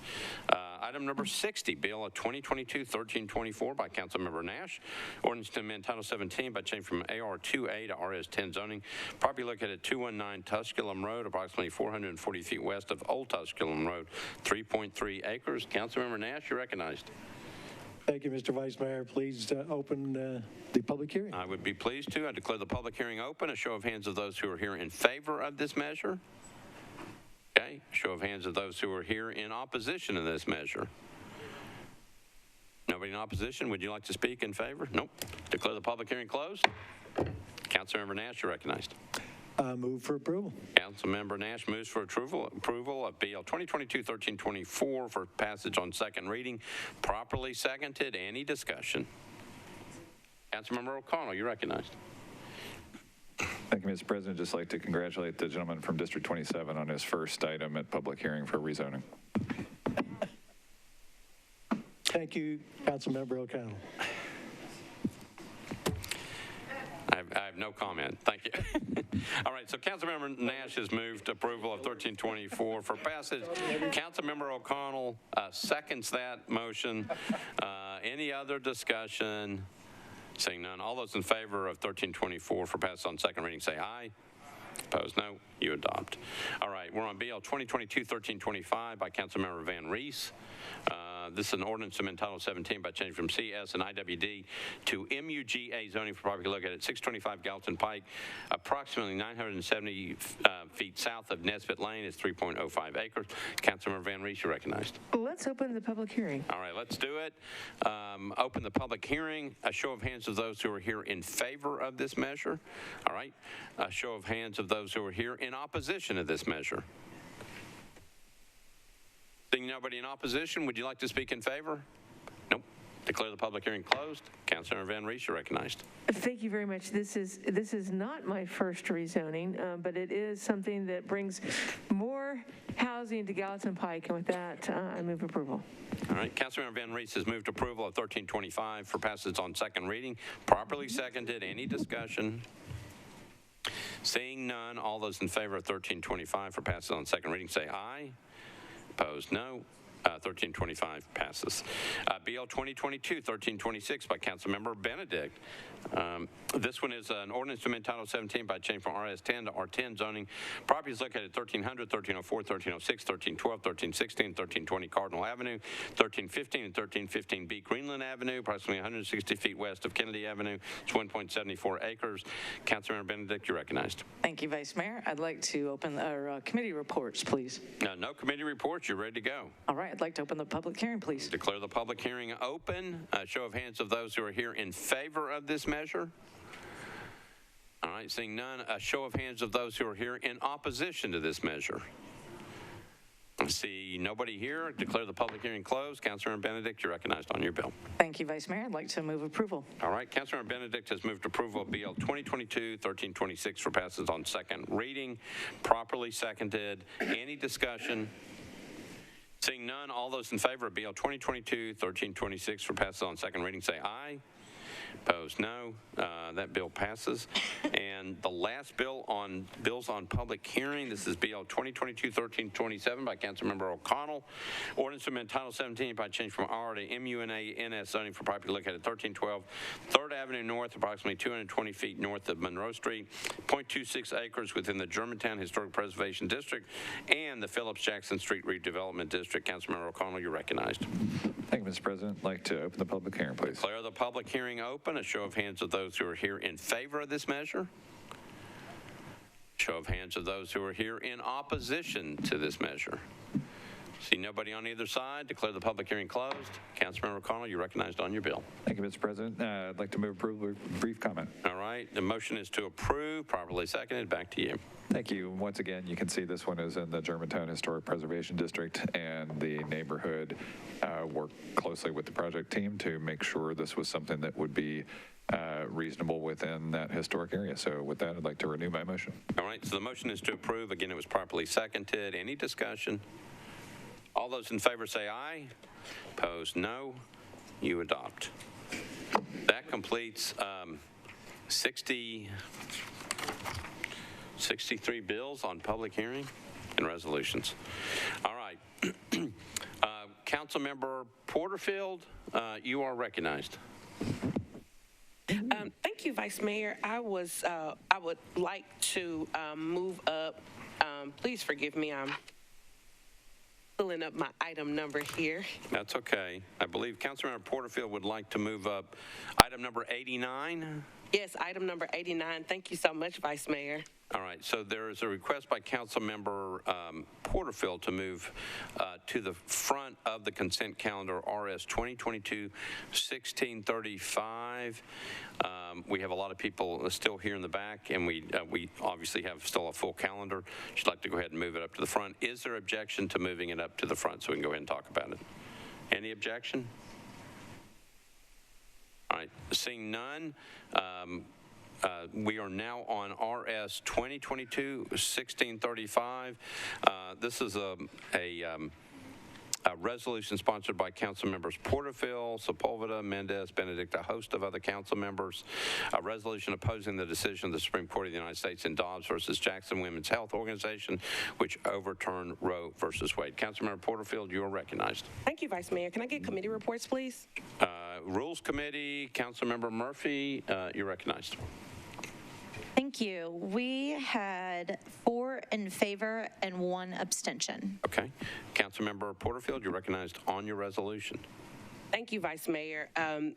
Item number 60, Bill 2022-1324 by Councilmember Nash. Ordinance to amend Title 17 by change from AR2A to RS10 zoning. Property located at 219 Tusculum Road, approximately 440 feet west of Old Tusculum Road, 3.3 acres. Councilmember Nash, you're recognized. Thank you, Mr. Vice Mayor. Please open the public hearing. I would be pleased to. I declare the public hearing open. A show of hands of those who are here in favor of this measure. Okay. Show of hands of those who are here in opposition to this measure. Nobody in opposition? Would you like to speak in favor? Nope. Declare the public hearing closed. Councilmember Nash, you're recognized. Move for approval. Councilmember Nash moves for approval of Bill 2022-1324 for passage on second reading. Properly seconded. Any discussion? Councilmember O'Connell, you're recognized. Thank you, Mr. President. Just like to congratulate the gentleman from District 27 on his first item at public hearing for rezoning. Thank you, Councilmember O'Connell. I have no comment. Thank you. All right, so Councilmember Nash has moved approval of 1324 for passage. Councilmember O'Connell seconds that motion. Any other discussion? Seeing none, all those in favor of 1324 for passage on second reading say aye. Opposed, no. You adopt. All right, we're on BL 2022-1325 by Councilmember Van Rees. This is an ordinance to amend Title 17 by changing from CS and IWD to MUGA zoning for property located at 625 Gallatin Pike, approximately 970 feet south of Nesbitt Lane. It's 3.05 acres. Councilmember Van Rees, you're recognized. Let's open the public hearing. All right, let's do it. Open the public hearing. A show of hands of those who are here in favor of this measure. All right. A show of hands of those who are here in opposition to this measure. Seeing nobody in opposition, would you like to speak in favor? Nope. Declare the public hearing closed. Councilmember Van Rees, you're recognized. Thank you very much. This is not my first rezoning, but it is something that brings more housing to Gallatin Pike, and with that, I move approval. All right. Councilmember Van Rees has moved approval of 1325 for passage on second reading. Properly seconded. Any discussion? Seeing none, all those in favor of 1325 for passage on second reading say aye. Opposed, no. 1325 passes. BL 2022-1326 by Councilmember Benedict. This one is an ordinance to amend Title 17 by change from RS10 to R10 zoning. Properties located at 1300, 1304, 1306, 1312, 1316, 1320 Cardinal Avenue, 1315 and 1315B Greenland Avenue, approximately 160 feet west of Kennedy Avenue. It's 1.74 acres. Councilmember Benedict, you're recognized. Thank you, Vice Mayor. I'd like to open our committee reports, please. No committee reports. You're ready to go. All right. I'd like to open the public hearing, please. Declare the public hearing open. A show of hands of those who are here in favor of this measure. All right, seeing none. A show of hands of those who are here in opposition to this measure. I see nobody here. Declare the public hearing closed. Councilmember Benedict, you're recognized on your bill. Thank you, Vice Mayor. I'd like to move approval. All right, Councilmember Benedict has moved approval of BL 2022-1326 for passes on second reading. Properly seconded. Any discussion? Seeing none, all those in favor of BL 2022-1326 for passage on second reading say aye. Opposed, no. That bill passes. And the last bill on bills on public hearing, this is BL 2022-1327 by Councilmember O'Connell. Ordinance to amend Title 17 by change from R to MUNA-NS zoning for property located at 1312 3rd Avenue North, approximately 220 feet north of Monroe Street, 0.26 acres within the Germantown Historic Preservation District and the Phillips Jackson Street Redevelopment District. Councilmember O'Connell, you're recognized. Thank you, Mr. President. I'd like to open the public hearing, please. Declare the public hearing open. A show of hands of those who are here in favor of this measure. Show of hands of those who are here in opposition to this measure. See nobody on either side. Declare the public hearing closed. Councilmember O'Connell, you're recognized on your bill. Thank you, Mr. President. I'd like to move approval with brief comment. All right. The motion is to approve. Properly seconded. Back to you. Thank you. Once again, you can see this one is in the Germantown Historic Preservation District, and the neighborhood worked closely with the project team to make sure this was something that would be reasonable within that historic area. So with that, I'd like to renew my motion. All right. So the motion is to approve. Again, it was properly seconded. Any discussion? All those in favor say aye. Opposed, no. You adopt. That completes 63 bills on public hearing and resolutions. All right. Councilmember Porterfield, you are recognized. Thank you, Vice Mayor. I would like to move up. Please forgive me. I'm pulling up my item number here. That's okay. I believe Councilmember Porterfield would like to move up item number 89. Yes, item number 89. Thank you so much, Vice Mayor. All right, so there is a request by Councilmember Porterfield to move to the front of the consent calendar, RS 2022-1635. We have a lot of people still here in the back, and we obviously have still a full calendar. She'd like to go ahead and move it up to the front. Is there objection to moving it up to the front so we can go ahead and talk about it? Any objection? All right, seeing none, we are now on RS 2022-1635. This is a resolution sponsored by council members Porterfield, Sepulveda, Mendez, Benedict, a host of other council members. A resolution opposing the decision of the Supreme Court of the United States in Dobbs versus Jackson Women's Health Organization, which overturned Roe versus Wade. Councilmember Porterfield, you are recognized. Thank you, Vice Mayor. Can I get committee reports, please? Rules Committee, Councilmember Murphy, you're recognized. Thank you. We had 4 in favor and 1 abstention. Okay. Councilmember Porterfield, you're recognized on your resolution. Thank you, Vice Mayor. I'm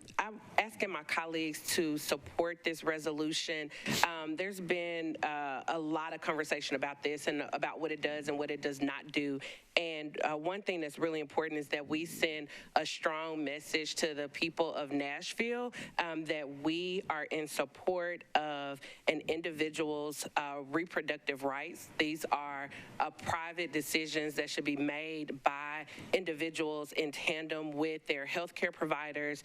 asking my colleagues to support this resolution. There's been a lot of conversation about this and about what it does and what it does not do. And one thing that's really important is that we send a strong message to the people of Nashville that we are in support of an individual's reproductive rights. These are private decisions that should be made by individuals in tandem with their healthcare providers.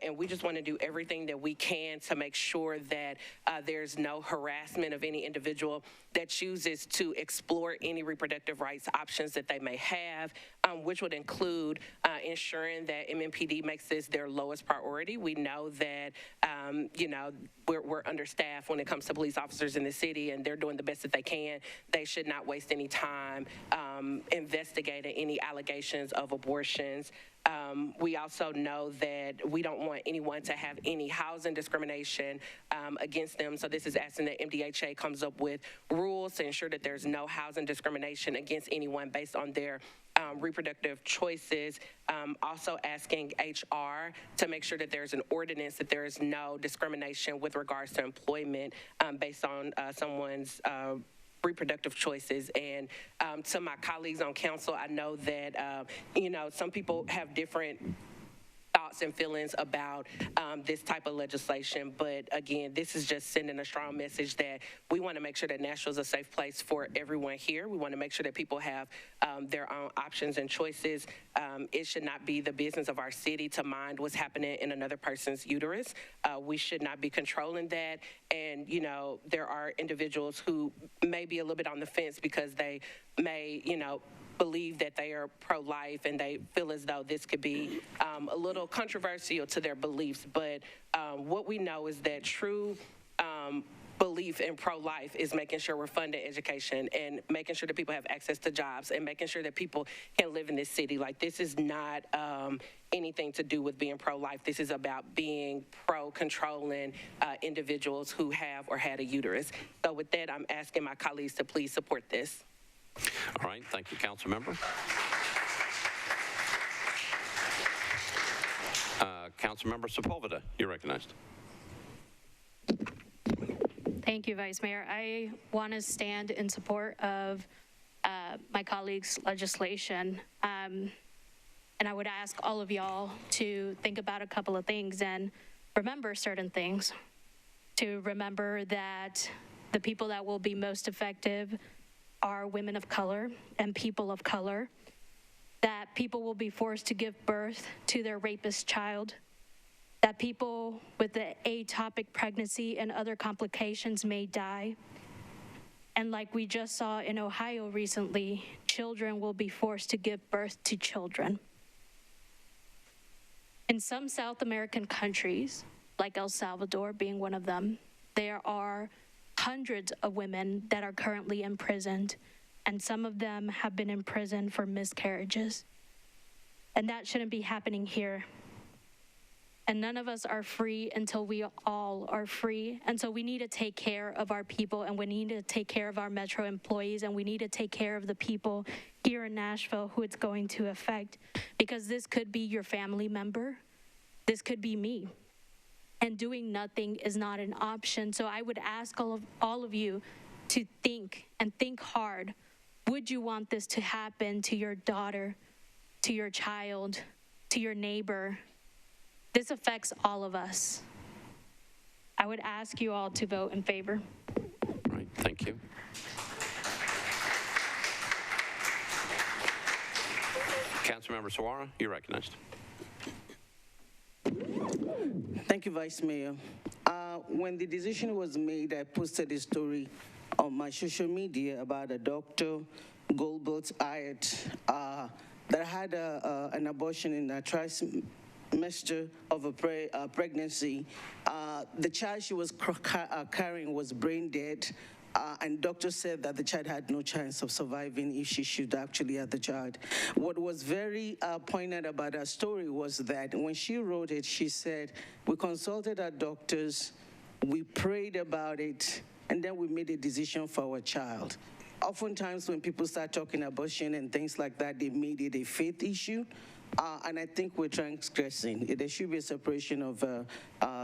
And we just want to do everything that we can to make sure that there's no harassment of any individual that chooses to explore any reproductive rights options that they may have, which would include ensuring that MMPD makes this their lowest priority. We know that, we're understaffed when it comes to police officers in the city, and they're doing the best that they can. They should not waste any time investigating any allegations of abortions. We also know that we don't want anyone to have any housing discrimination against them. So this is asking that MDHA comes up with rules to ensure that there's no housing discrimination against anyone based on their reproductive choices. Also asking HR to make sure that there's an ordinance that there is no discrimination with regards to employment based on someone's reproductive choices. And to my colleagues on council, I know that, some people have different thoughts and feelings about this type of legislation. But again, this is just sending a strong message that we want to make sure that Nashville is a safe place for everyone here. We want to make sure that people have their own options and choices. It should not be the business of our city to mind what's happening in another person's uterus. We should not be controlling that. And, there are individuals who may be a little bit on the fence because they may, believe that they are pro-life and they feel as though this could be a little controversial to their beliefs. But what we know is that true belief in pro-life is making sure we're funding education and making sure that people have access to jobs and making sure that people can live in this city. Like, this is not anything to do with being pro-life. This is about being pro-controlling individuals who have or had a uterus. So with that, I'm asking my colleagues to please support this. All right, thank you, council member. Councilmember Sepulveda, you're recognized. Thank you, Vice Mayor. I want to stand in support of my colleagues' legislation. And I would ask all of y'all to think about a couple of things and remember certain things. To remember that the people that will be most effective are women of color and people of color. That people will be forced to give birth to their rapist child. That people with the ectopic pregnancy and other complications may die. And like we just saw in Ohio recently, children will be forced to give birth to children. In some South American countries, like El Salvador being one of them, there are hundreds of women that are currently imprisoned, and some of them have been imprisoned for miscarriages. And that shouldn't be happening here. And none of us are free until we all are free. And so we need to take care of our people, and we need to take care of our Metro employees, and we need to take care of the people here in Nashville who it's going to affect. Because this could be your family member. This could be me. And doing nothing is not an option. So I would ask all of you to think and think hard. Would you want this to happen to your daughter, to your child, to your neighbor? This affects all of us. I would ask you all to vote in favor. All right, thank you. Councilmember Suara, you're recognized. Thank you, Vice Mayor. When the decision was made, I posted a story on my social media about a Dr. Goldbert's Ayat that had an abortion in a trimester of a pregnancy. The child she was carrying was brain dead, and doctors said that the child had no chance of surviving if she should actually have the child. What was very poignant about her story was that when she wrote it, she said, we consulted our doctors, we prayed about it, and then we made a decision for our child. Oftentimes when people start talking abortion and things like that, they made it a faith issue. And I think we're transgressing. There should be a separation of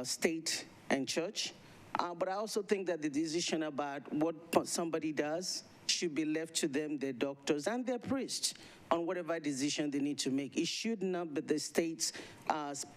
state and church. But I also think that the decision about what somebody does should be left to them, their doctors, and their priests on whatever decision they need to make. It should not be the state's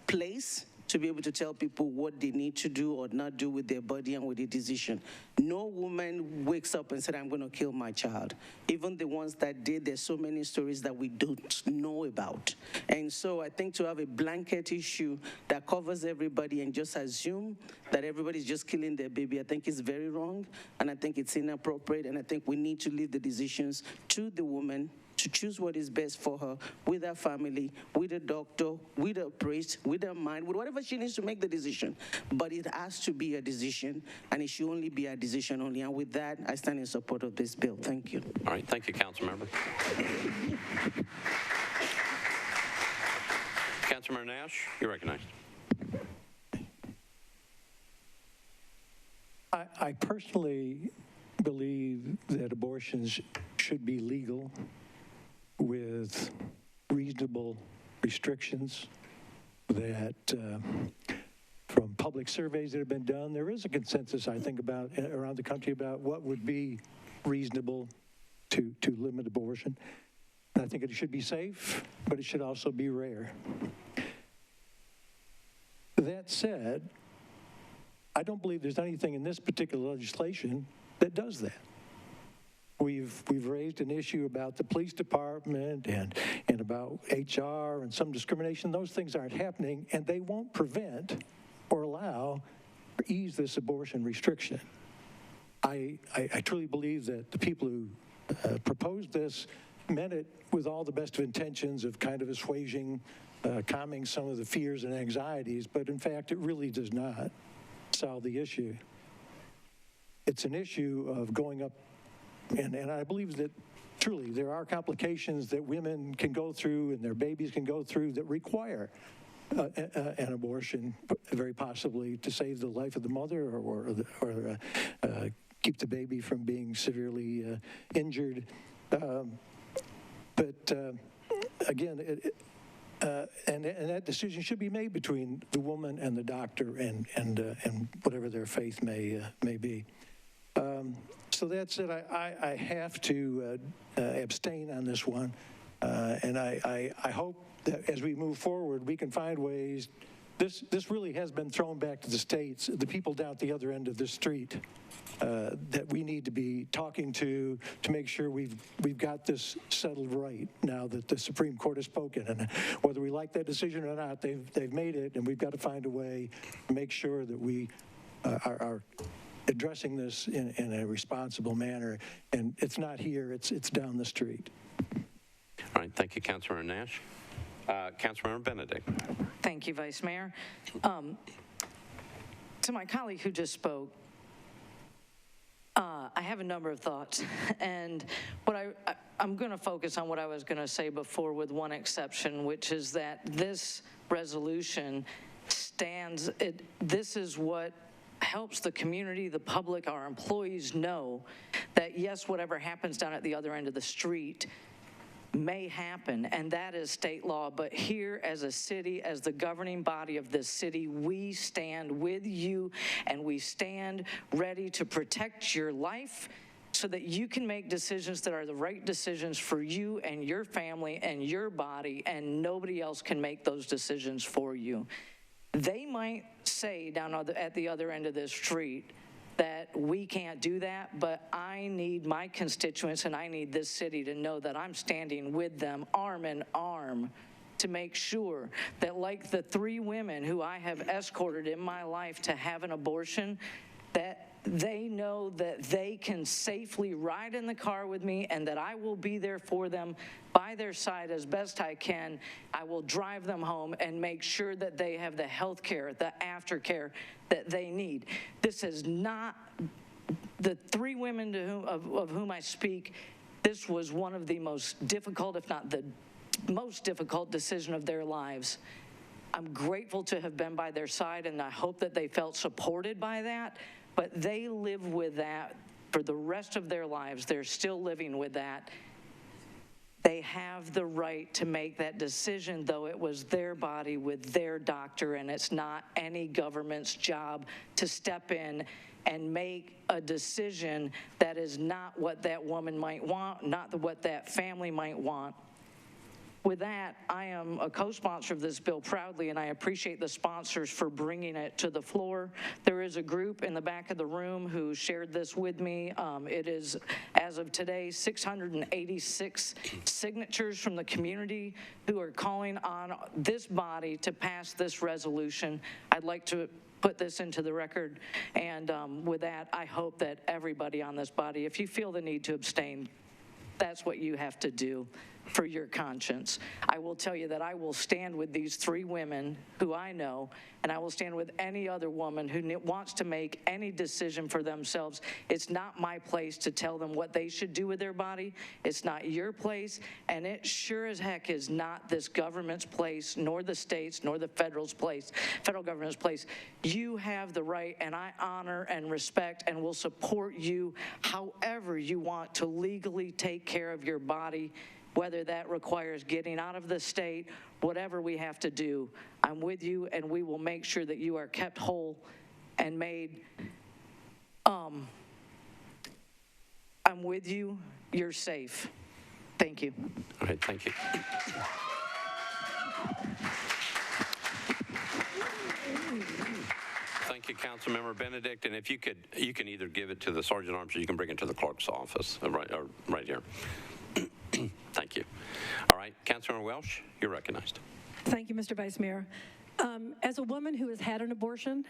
place to be able to tell people what they need to do or not do with their body and with their decision. No woman wakes up and said, I'm going to kill my child. Even the ones that did, there's so many stories that we don't know about. And so I think to have a blanket issue that covers everybody and just assume that everybody's just killing their baby, I think is very wrong, and I think it's inappropriate, and I think we need to leave the decisions to the woman to choose what is best for her, with her family, with a doctor, with a priest, with her mind, with whatever she needs to make the decision. But it has to be a decision, and it should only be a decision only. And with that, I stand in support of this bill. Thank you. All right, thank you, Councilmember. Councilmember Nash, you're recognized. I personally believe that abortions should be legal with reasonable restrictions, that from public surveys that have been done, there is a consensus, I think, about around the country about what would be reasonable to limit abortion. And I think it should be safe, but it should also be rare. That said, I don't believe there's anything in this particular legislation that does that. We've raised an issue about the police department and about HR and some discrimination. Those things aren't happening, and they won't prevent or allow or ease this abortion restriction. I truly believe that the people who proposed this meant it with all the best of intentions of kind of assuaging, calming some of the fears and anxieties, but in fact, it really does not solve the issue. It's an issue of going up, and I believe that truly there are complications that women can go through and their babies can go through that require an abortion, very possibly to save the life of the mother or keep the baby from being severely injured. But again, and that decision should be made between the woman and the doctor and whatever their faith may be. So that's it. I have to abstain on this one, and I hope that as we move forward, we can find ways. This really has been thrown back to the states, the people down at the other end of the street, that we need to be talking to make sure we've got this settled right now that the Supreme Court has spoken. And whether we like that decision or not, they've made it, and we've got to find a way to make sure that we are addressing this in a responsible manner. And it's not here, it's down the street. All right, thank you, Councilmember Nash. Councilmember Benedict. Thank you, Vice Mayor. To my colleague who just spoke, I have a number of thoughts, and I'm going to focus on what I was going to say before with one exception, which is that this resolution this is what helps the community, the public, our employees know that, yes, whatever happens down at the other end of the street may happen, and that is state law. But here, as a city, as the governing body of this city, we stand with you, and we stand ready to protect your life so that you can make decisions that are the right decisions for you and your family and your body, and nobody else can make those decisions for you. They might say down at the other end of this street that we can't do that, but I need my constituents and I need this city to know that I'm standing with them arm in arm to make sure that, like the 3 women who I have escorted in my life to have an abortion, that they know that they can safely ride in the car with me and that I will be there for them by their side as best I can. I will drive them home and make sure that they have the health care, the aftercare that they need. This is not the 3 women of whom I speak. This was one of the most difficult, if not the most difficult decision of their lives. I'm grateful to have been by their side, and I hope that they felt supported by that. But they live with that for the rest of their lives. They're still living with that. They have the right to make that decision, though it was their body with their doctor, and it's not any government's job to step in and make a decision that is not what that woman might want, not what that family might want. With that, I am a co-sponsor of this bill proudly, and I appreciate the sponsors for bringing it to the floor. There is a group in the back of the room who shared this with me. It is, as of today, 686 signatures from the community who are calling on this body to pass this resolution. I'd like to put this into the record, and with that, I hope that everybody on this body, if you feel the need to abstain, that's what you have to do for your conscience. I will tell you that I will stand with these 3 women who I know, and I will stand with any other woman who wants to make any decision for themselves. It's not my place to tell them what they should do with their body. It's not your place, and it sure as heck is not this government's place, nor the states, nor the federal government's place. You have the right, and I honor and respect and will support you however you want to legally take care of your body, whether that requires getting out of the state, whatever we have to do. I'm with you, and we will make sure that you are kept whole and made. I'm with you. You're safe. Thank you. All right, thank you. Thank you, Councilmember Benedict. And if you could, you can either give it to the Sergeant at Arms or you can bring it to the clerk's office, right here. Thank you. All right, Councilmember Welsh, you're recognized. Thank you, Mr. Vice Mayor. As a woman who has had an abortion,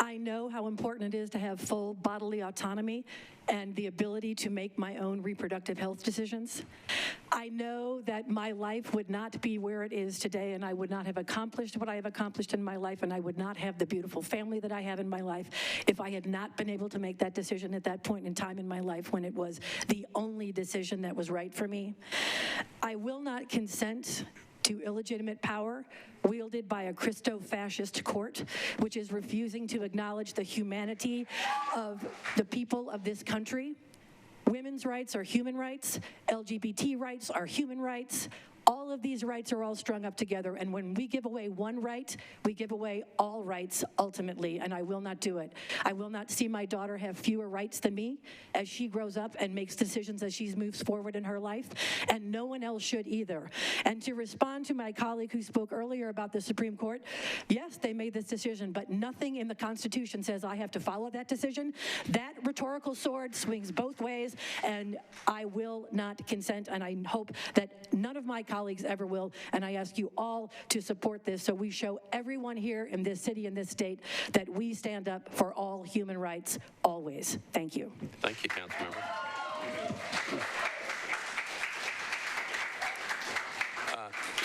I know how important it is to have full bodily autonomy and the ability to make my own reproductive health decisions. I know that my life would not be where it is today, and I would not have accomplished what I have accomplished in my life, and I would not have the beautiful family that I have in my life if I had not been able to make that decision at that point in time in my life when it was the only decision that was right for me. I will not consent to illegitimate power wielded by a Christo-fascist court, which is refusing to acknowledge the humanity of the people of this country. Women's rights are human rights. LGBT rights are human rights. All of these rights are all strung up together, and when we give away one right, we give away all rights ultimately, and I will not do it. I will not see my daughter have fewer rights than me as she grows up and makes decisions as she moves forward in her life, and no one else should either. And to respond to my colleague who spoke earlier about the Supreme Court, yes, they made this decision, but nothing in the Constitution says I have to follow that decision. That rhetorical sword swings both ways, and I will not consent, and I hope that none of my colleagues ever will, and I ask you all to support this so we show everyone here in this city and this state that we stand up for all human rights always. Thank you. Thank you, Councilmember.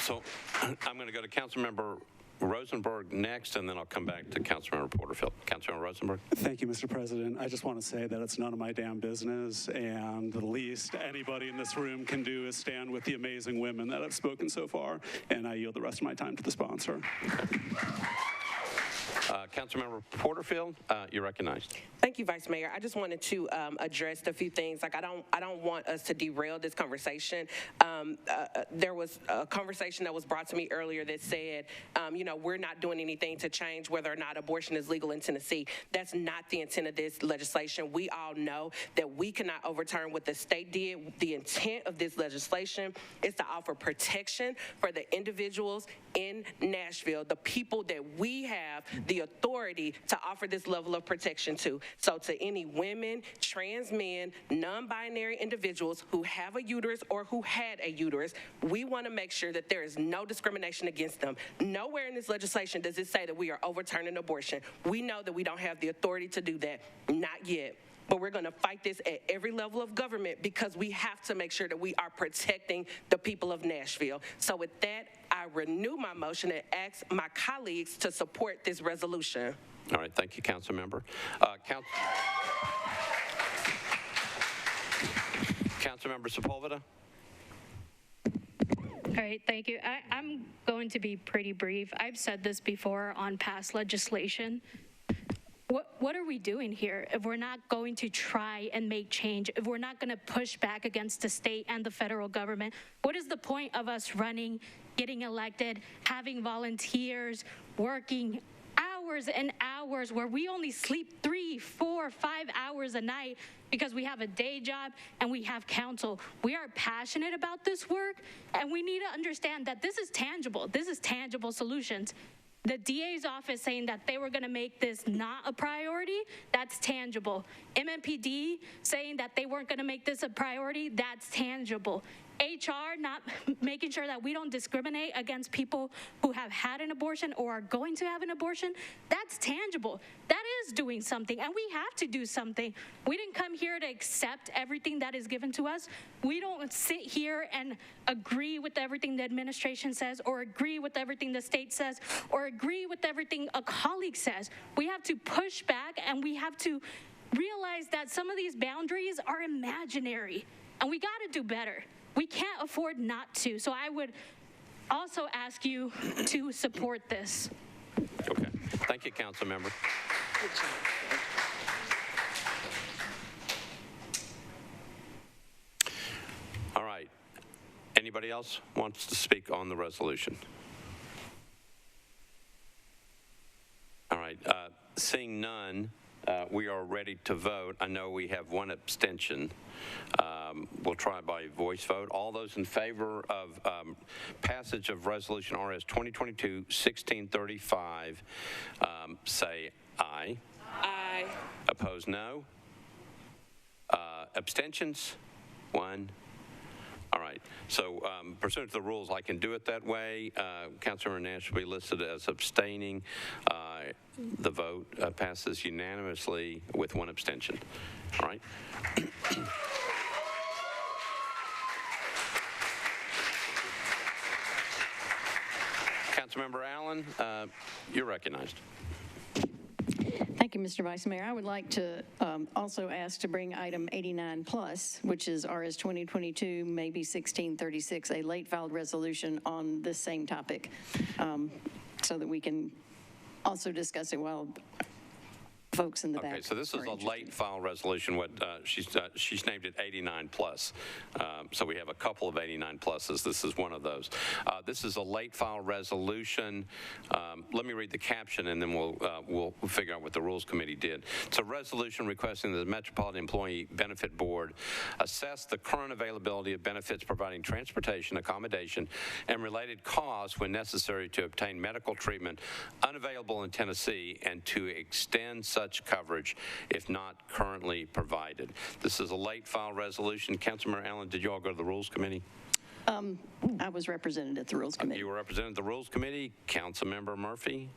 So I'm going to go to Councilmember Rosenberg next, and then I'll come back to Councilmember Porterfield. Councilmember Rosenberg. Thank you, Mr. President. I just want to say that it's none of my damn business, and the least anybody in this room can do is stand with the amazing women that have spoken so far, and I yield the rest of my time to the sponsor. Councilmember Porterfield, you're recognized. Thank you, Vice Mayor. I just wanted to address a few things. Like, I don't want us to derail this conversation. There was a conversation that was brought to me earlier that said, we're not doing anything to change whether or not abortion is legal in Tennessee. That's not the intent of this legislation. We all know that we cannot overturn what the state did. The intent of this legislation is to offer protection for the individuals in Nashville, the people that we have the authority to offer this level of protection to. So to any women, trans men, non-binary individuals who have a uterus or who had a uterus, we want to make sure that there is no discrimination against them. Nowhere in this legislation does it say that we are overturning abortion. We know that we don't have the authority to do that. Not yet. But we're going to fight this at every level of government because we have to make sure that we are protecting the people of Nashville. So with that, I renew my motion and ask my colleagues to support this resolution. All right, thank you, Councilmember. Councilmember Sepulveda. All right, thank you. I'm going to be pretty brief. I've said this before on past legislation. What are we doing here if we're not going to try and make change, if we're not going to push back against the state and the federal government? What is the point of us running, getting elected, having volunteers, working hours and hours where we only sleep 3, 4, 5 hours a night because we have a day job and we have counsel? We are passionate about this work, and we need to understand that this is tangible. This is tangible solutions. The DA's office saying that they were going to make this not a priority, that's tangible. MMPD saying that they weren't going to make this a priority, that's tangible. HR not making sure that we don't discriminate against people who have had an abortion or are going to have an abortion, that's tangible. That is doing something, and we have to do something. We didn't come here to accept everything that is given to us. We don't sit here and agree with everything the administration says or agree with everything the state says or agree with everything a colleague says. We have to push back, and we have to realize that some of these boundaries are imaginary, and we got to do better. We can't afford not to. So I would also ask you to support this. Okay. Thank you, Councilmember. All right. Anybody else wants to speak on the resolution? All right. Seeing none, we are ready to vote. I know we have one abstention. We'll try by voice vote. All those in favor of passage of Resolution RS 2022-1635 say aye. Aye. Opposed, no. Abstentions? 1. All right. So pursuant to the rules, I can do it that way. Councilmember Nash will be listed as abstaining. The vote passes unanimously with 1 abstention. All right. Councilmember Allen, you're recognized. Thank you, Mr. Vice Mayor. I would like to also ask to bring item 89 plus, which is RS 2022, maybe 1636, a late filed resolution on this same topic, so that we can also discuss it while folks in the back. Okay, so this is a late file resolution. What she's named it 89 plus. So we have a couple of 89 pluses. This is one of those. This is a late file resolution. Let me read the caption, and then we'll figure out what the Rules Committee did. It's a resolution requesting that the Metropolitan Employee Benefit Board assess the current availability of benefits providing transportation, accommodation, and related costs when necessary to obtain medical treatment unavailable in Tennessee, and to extend such coverage if not currently provided. This is a late file resolution. Councilmember Allen, did you all go to the Rules Committee? I was represented at the Rules Committee. You were represented at the Rules Committee. Councilmember Murphy,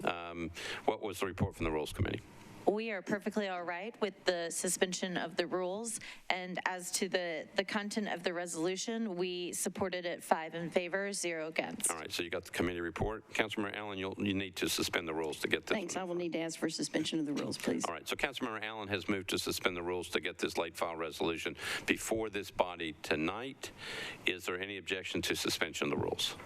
what was the report from the Rules Committee? We are perfectly all right with the suspension of the rules. And as to the content of the resolution, we supported it 5 in favor, 0 against. All right, so you got the committee report. Councilmember Allen, you need to suspend the rules to get this. Thanks. I will need to ask for suspension of the rules, please. All right, so Councilmember Allen has moved to suspend the rules to get this late file resolution before this body tonight. Is there any objection to suspension of the rules?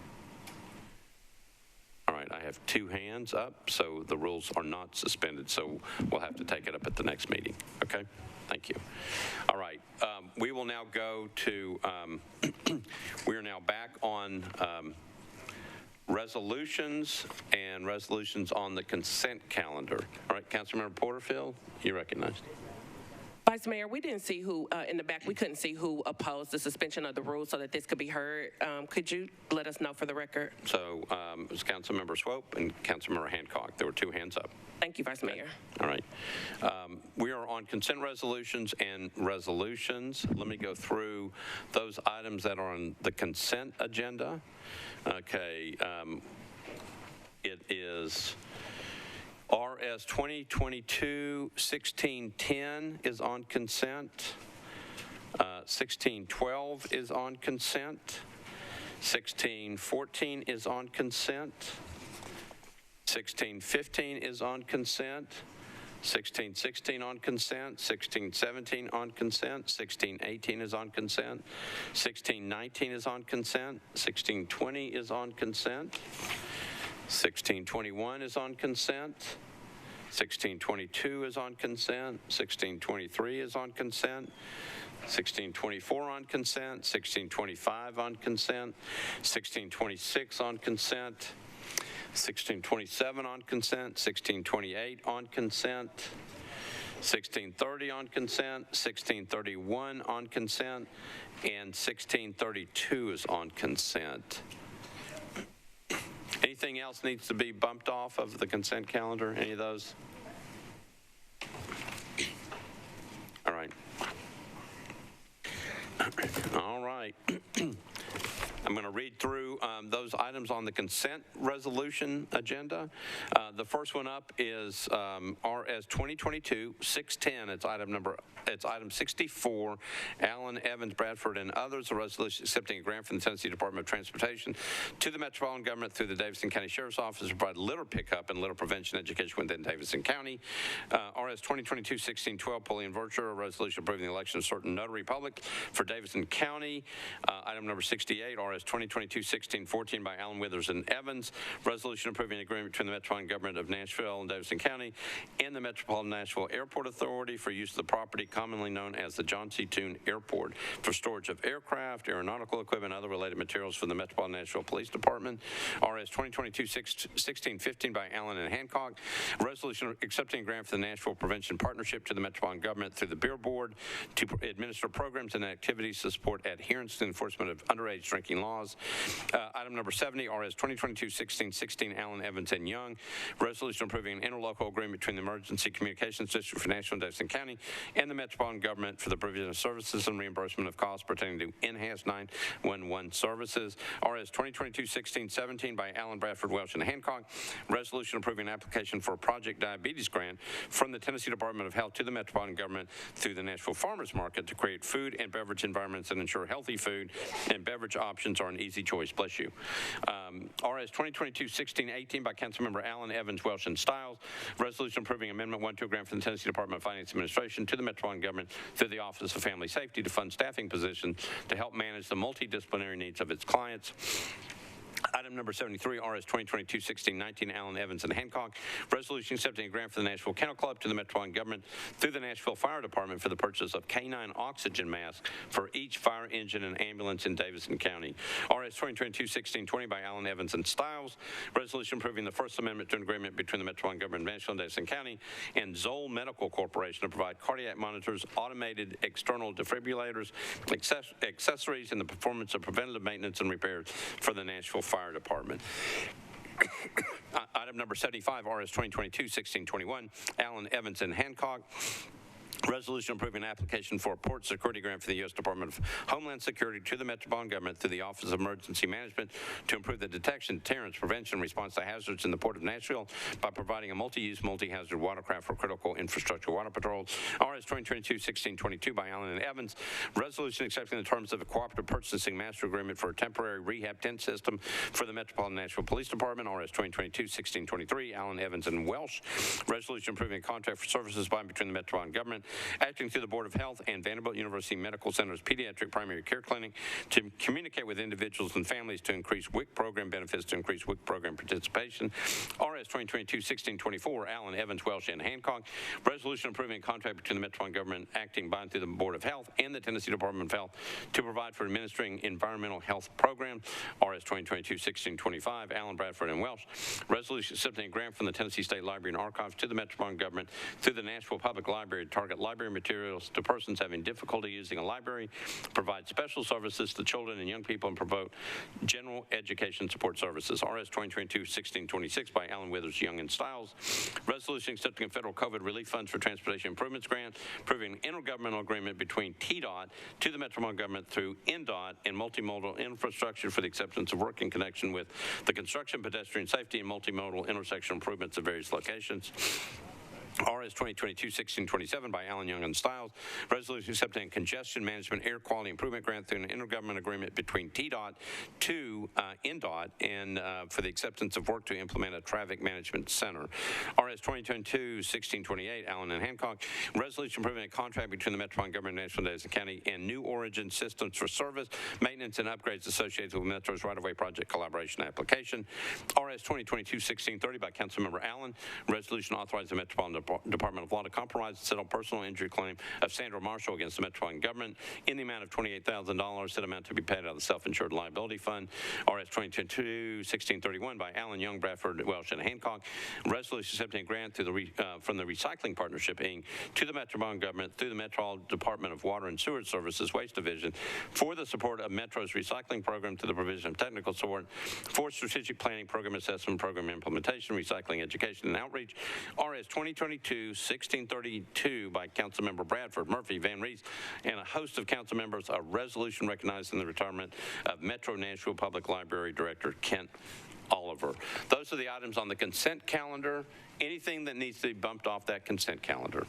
All right, I have 2 hands up, so the rules are not suspended, so we'll have to take it up at the next meeting, okay? Thank you. All right, we will now go to, we are now back on resolutions and resolutions on the consent calendar. All right, Councilmember Porterfield, you're recognized. Vice Mayor, we didn't see who, in the back, we couldn't see who opposed the suspension of the rules so that this could be heard. Could you let us know for the record? So it was Councilmember Swope and Councilmember Hancock. There were 2 hands up. Thank you, Vice Mayor. All right. We are on consent resolutions and resolutions. Let me go through those items that are on the consent agenda. Okay. It is RS 2022-1610 is on consent. 1612 is on consent. 1614 is on consent. 1615 is on consent. 1616 on consent. 1617 on consent. 1618 is on consent. 1619 is on consent. 1620 is on consent. 1621 is on consent. 1622 is on consent. 1623 is on consent. 1624 on consent. 1625 on consent. 1626 on consent. 1627 on consent. 1628 on consent. 1630 on consent. 1631 on consent. And 1632 is on consent. Anything else needs to be bumped off of the consent calendar? Any of those? All right. All right. I'm going to read through those items on the consent resolution agenda. The first one up is RS 2022-610. It's item 64. Allen, Evans, Bradford, and others. A resolution accepting a grant from the Tennessee Department of Transportation to the Metropolitan Government through the Davidson County Sheriff's Office to provide litter pickup and litter prevention education within Davidson County. RS 2022-1612. Pullian Virtue. A resolution approving the election of certain notary public for Davidson County. Item number 68. RS 2022-1614 by Allen, Withers, and Evans. Resolution approving an agreement between the Metropolitan Government of Nashville and Davidson County and the Metropolitan Nashville Airport Authority for use of the property commonly known as the John C. Toon Airport for storage of aircraft, aeronautical equipment, and other related materials for the Metropolitan Nashville Police Department. RS 2022-1615 by Allen and Hancock. Resolution accepting a grant for the Nashville Prevention Partnership to the Metropolitan Government through the Beer Board to administer programs and activities to support adherence to the enforcement of underage drinking laws. Item number 70, RS 2022-1616, Allen, Evans, and Young. Resolution approving an interlocal agreement between the Emergency Communications District for Nashville and Davidson County and the Metropolitan Government for the provision of services and reimbursement of costs pertaining to enhanced 911 services. RS 2022-1617 by Allen, Bradford, Welch, and Hancock. Resolution approving an application for a Project Diabetes grant from the Tennessee Department of Health to the Metropolitan Government through the Nashville Farmers Market to create food and beverage environments that ensure healthy food and beverage options resolutions are an easy choice. Bless you. RS 2022-1618 by Councilmember Allen, Evans, Welsh, and Stiles. Resolution approving Amendment 1 to a grant from the Tennessee Department of Finance Administration to the Metropolitan Government through the Office of Family Safety to fund staffing positions to help manage the multidisciplinary needs of its clients. Item number 73, RS 2022-1619, Allen, Evans, and Hancock. Resolution accepting a grant for the Nashville Kennel Club to the Metropolitan Government through the Nashville Fire Department for the purchase of canine oxygen masks for each fire engine and ambulance in Davidson County. RS 2022-1620 by Allen, Evans, and Stiles. Resolution approving the First Amendment to an agreement between the Metropolitan Government of Nashville and Davidson County and Zoll Medical Corporation to provide cardiac monitors, automated external defibrillators, accessories, and the performance of preventative maintenance and repairs for the Nashville Fire Department. Item number 75, RS 2022-1621, Allen, Evans, and Hancock. Resolution approving an application for a port security grant for the U.S. Department of Homeland Security to the Metropolitan Government through the Office of Emergency Management to improve the detection, deterrence, prevention, and response to hazards in the Port of Nashville by providing a multi-use, multi-hazard watercraft for critical infrastructure water patrols. RS 2022-1622 by Allen and Evans. Resolution accepting the terms of a cooperative purchasing master agreement for a temporary rehab tent system for the Metropolitan Nashville Police Department. RS 2022-1623, Allen, Evans, and Welsh. Resolution approving a contract for services by and between the Metropolitan Government acting through the Board of Health and Vanderbilt University Medical Center's Pediatric Primary Care Clinic to communicate with individuals and families to increase WIC program benefits, to increase WIC program participation. RS 2022-1624, Allen, Evans, Welsh, and Hancock. Resolution approving a contract between the Metropolitan Government acting by and through the Board of Health and the Tennessee Department of Health to provide for administering environmental health programs. RS 2022-1625, Allen, Bradford, and Welsh. Resolution accepting a grant from the Tennessee State Library and Archives to the Metropolitan Government through the Nashville Public Library to target library materials to persons having difficulty using a library, provide special services to children and young people, and promote general education support services. RS 2022-1626 by Allen, Withers, Young, and Stiles. Resolution accepting a federal COVID relief funds for transportation improvements grant, approving an intergovernmental agreement between TDOT to the Metropolitan Government through NDOT and multimodal infrastructure for the acceptance of work in connection with the construction, pedestrian safety, and multimodal intersection improvements at various locations. RS 2022-1627 by Allen, Young, and Stiles. Resolution accepting a congestion management air quality improvement grant through an intergovernmental agreement between TDOT to NDOT and for the acceptance of work to implement a traffic management center. RS 2022-1628, Allen and Hancock. Resolution approving a contract between the Metropolitan Government of Nashville and Davidson County and New Origin Systems for service, maintenance, and upgrades associated with Metro's right-of-way project collaboration application. RS 2022-1630 by Councilmember Allen. Resolution authorizing the Metropolitan Department of Law to compromise and settle personal injury claim of Sandra Marshall against the Metropolitan Government in the amount of $28,000, that amount to be paid out of the self-insured liability fund. RS 2022-1631 by Allen, Young, Bradford, Welsh, and Hancock. Resolution accepting a grant through from the Recycling Partnership, Inc. to the Metropolitan Government through the Metropolitan Department of Water and Sewerage Services Waste Division for the support of Metro's recycling program to the provision of technical support for strategic planning, program assessment, program implementation, recycling, education, and outreach. RS 2022-1632 by Councilmember Bradford, Murphy, Van Reese, and a host of council members, a resolution recognizing the retirement of Metro Nashville Public Library Director Kent Oliver. Those are the items on the consent calendar. Anything that needs to be bumped off that consent calendar?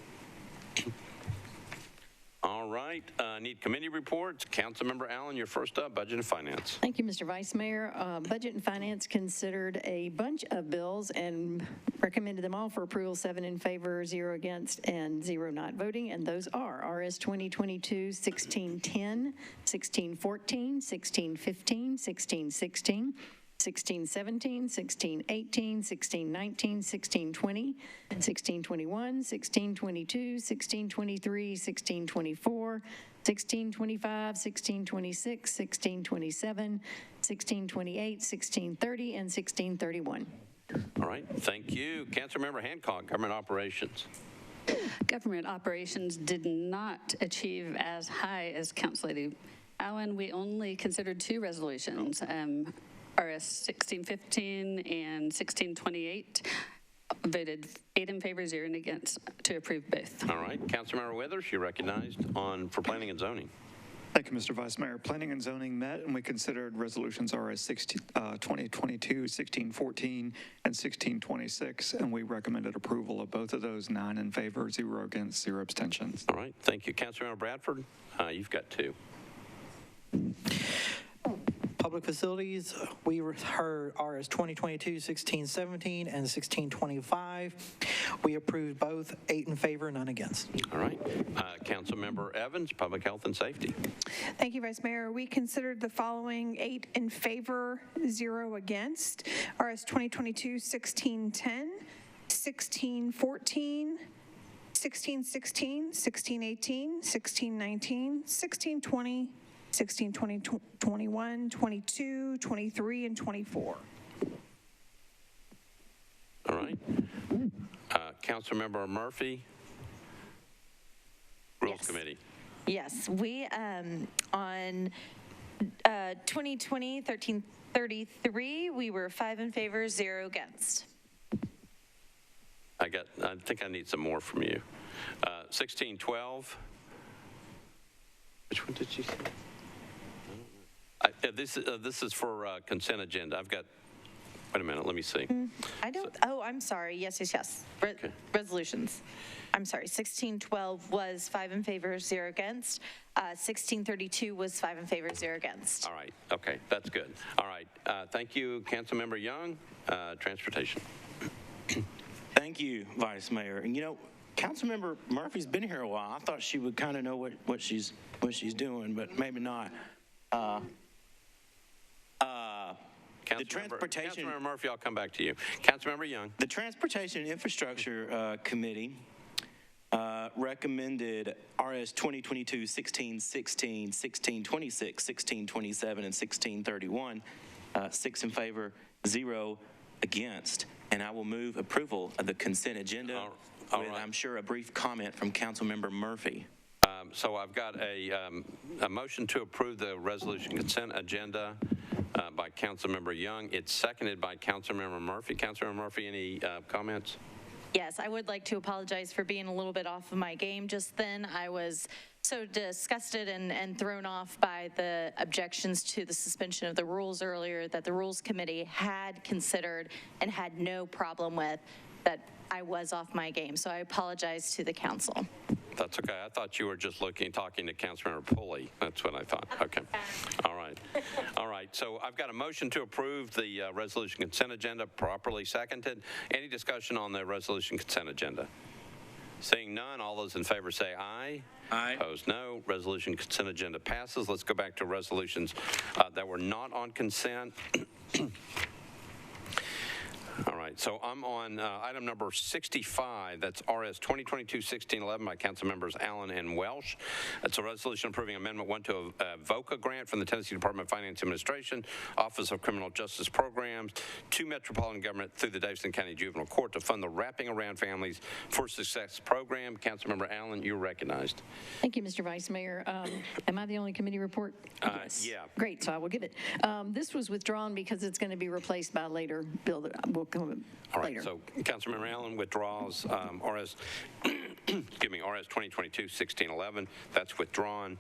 All right, need committee reports. Councilmember Allen, you're first up, Budget and Finance. Thank you, Mr. Vice Mayor. Budget and Finance considered a bunch of bills and recommended them all for approval, 7 in favor, 0 against, and 0 not voting, and those are RS 2022-1610, 1614, 1615, 1616, 1617, 1618, 1619, 1620, 1621, 1622, 1623, 1624, 1625, 1626, 1627, 1628, 1630, and 1631. All right, thank you. Councilmember Hancock, Government Operations. Government Operations did not achieve as high as Council Lady Allen. We only considered 2 resolutions. RS 1615 and 1628, voted 8 in favor, 0 against to approve both. All right, Councilmember Withers, you're recognized for Planning and Zoning. Thank you, Mr. Vice Mayor. Planning and Zoning met, and we considered resolutions RS 2022, 1614, and 1626, and we recommended approval of both of those, 9 in favor, 0 against, 0 abstentions. All right, thank you. Councilmember Bradford, you've got 2. Public Facilities, we heard RS 2022-1617 and 1625. We approved both, 8 in favor, none against. All right. Councilmember Evans, Public Health and Safety. Thank you, Vice Mayor. We considered the following: 8 in favor, 0 against. RS 2022-1610, 1614, 1616, 1618, 1619, 1620, 1620, 21, 22, 23, and 24. All right. Councilmember Murphy, Rules Committee. Yes, we, on 2020-1333, we were 5 in favor, 0 against. I think I need some more from you. 1612. Which one did you say? This is for consent agenda. I've got, wait a minute, let me see. I don't, I'm sorry. Yes. Okay. Resolutions. I'm sorry. 1612 was 5 in favor, 0 against. 1632 was 5 in favor, 0 against. All right. Okay. That's good. All right. Thank you, Councilmember Young. Transportation. Thank you, Vice Mayor. And Councilmember Murphy's been here a while. I thought she would kind of know what she's doing, but maybe not. Councilmember Murphy, I'll come back to you. Councilmember Young. The Transportation and Infrastructure Committee recommended RS 2022-1616, 1626, 1627, and 1631. 6 in favor, 0 against. And I will move approval of the consent agenda with, I'm sure, a brief comment from Councilmember Murphy. So I've got a motion to approve the resolution consent agenda by Councilmember Young. It's seconded by Councilmember Murphy. Councilmember Murphy, any comments? Yes, I would like to apologize for being a little bit off of my game just then. I was so disgusted and thrown off by the objections to the suspension of the rules earlier that the Rules Committee had considered and had no problem with, that I was off my game. So I apologize to the council. That's okay. I thought you were just talking to Councilmember Pulley. That's what I thought. Okay. All right. All right. So I've got a motion to approve the resolution consent agenda, properly seconded. Any discussion on the resolution consent agenda? Seeing none, all those in favor say aye. Aye. Opposed, no. Resolution consent agenda passes. Let's go back to resolutions that were not on consent. All right, so I'm on item number 65. That's RS 2022-1611 by Council Members Allen and Welsh. It's a resolution approving Amendment 1 to a VOCA grant from the Tennessee Department of Finance Administration, Office of Criminal Justice Programs, to Metropolitan Government through the Davidson County Juvenile Court to fund the Wrapping Around Families for Success program. Councilmember Allen, you're recognized. Thank you, Mr. Vice Mayor. Am I the only committee report? Yes. Yeah. Great, so I will give it. This was withdrawn because it's going to be replaced by a later bill that will come all right, later. So Councilmember Allen withdraws RS, excuse me, RS 2022-1611. That's withdrawn.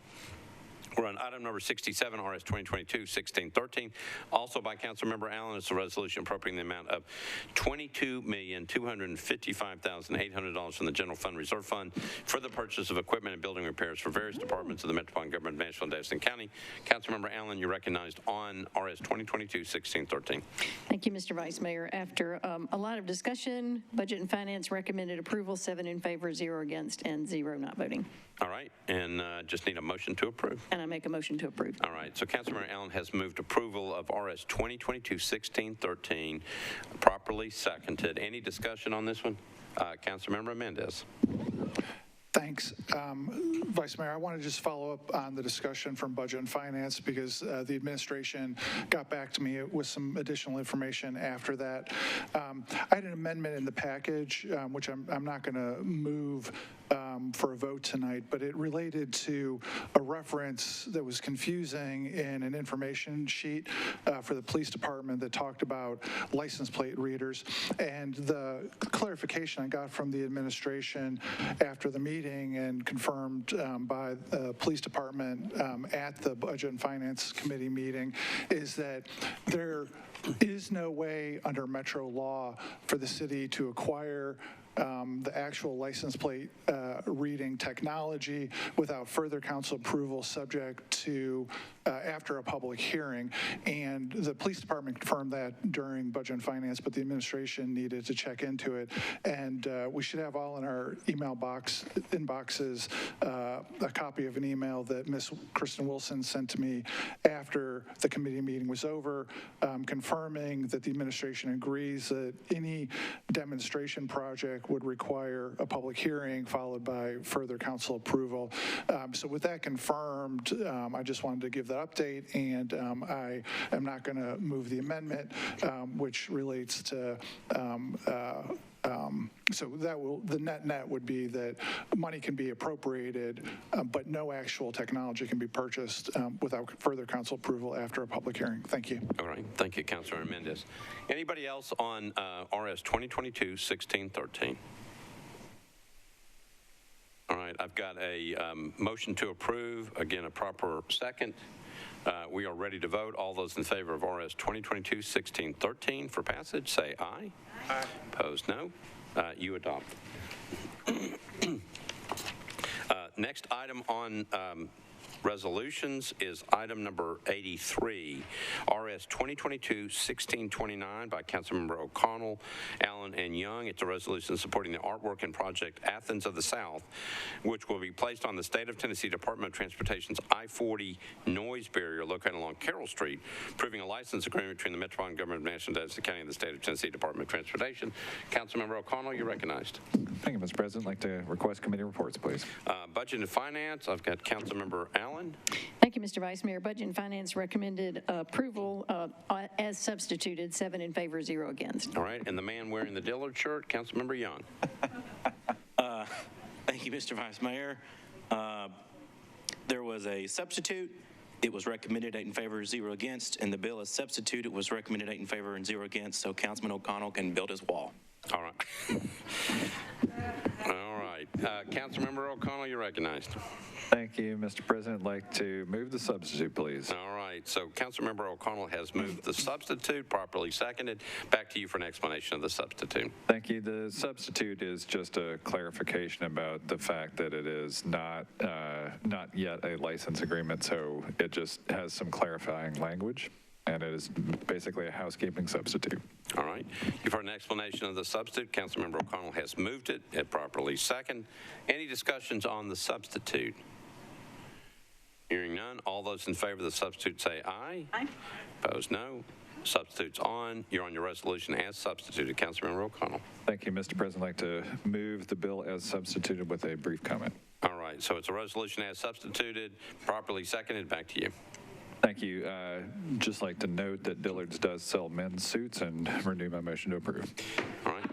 We're on item number 67, RS 2022-1613, also by Councilmember Allen. It's a resolution appropriating the amount of $22,255,800 from the General Fund Reserve Fund for the purchase of equipment and building repairs for various departments of the Metropolitan Government of Nashville and Davidson County. Councilmember Allen, you're recognized on RS 2022-1613. Thank you, Mr. Vice Mayor. After a lot of discussion, Budget and Finance recommended approval, 7 in favor, 0 against, and 0 not voting. All right, and just need a motion to approve. And I make a motion to approve. All right, so Councilmember Allen has moved approval of RS 2022-1613, properly seconded. Any discussion on this one? Councilmember Mendez. Thanks. Vice Mayor, I want to just follow up on the discussion from Budget and Finance because the administration got back to me with some additional information after that. I had an amendment in the package, which I'm not going to move for a vote tonight, but it related to a reference that was confusing in an information sheet for the police department that talked about license plate readers. And the clarification I got from the administration after the meeting and confirmed by the police department at the Budget and Finance Committee meeting is that there is no way under Metro law for the city to acquire the actual license plate reading technology without further council approval, subject to after a public hearing. And the police department confirmed that during Budget and Finance, but the administration needed to check into it. And we should have all in our email inboxes a copy of an email that Ms. Kristen Wilson sent to me after the committee meeting was over, confirming that the administration agrees that any demonstration project would require a public hearing followed by further council approval. So with that confirmed, I just wanted to give that update, and I am not going to move the amendment, which relates to so that will, the net would be that money can be appropriated, but no actual technology can be purchased without further council approval after a public hearing. Thank you. All right. Thank you, Councilor Mendez. Anybody else on RS 2022-1613? All right. I've got a motion to approve. Again, a proper second. We are ready to vote. All those in favor of RS 2022-1613 for passage, say aye. Aye. Opposed, no. You adopt. Next item on resolutions is item number 83, RS 2022-1629 by Councilmember O'Connell, Allen, and Young. It's a resolution supporting the artwork and project Athens of the South, which will be placed on the State of Tennessee Department of Transportation's I-40 noise barrier located along Carroll Street, approving a license agreement between the Metropolitan Government of Nashville, Davidson County, and the State of Tennessee Department of Transportation. Councilmember O'Connell, you're recognized. Thank you, Mr. President. I'd like to request committee reports, please. Budget and Finance, I've got Councilmember Allen. Thank you, Mr. Vice Mayor. Budget and Finance recommended approval as substituted, 7 in favor, 0 against. All right, and the man wearing the Dillard shirt, Councilmember Young. Thank you, Mr. Vice Mayor. There was a substitute. It was recommended 8 in favor, 0 against, and the bill as substitute, it was recommended 8 in favor and 0 against, so Councilman O'Connell can build his wall. All right. All right. Councilmember O'Connell, you're recognized. Thank you, Mr. President. I'd like to move the substitute, please. All right. So Councilmember O'Connell has moved the substitute, properly seconded. Back to you for an explanation of the substitute. Thank you. The substitute is just a clarification about the fact that it is not yet a license agreement, so it just has some clarifying language, and it is basically a housekeeping substitute. All right. You've heard an explanation of the substitute. Councilmember O'Connell has moved it. It properly second. Any discussions on the substitute? Hearing none. All those in favor of the substitute say aye. Aye. Opposed, no. Substitute's on. You're on your resolution as substituted. Councilmember O'Connell. Thank you, Mr. President. I'd like to move the bill as substituted with a brief comment. All right. So it's a resolution as substituted, properly seconded. Back to you. Thank you. Just like to note that Dillard's does sell men's suits, and renew my motion to approve. All right.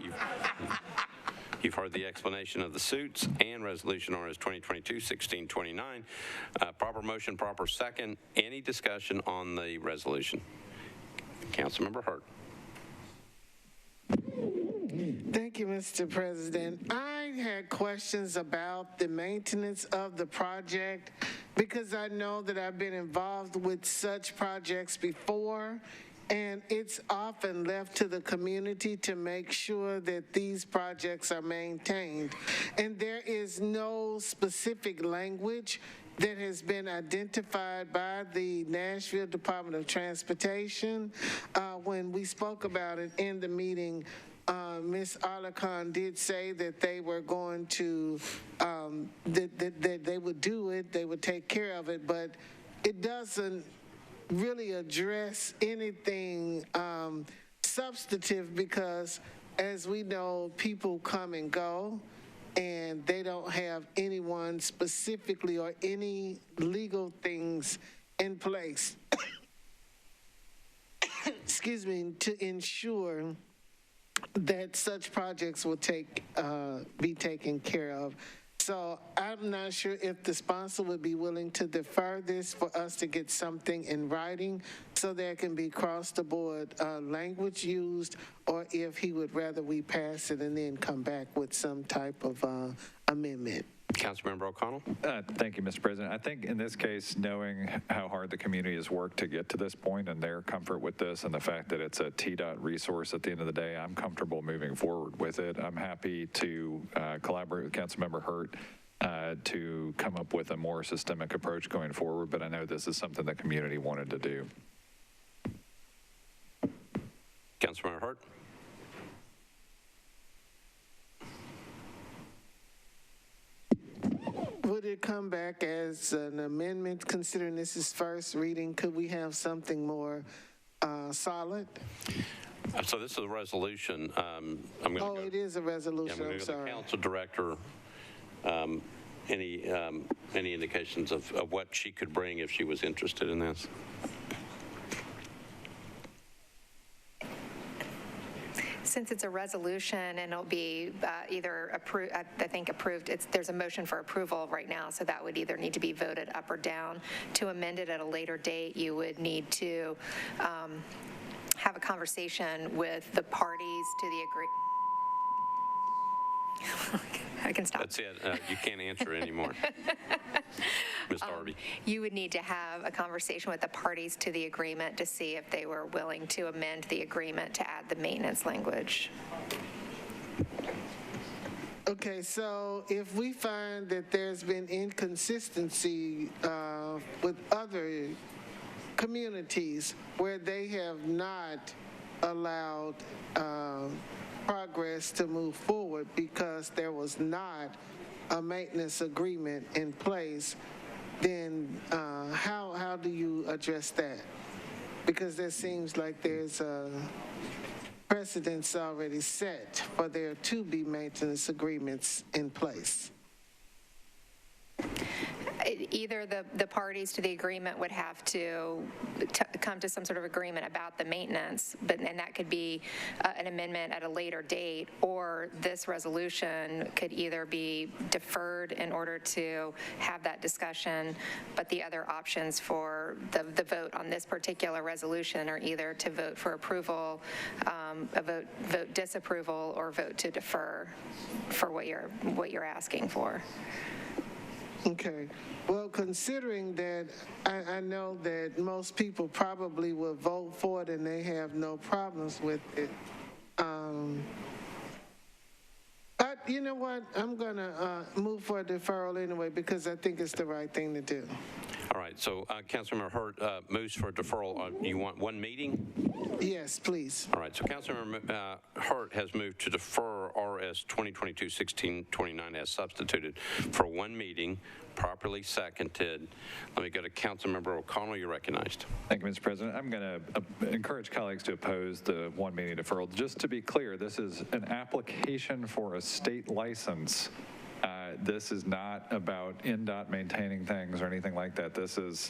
You've heard the explanation of the suits and resolution RS 2022-1629. Proper motion, proper second. Any discussion on the resolution? Councilmember Hurt. Thank you, Mr. President. I had questions about the maintenance of the project because I know that I've been involved with such projects before, and it's often left to the community to make sure that these projects are maintained. And there is no specific language that has been identified by the Nashville Department of Transportation. When we spoke about it in the meeting, Ms. Arlecon did say that they were going to, that they would do it, they would take care of it, but it doesn't really address anything substantive because, as we know, people come and go, and they don't have anyone specifically or any legal things in place, excuse me, to ensure that such projects will be taken care of. So I'm not sure if the sponsor would be willing to defer this for us to get something in writing so there can be cross-the-board language used, or if he would rather we pass it and then come back with some type of amendment. Councilmember O'Connell? Thank you, Mr. President. I think in this case, knowing how hard the community has worked to get to this point and their comfort with this and the fact that it's a TDOT resource at the end of the day, I'm comfortable moving forward with it. I'm happy to collaborate with Councilmember Hurt to come up with a more systemic approach going forward, but I know this is something the community wanted to do. Councilmember Hurt? Would it come back as an amendment, considering this is first reading? Could we have something more solid? So this is a resolution. I'm going to go. It is a resolution. I'm going to go to the council director. Any indications of what she could bring if she was interested in this? Since it's a resolution and it'll be either approved, I think approved, there's a motion for approval right now, so that would either need to be voted up or down. To amend it at a later date, you would need to have a conversation with the parties to the agreement. I can stop. That's it. You can't answer anymore. Ms. Darby. You would need to have a conversation with the parties to the agreement to see if they were willing to amend the agreement to add the maintenance language. Okay, so if we find that there's been inconsistency with other communities where they have not allowed progress to move forward because there was not a maintenance agreement in place, then how do you address that? Because there seems like there's a precedence already set for there to be maintenance agreements in place. Either the parties to the agreement would have to come to some sort of agreement about the maintenance, and that could be an amendment at a later date, or this resolution could either be deferred in order to have that discussion, but the other options for the vote on this particular resolution are either to vote for approval, vote disapproval, or vote to defer for what you're asking for. Okay. Well, considering that I know that most people probably will vote for it and they have no problems with it, but you know what? I'm going to move for a deferral anyway because I think it's the right thing to do. All right. So Councilmember Hurt moves for deferral. You want one meeting? Yes, please. All right. So Councilmember Hurt has moved to defer RS 2022-1629 as substituted for one meeting, properly seconded. Let me go to Councilmember O'Connell. You're recognized. Thank you, Mr. President. I'm going to encourage colleagues to oppose the one meeting deferral. Just to be clear, this is an application for a state license. This is not about NDOT maintaining things or anything like that. This is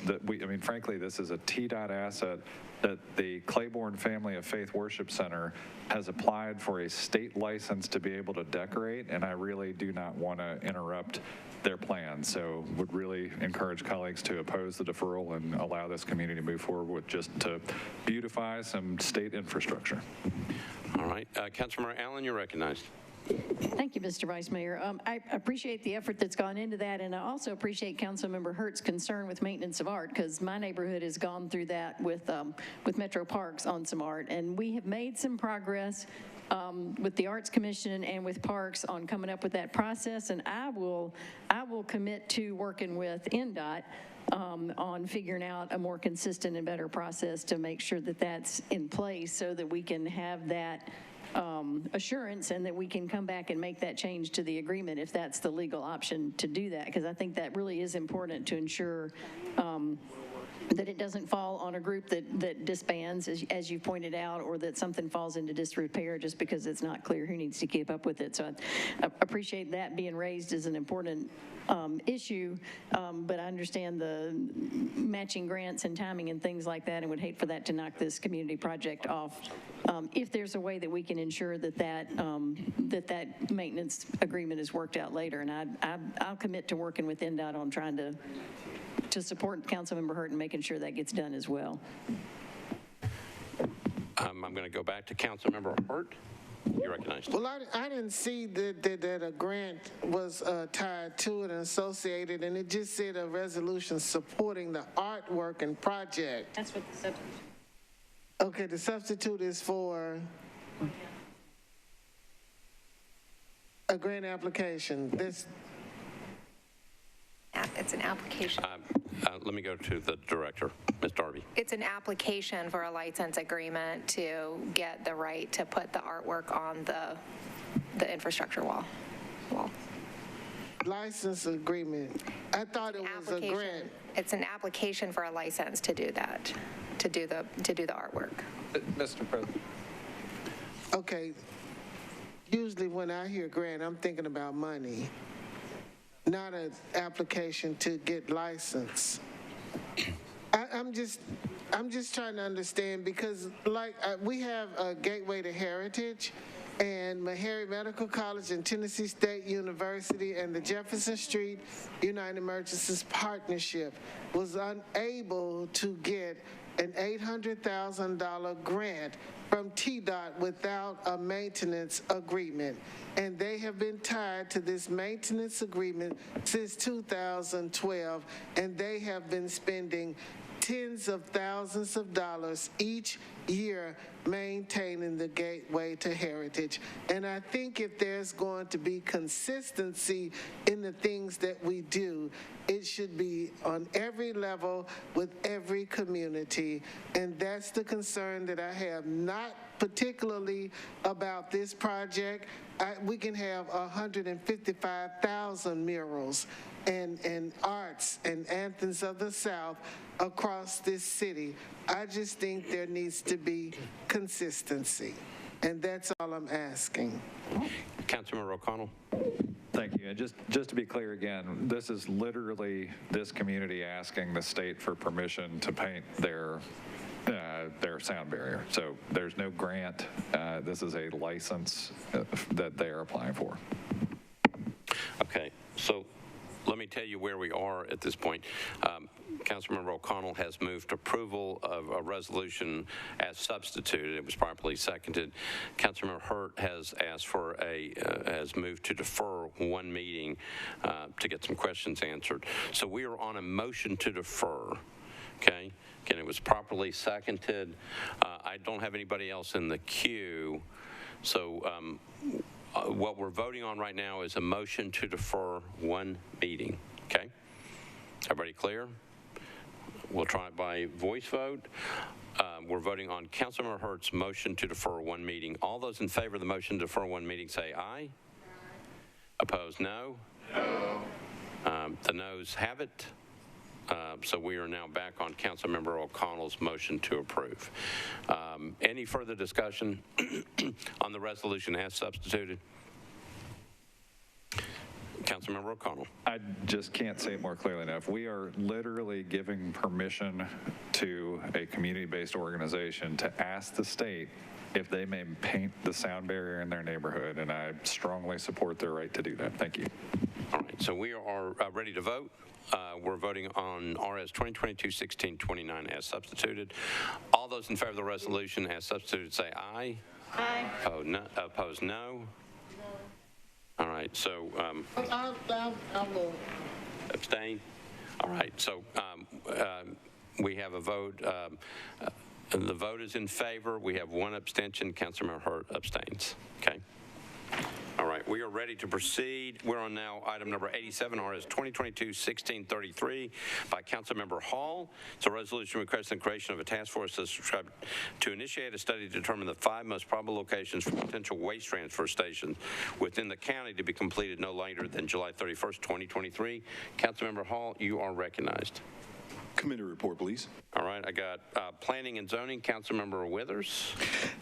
frankly, this is a TDOT asset that the Claiborne Family of Faith Worship Center has applied for a state license to be able to decorate, and I really do not want to interrupt their plans. So would really encourage colleagues to oppose the deferral and allow this community to move forward with just to beautify some state infrastructure. All right. Councilmember Allen, you're recognized. Thank you, Mr. Vice Mayor. I appreciate the effort that's gone into that, and I also appreciate Councilmember Hurt's concern with maintenance of art, because my neighborhood has gone through that with Metro Parks on some art, and we have made some progress with the Arts Commission and with Parks on coming up with that process, and I will commit to working with NDOT on figuring out a more consistent and better process to make sure that that's in place so that we can have that assurance and that we can come back and make that change to the agreement if that's the legal option to do that, because I think that really is important to ensure that it doesn't fall on a group that disbands, as you pointed out, or that something falls into disrepair just because it's not clear who needs to keep up with it. So I appreciate that being raised as an important issue, but I understand the matching grants and timing and things like that, and would hate for that to knock this community project off. If there's a way that we can ensure that maintenance agreement is worked out later, and I'll commit to working with NDOT on trying to support Councilmember Hurt and making sure that gets done as well. I'm going to go back to Councilmember Hurt. You're recognized. Well, I didn't see that a grant was tied to it and associated, and it just said a resolution supporting the artwork and project. That's what the substitute. Okay, the substitute is for a grant application. It's an application. Let me go to the director, Ms. Darby. It's an application for a license agreement to get the right to put the artwork on the infrastructure wall. License agreement. I thought it was a grant. It's an application for a license to do that, to do the artwork. Mr. President. Okay. Usually when I hear grant, I'm thinking about money, not an application to get license. I'm just trying to understand because we have a Gateway to Heritage and Meharry Medical College and Tennessee State University and the Jefferson Street United Emergencies Partnership was unable to get an $800,000 grant from TDOT without a maintenance agreement. And they have been tied to this maintenance agreement since 2012, and they have been spending tens of thousands of dollars each year maintaining the Gateway to Heritage. And I think if there's going to be consistency in the things that we do, it should be on every level with every community. And that's the concern that I have, not particularly about this project. We can have 155,000 murals and arts and anthems of the South across this city. I just think there needs to be consistency, and that's all I'm asking. Councilmember O'Connell. Thank you. And just to be clear again, this is literally this community asking the state for permission to paint their sound barrier. So there's no grant. This is a license that they are applying for. Okay, so let me tell you where we are at this point. Councilmember O'Connell has moved approval of a resolution as substituted. It was properly seconded. Councilmember Hurt has asked for has moved to defer one meeting to get some questions answered. So we are on a motion to defer, okay? Again, it was properly seconded. I don't have anybody else in the queue. So what we're voting on right now is a motion to defer one meeting, okay? Everybody clear? We'll try it by voice vote. We're voting on Councilmember Hurt's motion to defer one meeting. All those in favor of the motion to defer one meeting say aye. Opposed, no? No. The noes have it. So we are now back on Councilmember O'Connell's motion to approve. Any further discussion on the resolution as substituted? Councilmember O'Connell. I just can't say it more clearly enough. We are literally giving permission to a community-based organization to ask the state if they may paint the sound barrier in their neighborhood, and I strongly support their right to do that. Thank you. All right, so we are ready to vote. We're voting on RS 2022-1629 as substituted. All those in favor of the resolution as substituted say aye. Aye. Opposed, no. All right, so abstain. All right, so we have a vote. The vote is in favor. We have one abstention. Councilmember Hurt abstains. Okay. All right, we are ready to proceed. We're on now item number 87, RS 2022-1633 by Councilmember Hall. It's a resolution requesting the creation of a task force to initiate a study to determine the 5 most probable locations for potential waste transfer stations within the county to be completed no later than July 31st, 2023. Councilmember Hall, you are recognized. Committee report, please. All right, I got Planning and Zoning, Councilmember Withers.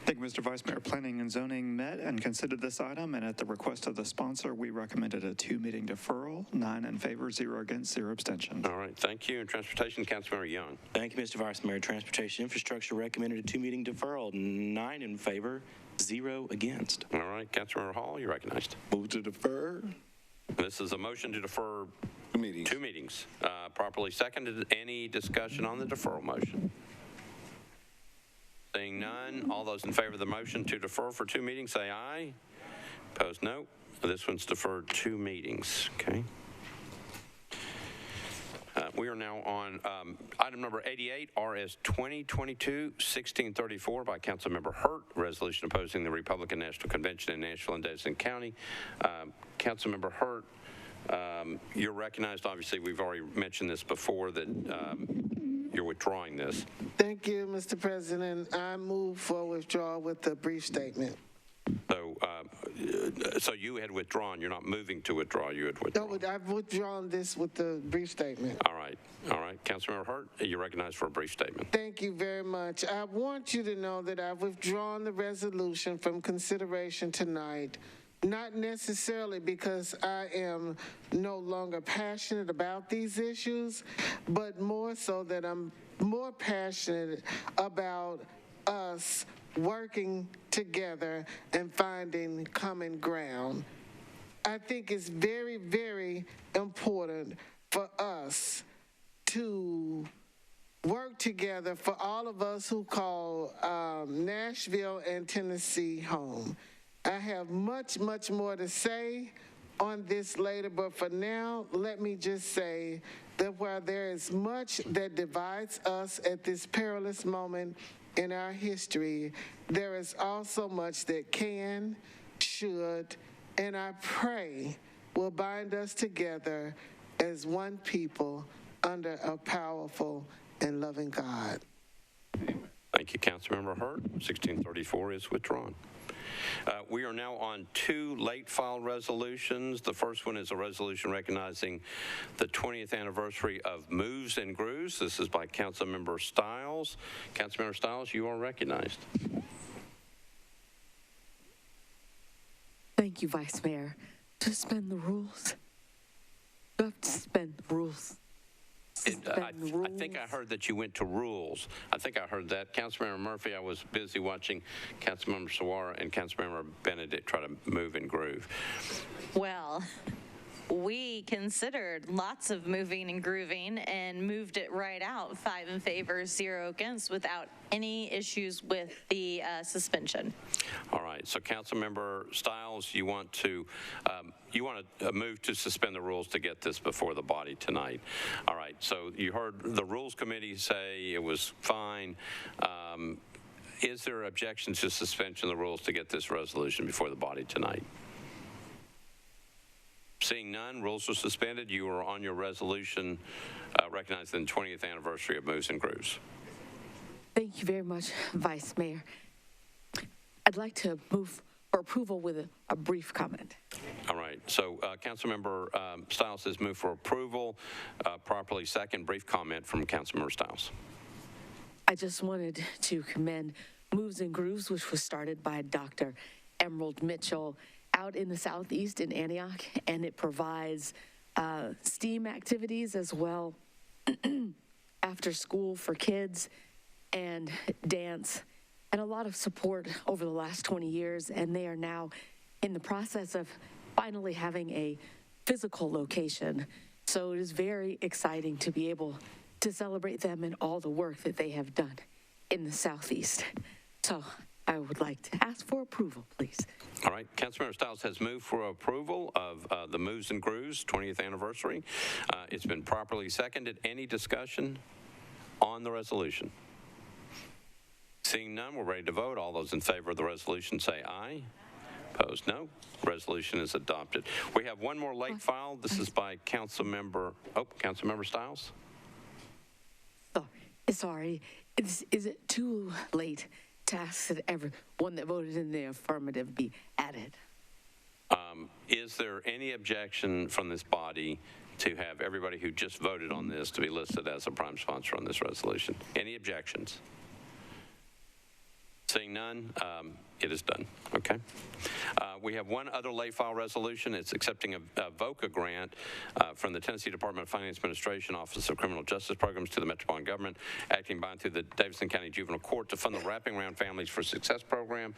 Thank you, Mr. Vice Mayor. Planning and Zoning met and considered this item, and at the request of the sponsor, we recommended a 2-meeting deferral, 9 in favor, 0 against, 0 abstentions. All right, thank you. And Transportation, Councilmember Young. Thank you, Mr. Vice Mayor. Transportation Infrastructure recommended a 2-meeting deferral, 9 in favor, 0 against. All right, Councilmember Hall, you're recognized. Move to defer. This is a motion to defer 2 meetings. Properly seconded. Any discussion on the deferral motion? Seeing none, all those in favor of the motion to defer for 2 meetings, say aye. Opposed, no. This one's deferred 2 meetings, okay? We are now on item number 88, RS 2022-1634 by Councilmember Hurt, resolution opposing the Republican National Convention in Nashville and Davidson County. Councilmember Hurt, you're recognized. Obviously, we've already mentioned this before, that you're withdrawing this. Thank you, Mr. President. I move for withdrawal with a brief statement. So you had withdrawn. You're not moving to withdraw. You had withdrawn. No, I've withdrawn this with the brief statement. All right. Councilmember Hurt, you're recognized for a brief statement. Thank you very much. I want you to know that I've withdrawn the resolution from consideration tonight, not necessarily because I am no longer passionate about these issues, but more so that I'm more passionate about us working together and finding common ground. I think it's very, very important for us to work together, for all of us who call Nashville and Tennessee home. I have much, much more to say on this later, but for now, let me just say that while there is much that divides us at this perilous moment in our history, there is also much that can, should, and I pray will bind us together as one people under a powerful and loving God. Thank you, Councilmember Hurt. 1634 is withdrawn. We are now on 2 late file resolutions. The first one is a resolution recognizing the 20th anniversary of Moves and Grooves. This is by Councilmember Stiles. Councilmember Stiles, you are recognized. Thank you, Vice Mayor. To suspend the rules. You have to suspend the rules. I think I heard that you went to rules. I think I heard that. Councilmember Murphy, I was busy watching Councilmember Sawara and Councilmember Benedict try to move and groove. Well, we considered lots of moving and grooving and moved it right out, 5 in favor, 0 against, without any issues with the suspension. All right. So, Councilmember Stiles, you want to move to suspend the rules to get this before the body tonight. All right. So you heard the Rules Committee say it was fine. Is there objection to suspension of the rules to get this resolution before the body tonight? Seeing none, rules are suspended. You are on your resolution recognizing the 20th anniversary of Moves and Grooves. Thank you very much, Vice Mayor. I'd like to move for approval with a brief comment. All right. So Councilmember Stiles has moved for approval. Properly second. Brief comment from Councilmember Stiles. I just wanted to commend Moves and Grooves, which was started by Dr. Emerald Mitchell out in the Southeast in Antioch, and it provides STEAM activities as well after school for kids and dance and a lot of support over the last 20 years, and they are now in the process of finally having a physical location. So it is very exciting to be able to celebrate them and all the work that they have done in the Southeast. So I would like to ask for approval, please. All right. Councilmember Stiles has moved for approval of the Moves and Grooves 20th anniversary. It's been properly seconded. Any discussion on the resolution? Seeing none, we're ready to vote. All those in favor of the resolution say aye. Opposed, no. Resolution is adopted. We have one more late file. This is by Councilmember Stiles. Sorry. Is it too late to ask that everyone that voted in the affirmative be added? Is there any objection from this body to have everybody who just voted on this to be listed as a prime sponsor on this resolution? Any objections? Seeing none, it is done. Okay. We have one other late file resolution. It's accepting a VOCA grant from the Tennessee Department of Finance Administration Office of Criminal Justice Programs to the Metropolitan Government, acting by and through the Davidson County Juvenile Court to fund the Wrapping Around Families for Success program.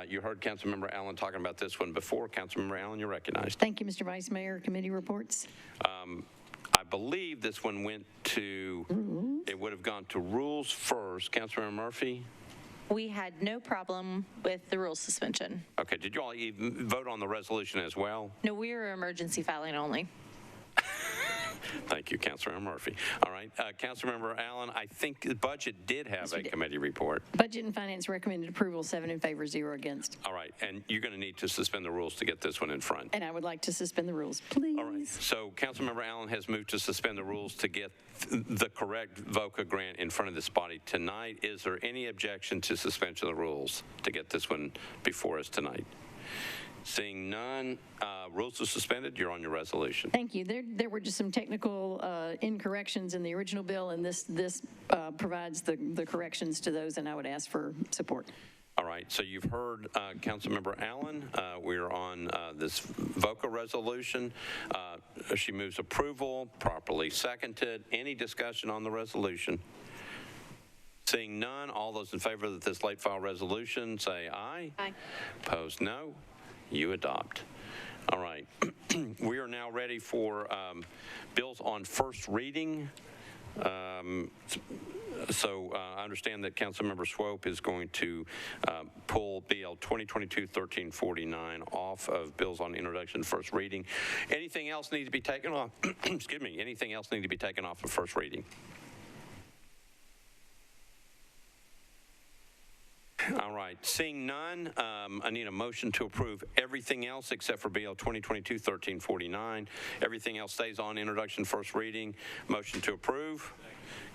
You heard Councilmember Allen talking about this one before. Councilmember Allen, you're recognized. Thank you, Mr. Vice Mayor. Committee reports. I believe this one went to, it would have gone to rules first. Councilmember Murphy? We had no problem with the rule suspension. Okay, did you all even vote on the resolution as well? No, we are emergency filing only. Thank you, Councilmember Murphy. All right, Councilmember Allen, I think the budget did have a committee report. Budget and Finance recommended approval, 7 in favor, 0 against. All right, and you're going to need to suspend the rules to get this one in front. And I would like to suspend the rules, please. All right, so Councilmember Allen has moved to suspend the rules to get the correct VOCA grant in front of this body tonight. Is there any objection to suspension of the rules to get this one before us tonight? Seeing none, rules are suspended. You're on your resolution. Thank you. There were just some technical incorrections in the original bill, and this provides the corrections to those, and I would ask for support. All right, so you've heard Councilmember Allen. We're on this VOCA resolution. She moves approval, properly seconded. Any discussion on the resolution? Seeing none, all those in favor of this late file resolution say aye. Aye. Opposed, no. You adopt. All right. We are now ready for bills on first reading. So I understand that Councilmember Swope is going to pull BL 2022-1349 off of bills on introduction first reading. Anything else need to be taken off? Excuse me. Anything else need to be taken off of first reading? All right, seeing none, I need a motion to approve everything else except for BL 2022-1349. Everything else stays on introduction, first reading. Motion to approve.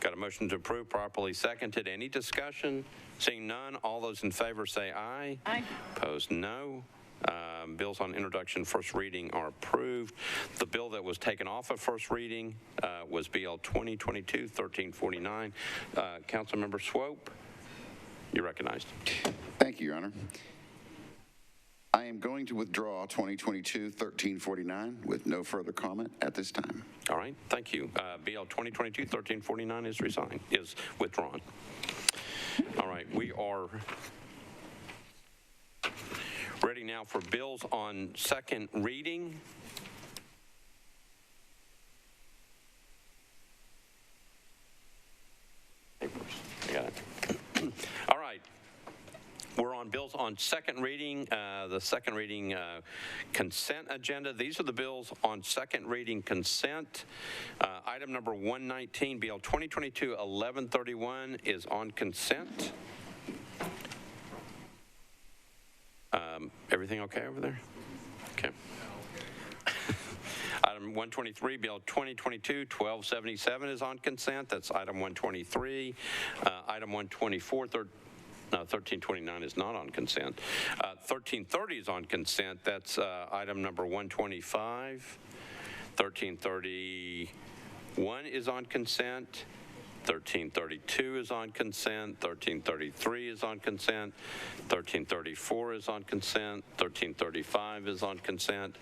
Got a motion to approve, properly seconded. Any discussion? Seeing none, all those in favor say aye. Aye. Opposed, no. Bills on introduction, first reading are approved. The bill that was taken off of first reading was BL 2022-1349. Councilmember Swope. You're recognized. Thank you, Your Honor. I am going to withdraw 2022-1349 with no further comment at this time. All right, thank you. BL 2022-1349 is withdrawn. All right, we are ready now for bills on second reading. I got it. All right. We're on bills on second reading, the second reading consent agenda. These are the bills on second reading consent. Item number 119, BL 2022-1131 is on consent. Everything okay over there? Okay. Item 123, BL 2022-1277 is on consent. That's item 123. Item 124, 1329 is not on consent. 1330 is on consent. That's item number 125. 1331 is on consent. 1332 is on consent. 1333 is on consent. 1334 is on consent. 1335 is on consent.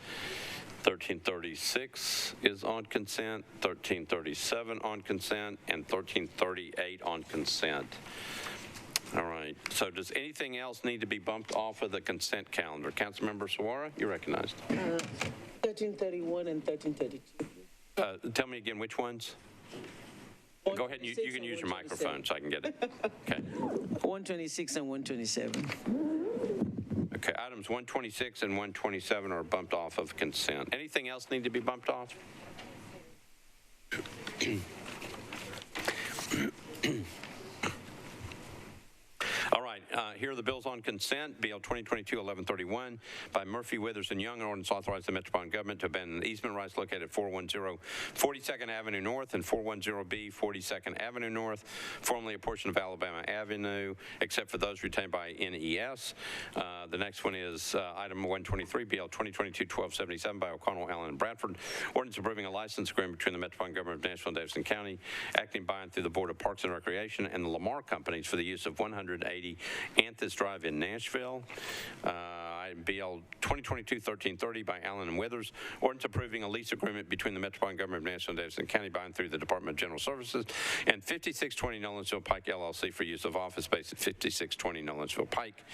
1336 is on consent, 1337 on consent, and 1338 on consent. All right, so does anything else need to be bumped off of the consent calendar? Councilmember Suara, you're recognized. 1331 and 1332. Tell me again which ones? Go ahead, and you can use your microphone so I can get it. Okay. 126 and 127. Okay, items 126 and 127 are bumped off of consent. Anything else need to be bumped off? All right, here are the bills on consent. BL 2022-1131 by Murphy, Withers, and Young. An ordinance authorizing the Metropolitan government to abandon easement rights located at 410 42nd Avenue North and 410B 42nd Avenue North, formerly a portion of Alabama Avenue, except for those retained by NES. The next one is item 123, BL 2022-1277 by O'Connell, Allen, and Bradford. Ordinance approving a license agreement between the Metropolitan government of Nashville and Davidson County, acting by and through the Board of Parks and Recreation and the Lamar Companies for the use of 180 Anthus Drive in Nashville. BL 2022-1330 by Allen and Withers. Ordinance approving a lease agreement between the Metropolitan Government of Nashville and Davidson County by and through the Department of General Services and 5620 Nolensville Pike LLC for use of office space at 5620 Nolensville Pike.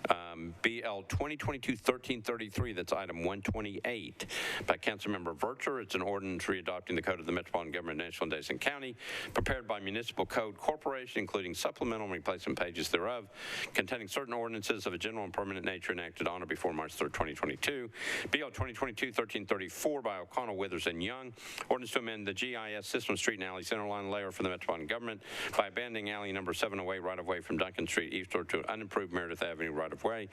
BL 2022-1333, that's item 128, by Councilmember Vercher. It's an ordinance readopting the Code of the Metropolitan Government of Nashville and Davidson County, prepared by Municipal Code Corporation, including supplemental and replacement pages thereof, containing certain ordinances of a general and permanent nature enacted on or before March 3rd, 2022. BL 2022-1334 by O'Connell, Withers, and Young. Ordinance to amend the GIS system street and alley centerline layer for the Metropolitan Government by abandoning alley number 708 right-of-way from Duncan Street eastward to unimproved Meredith Avenue right-of-way.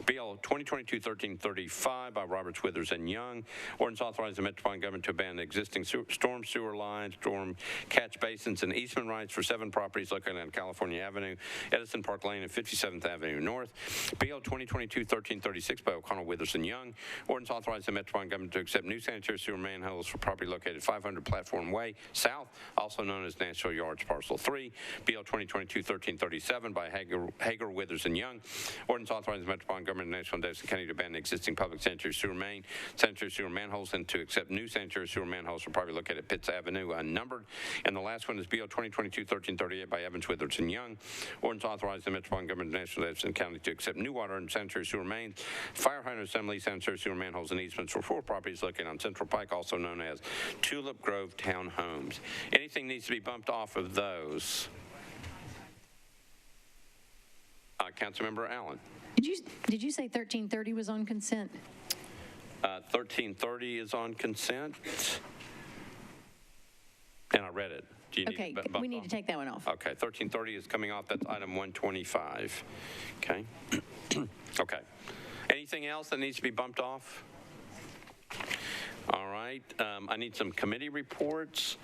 BL 2022-1335 by Roberts, Withers, and Young. Ordinance authorizing the Metropolitan Government to abandon existing storm sewer lines, storm catch basins, and easement rights for 7 properties located on California Avenue, Edison Park Lane, and 57th Avenue North. BL 2022-1336 by O'Connell, Withers, and Young. Ordinance authorizing the Metropolitan Government to accept new sanitary sewer manholes for property located 500 Platform Way South, also known as Nashville Yards, Parcel 3. BL 2022-1337 by Hager, Withers, and Young. Ordinance authorizing the Metropolitan Government of Nashville and Davidson County to abandon existing public sanitary sewer manholes and to accept new sanitary sewer manholes for property located at Pitts Avenue, unnumbered. And the last one is BL 2022-1338 by Evans, Withers, and Young. Ordinance authorizing the Metropolitan Government of Nashville and Davidson County to accept new water and sanitary sewer mains, fire hydrant assembly, sanitary sewer manholes, and easements for 4 properties located on Central Pike, also known as Tulip Grove Townhomes. Anything needs to be bumped off of those? Councilmember Allen. Did you say 1330 was on consent? 1330 is on consent. And I read it. Do you Okay, need we need to take that one off. Okay, 1330 is coming off. That's item 125. Okay. Okay. Anything else that needs to be bumped off? All right. I need some committee reports.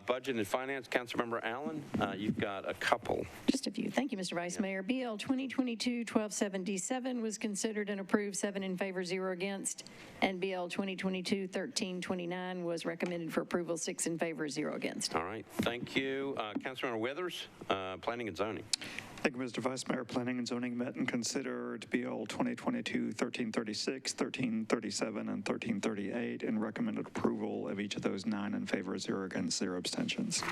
Budget and Finance, Councilmember Allen, you've got a couple. Just a few. Thank you, Mr. Vice Mayor. BL 2022-1277 was considered and approved, 7 in favor, 0 against. And BL 2022-1329 was recommended for approval, 6 in favor, 0 against. All right. Thank you. Councilmember Withers, Planning and Zoning. Thank you, Mr. Vice Mayor. Planning and Zoning met and considered BL 2022-1336, 1337, and 1338, and recommended approval of each of those 9 in favor, 0 against, 0 abstentions.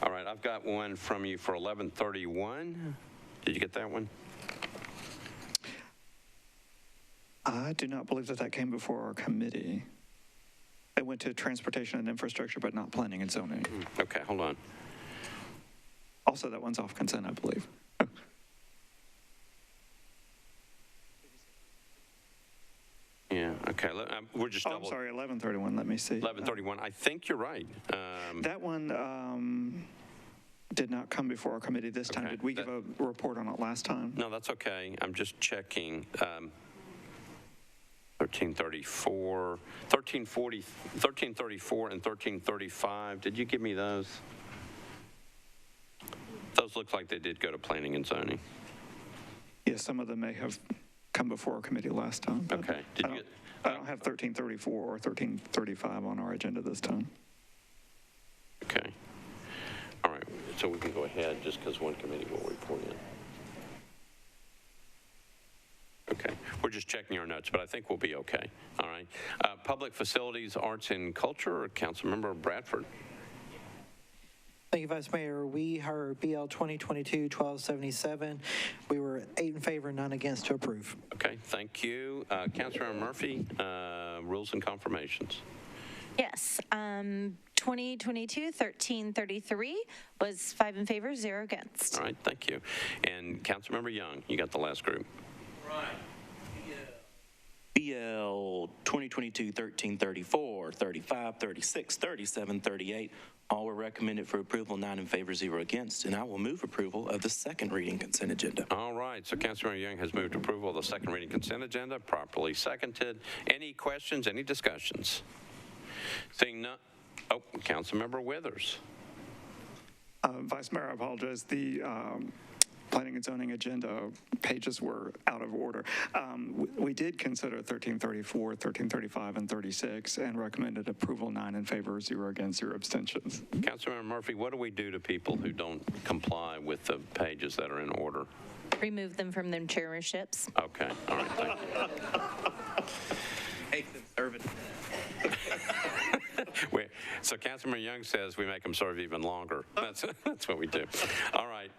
All right, I've got one from you for 1131. Did you get that one? I do not believe that came before our committee. It went to Transportation and Infrastructure, but not Planning and Zoning. Okay, hold on. Also, that one's off consent, I believe. Yeah, okay. We're just I'm sorry, 1131. Let me see. 1131. I think you're right. That one did not come before our committee this time. Okay, Did we give a report on it last time? No, that's okay. I'm just checking. 1334, 1334, and 1335. Did you give me those? Those look like they did go to Planning and Zoning. Yes, some of them may have come before our committee last time. Okay. I don't have 1334 or 1335 on our agenda this time. Okay. All right. So we can go ahead just because one committee will report in. Okay. We're just checking our notes, but I think we'll be okay. All right. Public Facilities, Arts, and Culture, Councilmember Bradford. Thank you, Vice Mayor. We heard BL 2022-1277. We were 8 in favor, none against to approve. Okay, thank you. Councilmember Murphy, Rules and Confirmations. Yes. 2022-1333 was 5 in favor, 0 against. All right, thank you. And Councilmember Young, you got the last group. Right. BL 2022-1334, 35, 36, 37, 38, all were recommended for approval, 9 in favor, 0 against, and I will move approval of the second reading consent agenda. All right, so Councilmember Young has moved approval of the second reading consent agenda, properly seconded. Any questions, any discussions? Seeing none. Oh, Councilmember Withers. Vice Mayor, I apologize. The Planning and Zoning agenda pages were out of order. We did consider 1334, 1335, and 36 and recommended approval, 9 in favor, 0 against, 0 abstentions. Councilmember Murphy, what do we do to people who don't comply with the pages that are in order? Remove them from their chairmanships. Okay, all right, thank you. Make them serve it. So Councilmember Young says we make them serve even longer. That's what we do. All right.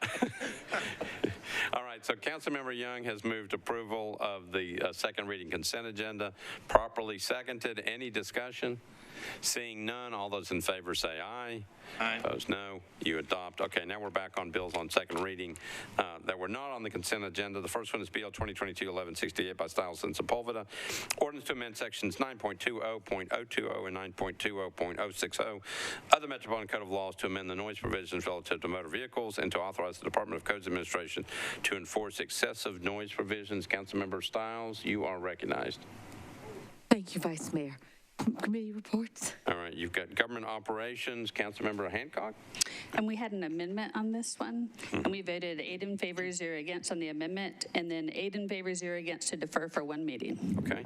All right, so Councilmember Young has moved approval of the second reading consent agenda, properly seconded. Any discussion? Seeing none, all those in favor say aye. Aye. Opposed, no. You adopt. Okay, now we're back on bills on second reading that were not on the consent agenda. The first one is BL 2022-1168 by Stiles and Sepulveda. Ordinance to amend sections 9.20.020 and 9.20.060 of the Metropolitan Code of Laws to amend the noise provisions relative to motor vehicles and to authorize the Department of Codes Administration to enforce excessive noise provisions. Councilmember Stiles, you are recognized. Thank you, Vice Mayor. Committee reports. All right, you've got government operations. Councilmember Hancock. And we had an amendment on this one, and we voted 8 in favor, 0 against on the amendment, and then 8 in favor, 0 against to defer for one meeting. Okay.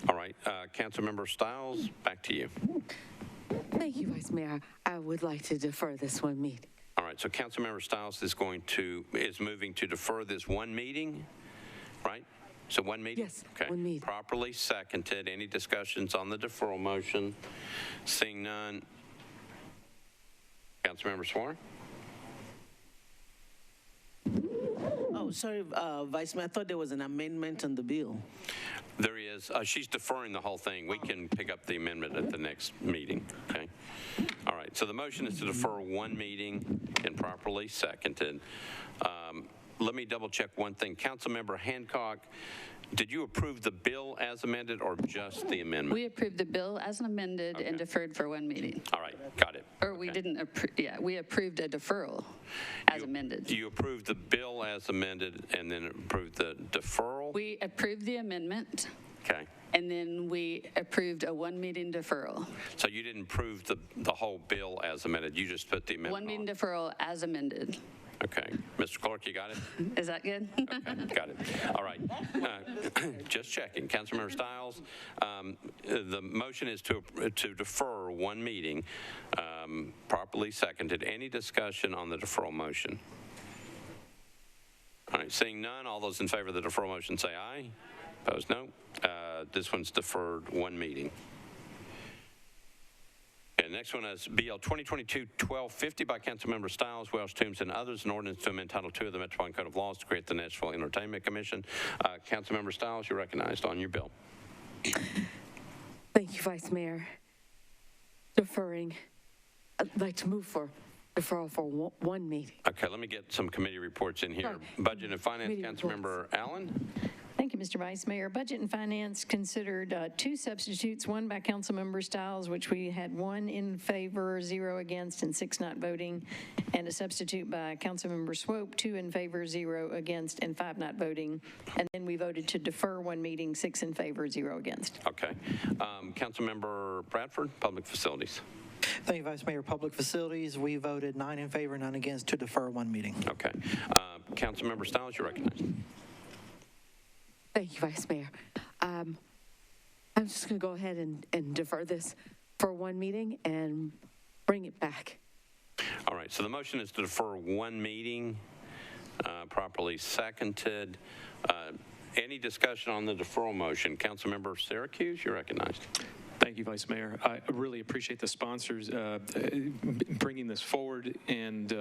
All right. Councilmember Stiles, back to you. Thank you, Vice Mayor. I would like to defer this one meeting. All right. So Councilmember Stiles is moving to defer this one meeting, right? So one meeting? Yes, okay. one meeting. Properly seconded. Any discussions on the deferral motion? Seeing none. Councilmember Swarn? Oh, sorry, Vice Mayor, I thought there was an amendment on the bill. There is. She's deferring the whole thing. We can pick up the amendment at the next meeting, okay? All right, so the motion is to defer one meeting and properly seconded. Let me double check one thing. Councilmember Hancock, did you approve the bill as amended or just the amendment? We approved the bill as amended and deferred for one meeting. All right, got it. Or we didn't approve, yeah, we approved a deferral as amended. You approved the bill as amended and then approved the deferral? We approved the amendment. Okay. And then we approved a one meeting deferral. So you didn't approve the whole bill as amended, you just put the amendment One meeting deferral as amended. Okay. Mr. Clerk, you got it? Is that good? Okay, got it. All right. Just checking. Councilmember Stiles, the motion is to defer one meeting, properly seconded. Any discussion on the deferral motion? All right, seeing none, all those in favor of the deferral motion say aye. Opposed, no. This one's deferred one meeting. Okay, next one is BL 2022-1250 by Councilmember Stiles, Welsh, Toombs, and others, an ordinance to amend Title II of the Metropolitan Code of Laws to create the Nashville Entertainment Commission. Councilmember Stiles, you're recognized on your bill. Thank you, Vice Mayor. Deferring. I'd like to move for deferral for one meeting. Okay, let me get some committee reports in here. Budget and Finance, Councilmember Allen. Thank you, Mr. Vice Mayor. Budget and Finance considered two substitutes, one by Councilmember Stiles, which we had 1 in favor, 0 against, and 6 not voting, and a substitute by Councilmember Swope, 2 in favor, 0 against, and 5 not voting. And then we voted to defer one meeting, 6 in favor, 0 against. Okay. Councilmember Bradford, Public Facilities. Thank you, Vice Mayor. Public Facilities, we voted 9 in favor, none against to defer one meeting. Okay. Councilmember Stiles, you're recognized. Thank you, Vice Mayor. I'm just going to go ahead and defer this for one meeting and bring it back. All right, so the motion is to defer one meeting, properly seconded. Any discussion on the deferral motion? Councilmember Syracuse, you're recognized. Thank you, Vice Mayor. I really appreciate the sponsors bringing this forward and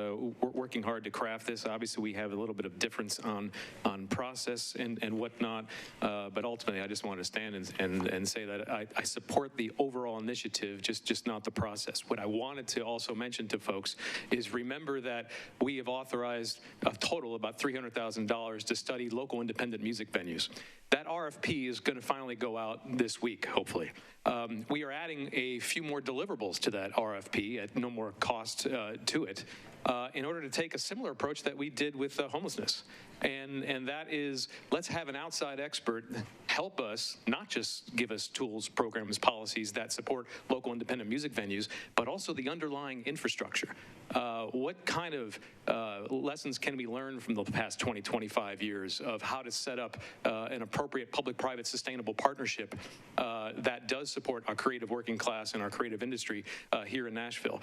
working hard to craft this. Obviously, we have a little bit of difference on process and whatnot, but ultimately, I just want to stand and say that I support the overall initiative, just not the process. What I wanted to also mention to folks is remember that we have authorized a total about $300,000 to study local independent music venues. That RFP is going to finally go out this week, hopefully. We are adding a few more deliverables to that RFP at no more cost to it in order to take a similar approach that we did with homelessness. And that is, let's have an outside expert help us, not just give us tools, programs, policies that support local independent music venues, but also the underlying infrastructure. What kind of lessons can we learn from the past 20, 25 years of how to set up an appropriate public-private sustainable partnership that does support our creative working class and our creative industry here in Nashville?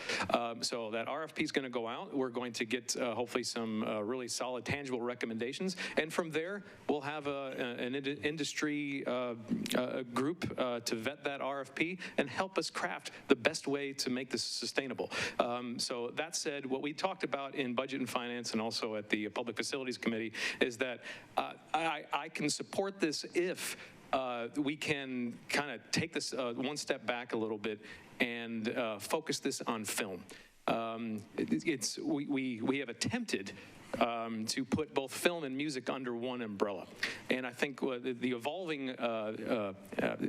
So that RFP is going to go out. We're going to get hopefully some really solid, tangible recommendations recommendations, and from there, we'll have an industry group to vet that RFP and help us craft the best way to make this sustainable. So that said, what we talked about in Budget and Finance and also at the Public Facilities Committee is that I can support this if we can kind of take this one step back a little bit and focus this on film. We have attempted to put both film and music under one umbrella. And I think the evolving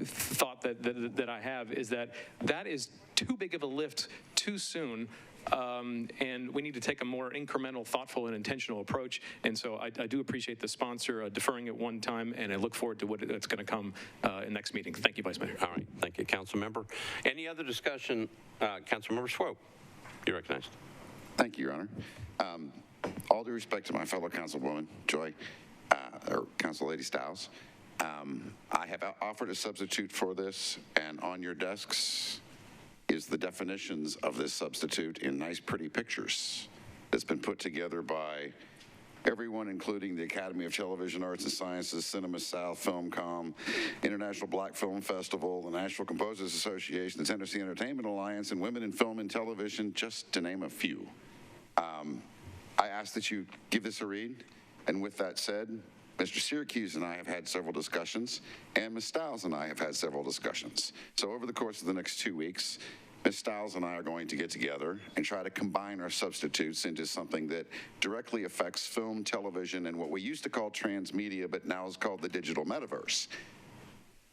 thought that I have is that is too big of a lift too soon. And we need to take a more incremental, thoughtful, and intentional approach. And so I do appreciate the sponsor deferring it one time, and I look forward to what's going to come in next meeting. Thank you, Vice Mayor. All right, thank you, Council Member. Any other discussion? Council Member Swope, you're recognized. Thank you, Your Honor. All due respect to my fellow councilwoman, Joy, or Council Lady Stiles, I have offered a substitute for this, and on your desks is the definitions of this substitute in nice, pretty pictures that's been put together by everyone, including the Academy of Television Arts and Sciences, Cinema South, Filmcom, International Black Film Festival, the National Composers Association, the Tennessee Entertainment Alliance, and Women in Film and Television, just to name a few. I ask that you give this a read, and with that said, Mr. Syracuse and I have had several discussions, and Ms. Stiles and I have had several discussions. So over the course of the next 2 weeks, Ms. Stiles and I are going to get together and try to combine our substitutes into something that directly affects film, television, and what we used to call transmedia, but now is called the digital metaverse,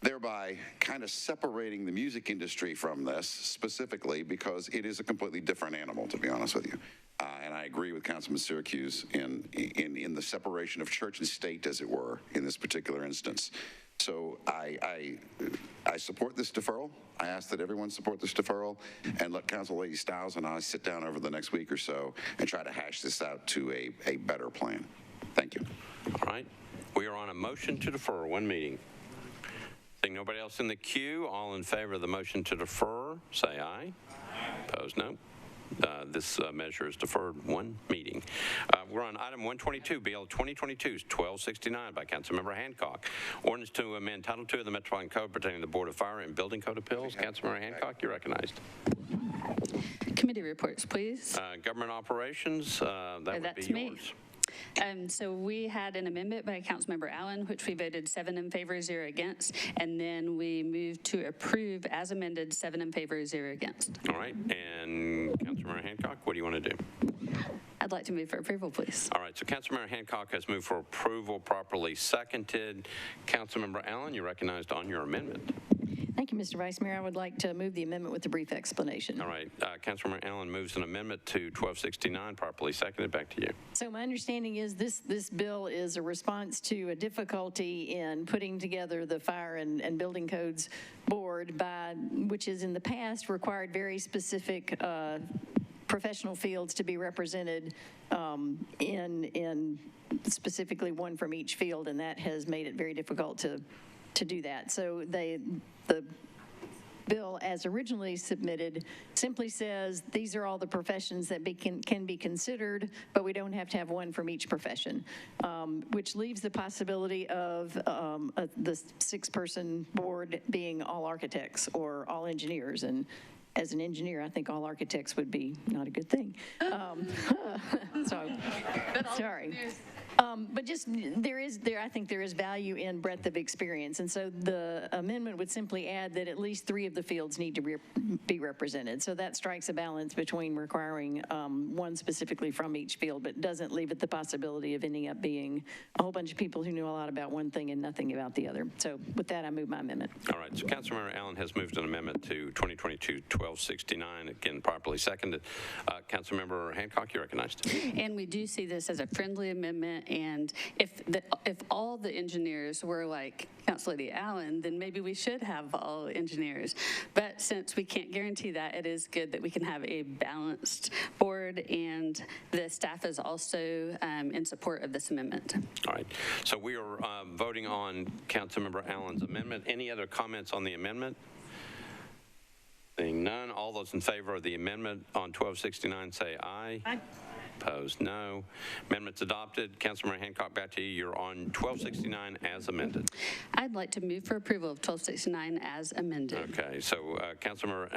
thereby kind of separating the music industry from this specifically because it is a completely different animal, to be honest with you. And I agree with Councilman Syracuse in the separation of church and state, as it were, in this particular instance. So I support this deferral. I ask that everyone support this deferral and let Council Lady Stiles and I sit down over the next week or so and try to hash this out to a better plan. Thank you. All right. We are on a motion to defer one meeting. Seeing nobody else in the queue, all in favor of the motion to defer, say aye. Opposed, no. This measure is deferred one meeting. We're on item 122, BL 2022-1269 by Councilmember Hancock. Ordinance to amend Title II of the Metropolitan Code pertaining to the Board of Fire and Building Code Appeals. Councilmember Hancock, you're recognized. Committee reports, please. Government operations, that would That's be me. yours. So we had an amendment by Councilmember Allen, which we voted 7 in favor, 0 against, and then we moved to approve as amended, 7 in favor, 0 against. All right, and Councilmember Hancock, what do you want to do? I'd like to move for approval, please. All right, so Councilmember Hancock has moved for approval, properly seconded. Councilmember Allen, you're recognized on your amendment. Thank you, Mr. Vice Mayor. I would like to move the amendment with a brief explanation. All right, Councilmember Allen moves an amendment to 1269, properly seconded. Back to you. So my understanding is this bill is a response to a difficulty in putting together the Fire and Building Codes Board, which is in the past required very specific professional fields to be represented in specifically one from each field, and that has made it very difficult to do that. So the bill as originally submitted simply says these are all the professions that can be considered, but we don't have to have one from each profession, which leaves the possibility of the 6-person board being all architects or all engineers. And as an engineer, I think all architects would be not a good thing. So, sorry. But just I think there is value in breadth of experience, and so the amendment would simply add that at least 3 of the fields need to be represented. So that strikes a balance between requiring one specifically from each field, but doesn't leave it the possibility of ending up being a whole bunch of people who know a lot about one thing and nothing about the other. So with that, I move my amendment. All right, so Councilmember Allen has moved an amendment to 2022-1269, again properly seconded. Councilmember Hancock, you're recognized. And we do see this as a friendly amendment, and if all the engineers were like Council Lady Allen, then maybe we should have all engineers. But since we can't guarantee that, it is good that we can have a balanced board, and the staff is also in support of this amendment. All right, so we are voting on Councilmember Allen's amendment. Any other comments on the amendment? Seeing none, all those in favor of the amendment on 1269 say aye. Aye. Opposed, no. Amendment's adopted. Councilmember Hancock, back to you. You're on 1269 as amended. I'd like to move for approval of 1269 as amended. Okay, so Councilmember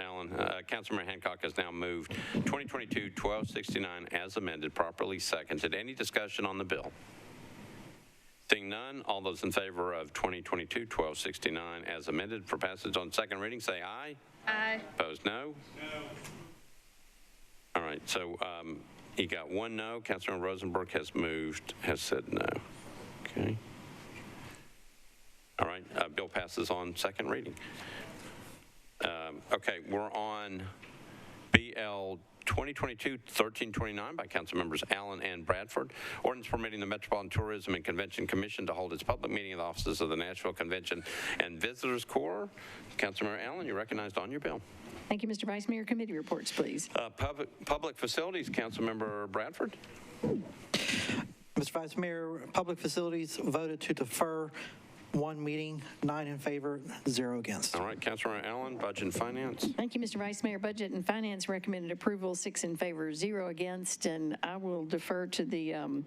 Hancock has now moved 2022-1269 as amended, properly seconded. Any discussion on the bill? Seeing none, all those in favor of 2022-1269 as amended for passage on second reading, say aye. Aye. Opposed, no? No. All right, so you got one no. Councilmember Rosenberg has said no. Okay. All right, bill passes on second reading. Okay, we're on BL 2022-1329 by Councilmembers Allen and Bradford. Ordinance permitting the Metropolitan Tourism and Convention Commission to hold its public meeting in the offices of the Nashville Convention and Visitors Corps. Councilmember Allen, you're recognized on your bill. Thank you, Mr. Vice Mayor. Committee reports, please. Public Facilities, Councilmember Bradford. Mr. Vice Mayor, Public Facilities voted to defer one meeting, 9 in favor, 0 against. All right, Councilmember Allen, Budget and Finance. Thank you, Mr. Vice Mayor. Budget and Finance recommended approval, 6 in favor, 0 against, and I will defer to the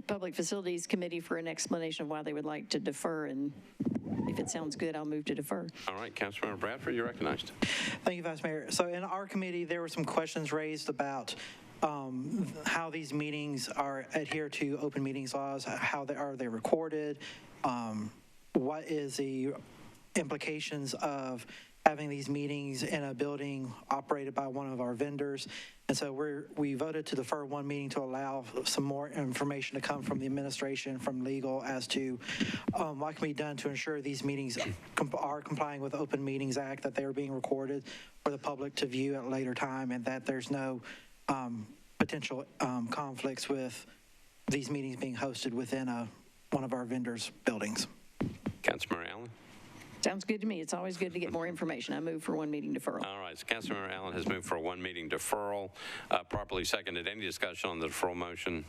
Public Facilities Committee for an explanation of why they would like to defer, and if it sounds good, I'll move to defer. All right, Councilmember Bradford, you're recognized. Thank you, Vice Mayor. So in our committee, there were some questions raised about how these meetings are adhere to open meetings laws, how are they recorded, what is the implications of having these meetings in a building operated by one of our vendors. And so we voted to defer one meeting to allow some more information to come from the administration, from legal, as to what can be done to ensure these meetings are complying with the Open Meetings Act, that they are being recorded for the public to view at a later time, and that there's no potential conflicts with these meetings being hosted within one of our vendors' buildings. Councilmember Allen. Sounds good to me. It's always good to get more information. I move for one meeting deferral. All right, so Councilmember Allen has moved for a one meeting deferral, properly seconded. Any discussion on the deferral motion?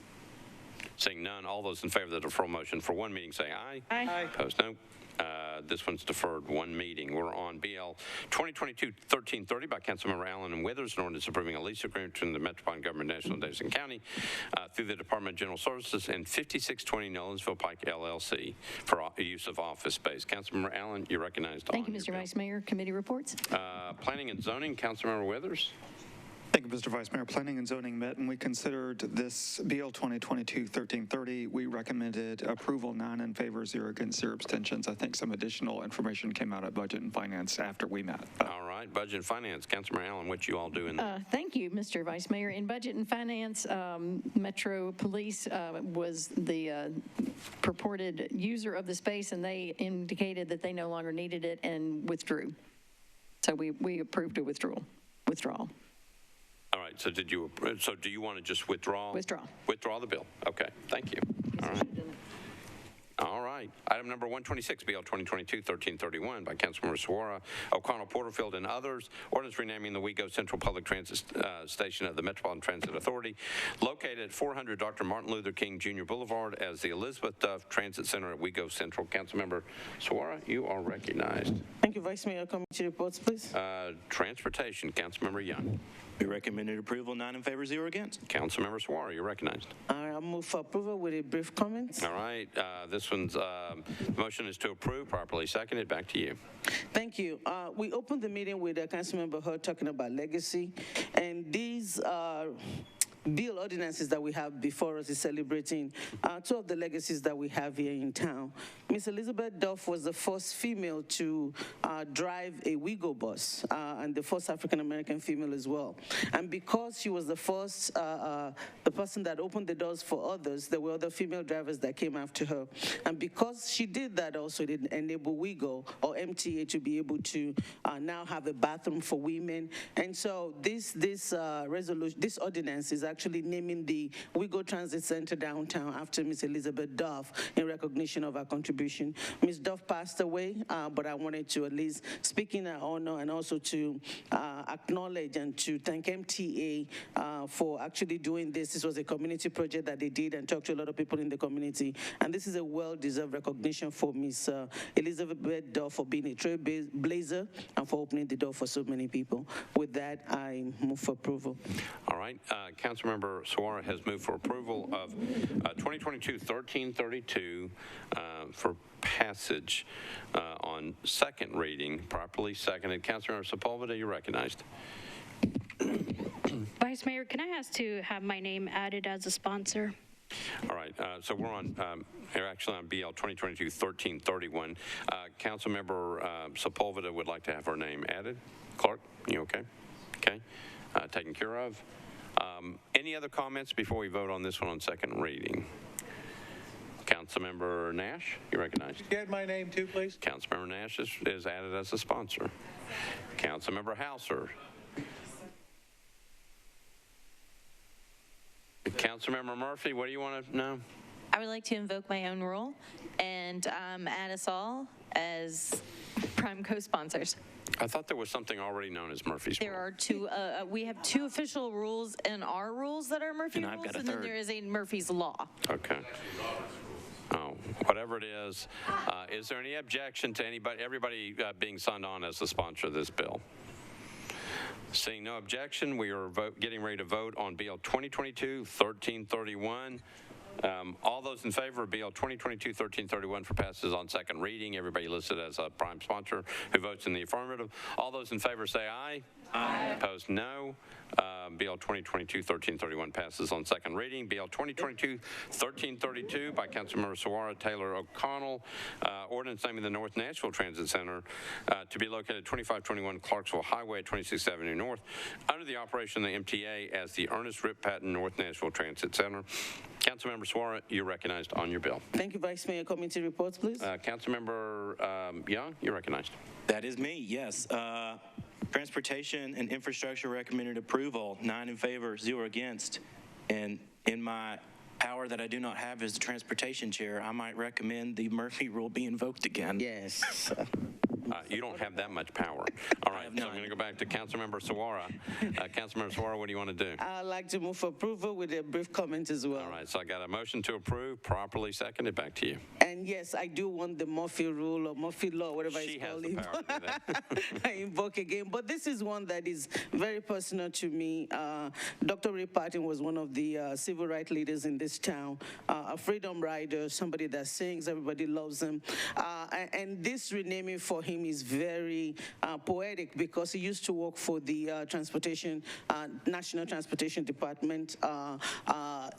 Seeing none, all those in favor of the deferral motion for one meeting say aye. Aye. Opposed, no. This one's deferred one meeting. We're on BL 2022-1330 by Councilmember Allen and Withers, an ordinance approving a lease agreement between the Metropolitan Government National Davidson County through the Department of General Services and 5620 Nolensville Pike LLC for use of office space. Councilmember Allen, you're recognized. Thank you, Mr. Vice Mayor. Committee reports. Planning and Zoning, Councilmember Withers. Thank you, Mr. Vice Mayor. Planning and Zoning met, and we considered this BL 2022-1330. We recommended approval, 9 in favor, 0 against, 0 abstentions. I think some additional information came out at Budget and Finance after we met. All right, Budget and Finance. Councilmember Allen, what you all doing? Thank you, Mr. Vice Mayor. In Budget and Finance, Metro Police was the purported user of the space, and they indicated that they no longer needed it and withdrew. So we approved a withdrawal. All right, so do you want to just withdraw? Withdraw the bill. Okay, thank you. All right. All right. Item number 126, BL 2022-1331 by Councilmember Suara, O'Connell, Porterfield, and others. Ordinance renaming the WeGo Central Public Transit Station of the Metropolitan Transit Authority, located at 400 Dr. Martin Luther King Jr. Boulevard, as the Elizabeth Duff Transit Center at WeGo Central. Councilmember Suara, you are recognized. Thank you, Vice Mayor. Committee reports, please. Transportation, Councilmember Young. We recommended approval, 9 in favor, 0 against. Councilmember Suara, you're recognized. I'll move for approval with a brief comment. All right. This one's the motion is to approve, properly seconded. Back to you. Thank you. We opened the meeting with Councilmember Hurd talking about legacy, and these bill ordinances that we have before us is celebrating two of the legacies that we have here in town. Miss Elizabeth Duff was the first female to drive a WeGo bus, and the first African-American female as well. And because she was the first, the person that opened the doors for others, there were other female drivers that came after her. And because she did that also, it enabled WeGo or MTA to be able to now have a bathroom for women. And so this ordinance is actually naming the Wigo Transit Center downtown after Miss Elizabeth Duff in recognition of her contribution. Ms. Duff passed away, but I wanted to at least speak in her honor and also to acknowledge and to thank MTA for actually doing this. This was a community project that they did and talked to a lot of people in the community. And this is a well-deserved recognition for Ms. Elizabeth Duff for being a trailblazer and for opening the door for so many people. With that, I move for approval. All right. Councilmember Suara has moved for approval of 2022-1332 for passage on second reading, properly seconded. Councilmember Sepulveda, you're recognized. Vice Mayor, can I ask to have my name added as a sponsor? All right, so we're on, actually on BL 2022-1331. Councilmember Sepulveda would like to have her name added. Clerk, you okay? Okay, taken care of. Any other comments before we vote on this one on second reading? Councilmember Nash, you recognized. Could you add my name too, please? Councilmember Nash is added as a sponsor. Councilmember Hauser. Councilmember Murphy, what do you want to know? I would like to invoke my own rule and add us all as prime co-sponsors. I thought there was something already known as Murphy's There Rule. are two, we have two official rules in our rules that are Murphy And I've rules, got a and then third. there is a Murphy's Law. Okay. Oh, whatever it is there any objection to everybody being signed on as the sponsor of this bill? Seeing no objection, we are getting ready to vote on BL 2022-1331. All those in favor of BL 2022-1331 for passes on second reading, everybody listed as a prime sponsor who votes in the affirmative. All those in favor say aye. Aye. Opposed, no. BL 2022-1331 passes on second reading. BL 2022-1332 by Councilmember Suara, Taylor, O'Connell. Ordinance naming the North Nashville Transit Center to be located at 2521 Clarksville Highway at 26th Avenue North under the operation of the MTA as the Ernest Rip Patton North Nashville Transit Center. Councilmember Suara, you're recognized on your bill. Thank you, Vice Mayor. Committee reports, please. Councilmember Young, you're recognized. That is me, yes. Transportation and Infrastructure recommended approval, 9 in favor, 0 against. And in my power that I do not have as the Transportation Chair, I might recommend the Murphy Rule be invoked again. Yes. You don't have that much power. All right, so I'm going to go back to Councilmember Suara. Councilmember Suara, what do you want to do? I'd like to move for approval with a brief comment as well. All right, so I got a motion to approve, properly seconded. Back to you. And yes, I do want the Murphy Rule or Murphy Law, whatever it's called. She has the power to do that. I invoke again. But this is one that is very personal to me. Dr. Reproductive was one of the civil rights leaders in this town, a freedom rider, somebody that sings, everybody loves him. And this renaming for him is very poetic because he used to work for the National Transportation Department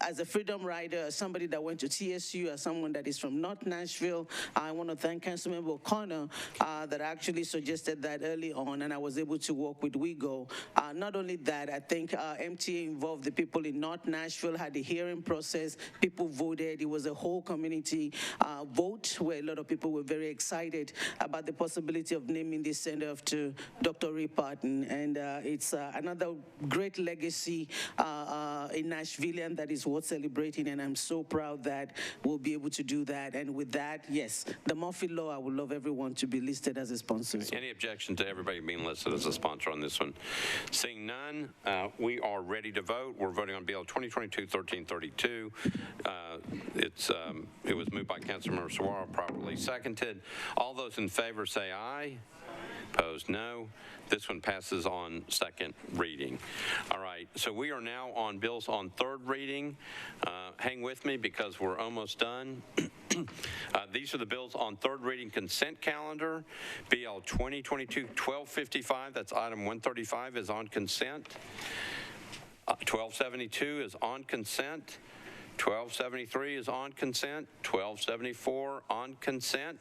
as a freedom rider, somebody that went to TSU, as someone that is from North Nashville. I want to thank Councilmember O'Connor that actually suggested that early on, and I was able to work with WIGO. Not only that, I think MTA involved the people in North Nashville, had the hearing process, people voted. It was a whole community vote where a lot of people were very excited about the possibility of naming this center after Dr. Reproductive. And it's another great legacy in Nashvilleian that is worth celebrating, and I'm so proud that we'll be able to do that. And with that, yes, the Murphy Law, I would love everyone to be listed as a sponsor. Any objection to everybody being listed as a sponsor on this one? Seeing none, we are ready to vote. We're voting on BL 2022-1332. It was moved by Councilmember Suara, properly seconded. All those in favor say aye. Opposed, no. This one passes on second reading. All right, so we are now on bills on third reading. Hang with me because we're almost done. These are the bills on third reading consent calendar. BL 2022-1255, that's item 135, is on consent. 1272 is on consent. 1273 is on consent. 1274 on consent.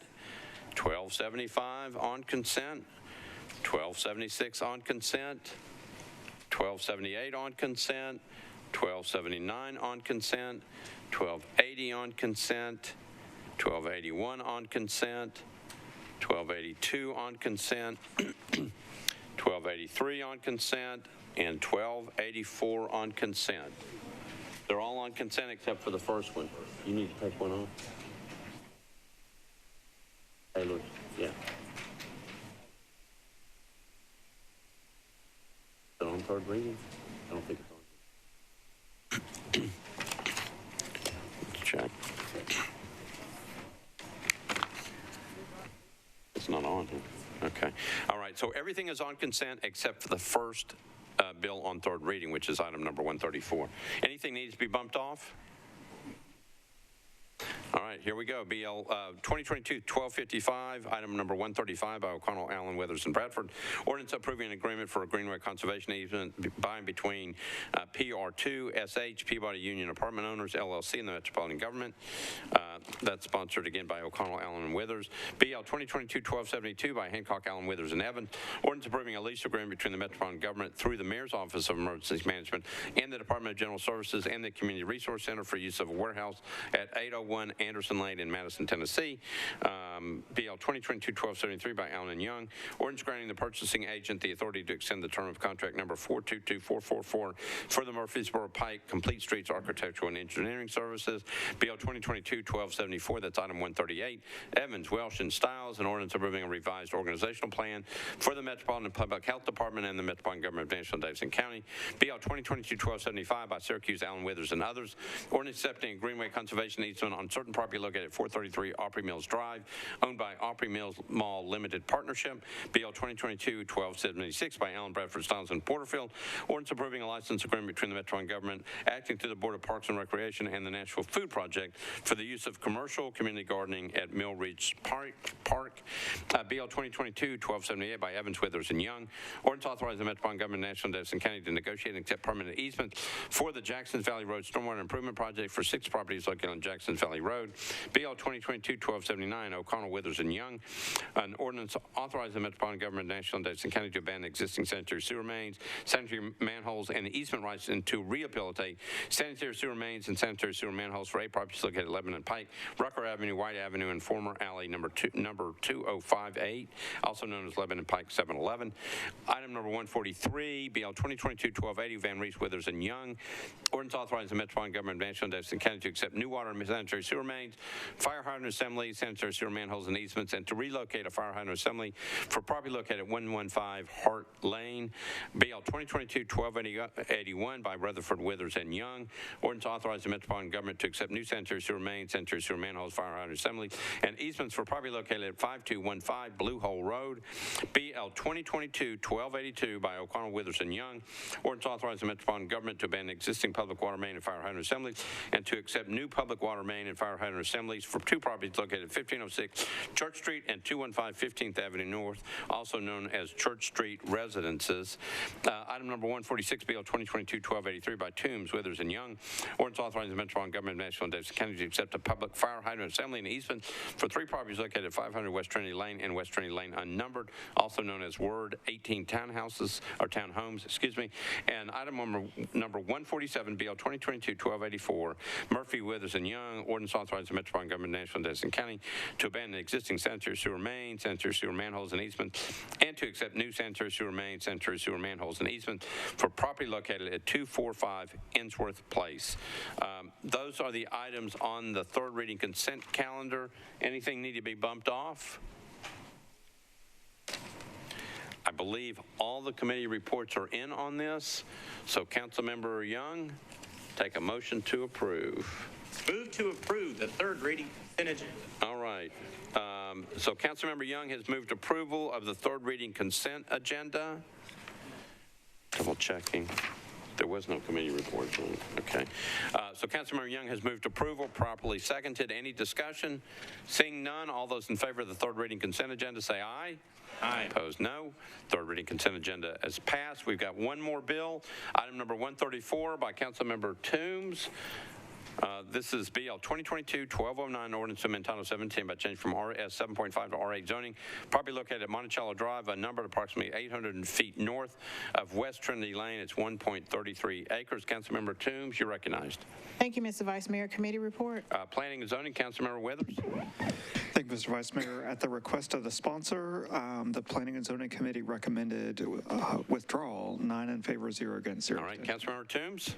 1275 on consent. 1276 on consent. 1278 on consent. 1279 on consent. 1280 on consent. 1281 on consent. 1282 on consent. 1283 on consent. and 1284 on consent. They're all on consent except for the first one. You need to take one off. Hey, look, yeah. Is it on third reading? I don't think it's on. Let's check. It's not on here. Okay. All right. So everything is on consent except for the first bill on third reading, which is item number 134. Anything needs to be bumped off? All right, here we go. BL 2022-1255, item number 135 by O'Connell, Allen, Withers, and Bradford. Ordinance approving an agreement for a Greenway conservation easement by and between PR2 SH, Peabody Union Apartment Owners, LLC, and the Metropolitan Government. That's sponsored again by O'Connell, Allen, and Withers. BL 2022-1272 by Hancock, Allen, Withers, and Evans. Ordinance approving a lease agreement between the Metropolitan Government through the Mayor's Office of Emergency Management and the Department of General Services and the Community Resource Center for use of a warehouse at 801 Anderson Lane in Madison, Tennessee. BL 2022-1273 by Allen & Young. Ordinance granting the purchasing agent the authority to extend the term of contract number 422444 for the Murfreesboro Pike Complete Streets Architectural and Engineering Services. BL 2022-1274, that's item 138. Evans, Welsh, and Stiles, an ordinance approving a revised organizational plan for the Metropolitan Public Health Department and the Metropolitan Government of Nashville and Davidson County. BL 2022-1275 by Syracuse, Allen, Withers, and others. Ordinance accepting a Greenway conservation easement on certain property located at 433 Opry Mills Drive, owned by Opry Mills Mall Limited Partnership. BL 2022-1276 by Allen, Bradford, Stiles, and Porterfield. Ordinance approving a license agreement between the Metropolitan Government acting through the Board of Parks and Recreation and the Nashville Food Project for the use of commercial community gardening at Mill Ridge Park. BL 2022-1278 by Evans, Withers, and Young. Ordinance authorizing the Metropolitan Government of Nashville and Davidson County to negotiate and accept permanent easements for the Jacksons Valley Road Stormwater Improvement Project for 6 properties located on Jacksons Valley Road. BL 2022-1279, O'Connell, Withers, and Young. An ordinance authorizing the Metropolitan Government of Nashville and Davidson County to abandon existing sanitary sewer mains, sanitary manholes, and easement rights, and to rehabilitate sanitary sewer mains and sanitary sewer manholes for 8 properties located at Lebanon Pike, Rucker Avenue, White Avenue, and former alley number 2058, also known as Lebanon Pike 711. Item number 143, BL 2022-1280, Van Reese, Withers, and Young. Ordinance authorizing the Metropolitan Government of Nashville and Davidson County to accept new water and sanitary sewer mains, fire hydrant assemblies, sanitary sewer manholes, and easements, and to relocate a fire hydrant assembly for property located at 115 Hart Lane. BL 2022-1281 by Rutherford, Withers, and Young. Ordinance authorizing the Metropolitan Government to accept new sanitary sewer mains, sanitary sewer manholes, fire hydrant assembly, and easements for property located at 5215 Blue Hole Road. BL 2022-1282 by O'Connell, Withers, and Young. Ordinance authorizing the Metropolitan Government to abandon existing public water main and fire hydrant assemblies and to accept new public water main and fire hydrant assemblies for 2 properties located at 1506 Church Street and 215 15th Avenue North, also known as Church Street Residences. Item number 146, BL 2022-1283 by Toombs, Withers, and Young. Ordinance authorizing the Metropolitan Government of Nashville and Davidson County to accept a public fire hydrant assembly and easement for 3 properties located at 500 West Trinity Lane and West Trinity Lane unnumbered, also known as Ward 18 townhouses, or townhomes, excuse me. And item number 147, BL 2022-1284, Murphy, Withers, and Young. Ordinance authorizing the Metropolitan Government of Nashville and Davidson County to abandon existing sanitary sewer mains, sanitary sewer manholes, and easements, and to accept new sanitary sewer mains, sanitary sewer manholes, and easements for property located at 245 Ensworth Place. Those are the items on the third reading consent calendar. Anything need to be bumped off? I believe all the committee reports are in on this. So Councilmember Young, take a motion to approve. Move to approve the third reading consent agenda. All right. So Councilmember Young has moved approval of the third reading consent agenda. Double checking. There was no committee report. Okay. So Councilmember Young has moved approval, properly seconded. Any discussion? Seeing none, all those in favor of the third reading consent agenda say aye. Aye. Opposed, no. Third reading consent agenda is passed. We've got one more bill. Item number 134 by Councilmember Toombs. This is BL 2022-1209, ordinance to amend Title 17 by change from RS 7.5 to R8 zoning. Property located at Monticello Drive, numbered approximately 800 feet north of West Trinity Lane. It's 1.33 acres. Councilmember Toombs, you're recognized. Thank you, Mr. Vice Mayor. Committee report. Planning and zoning, Councilmember Withers. Thank you, Mr. Vice Mayor. At the request of the sponsor, the Planning and Zoning Committee recommended withdrawal, 9 in favor, 0 against, 0. All right, Councilmember Toombs.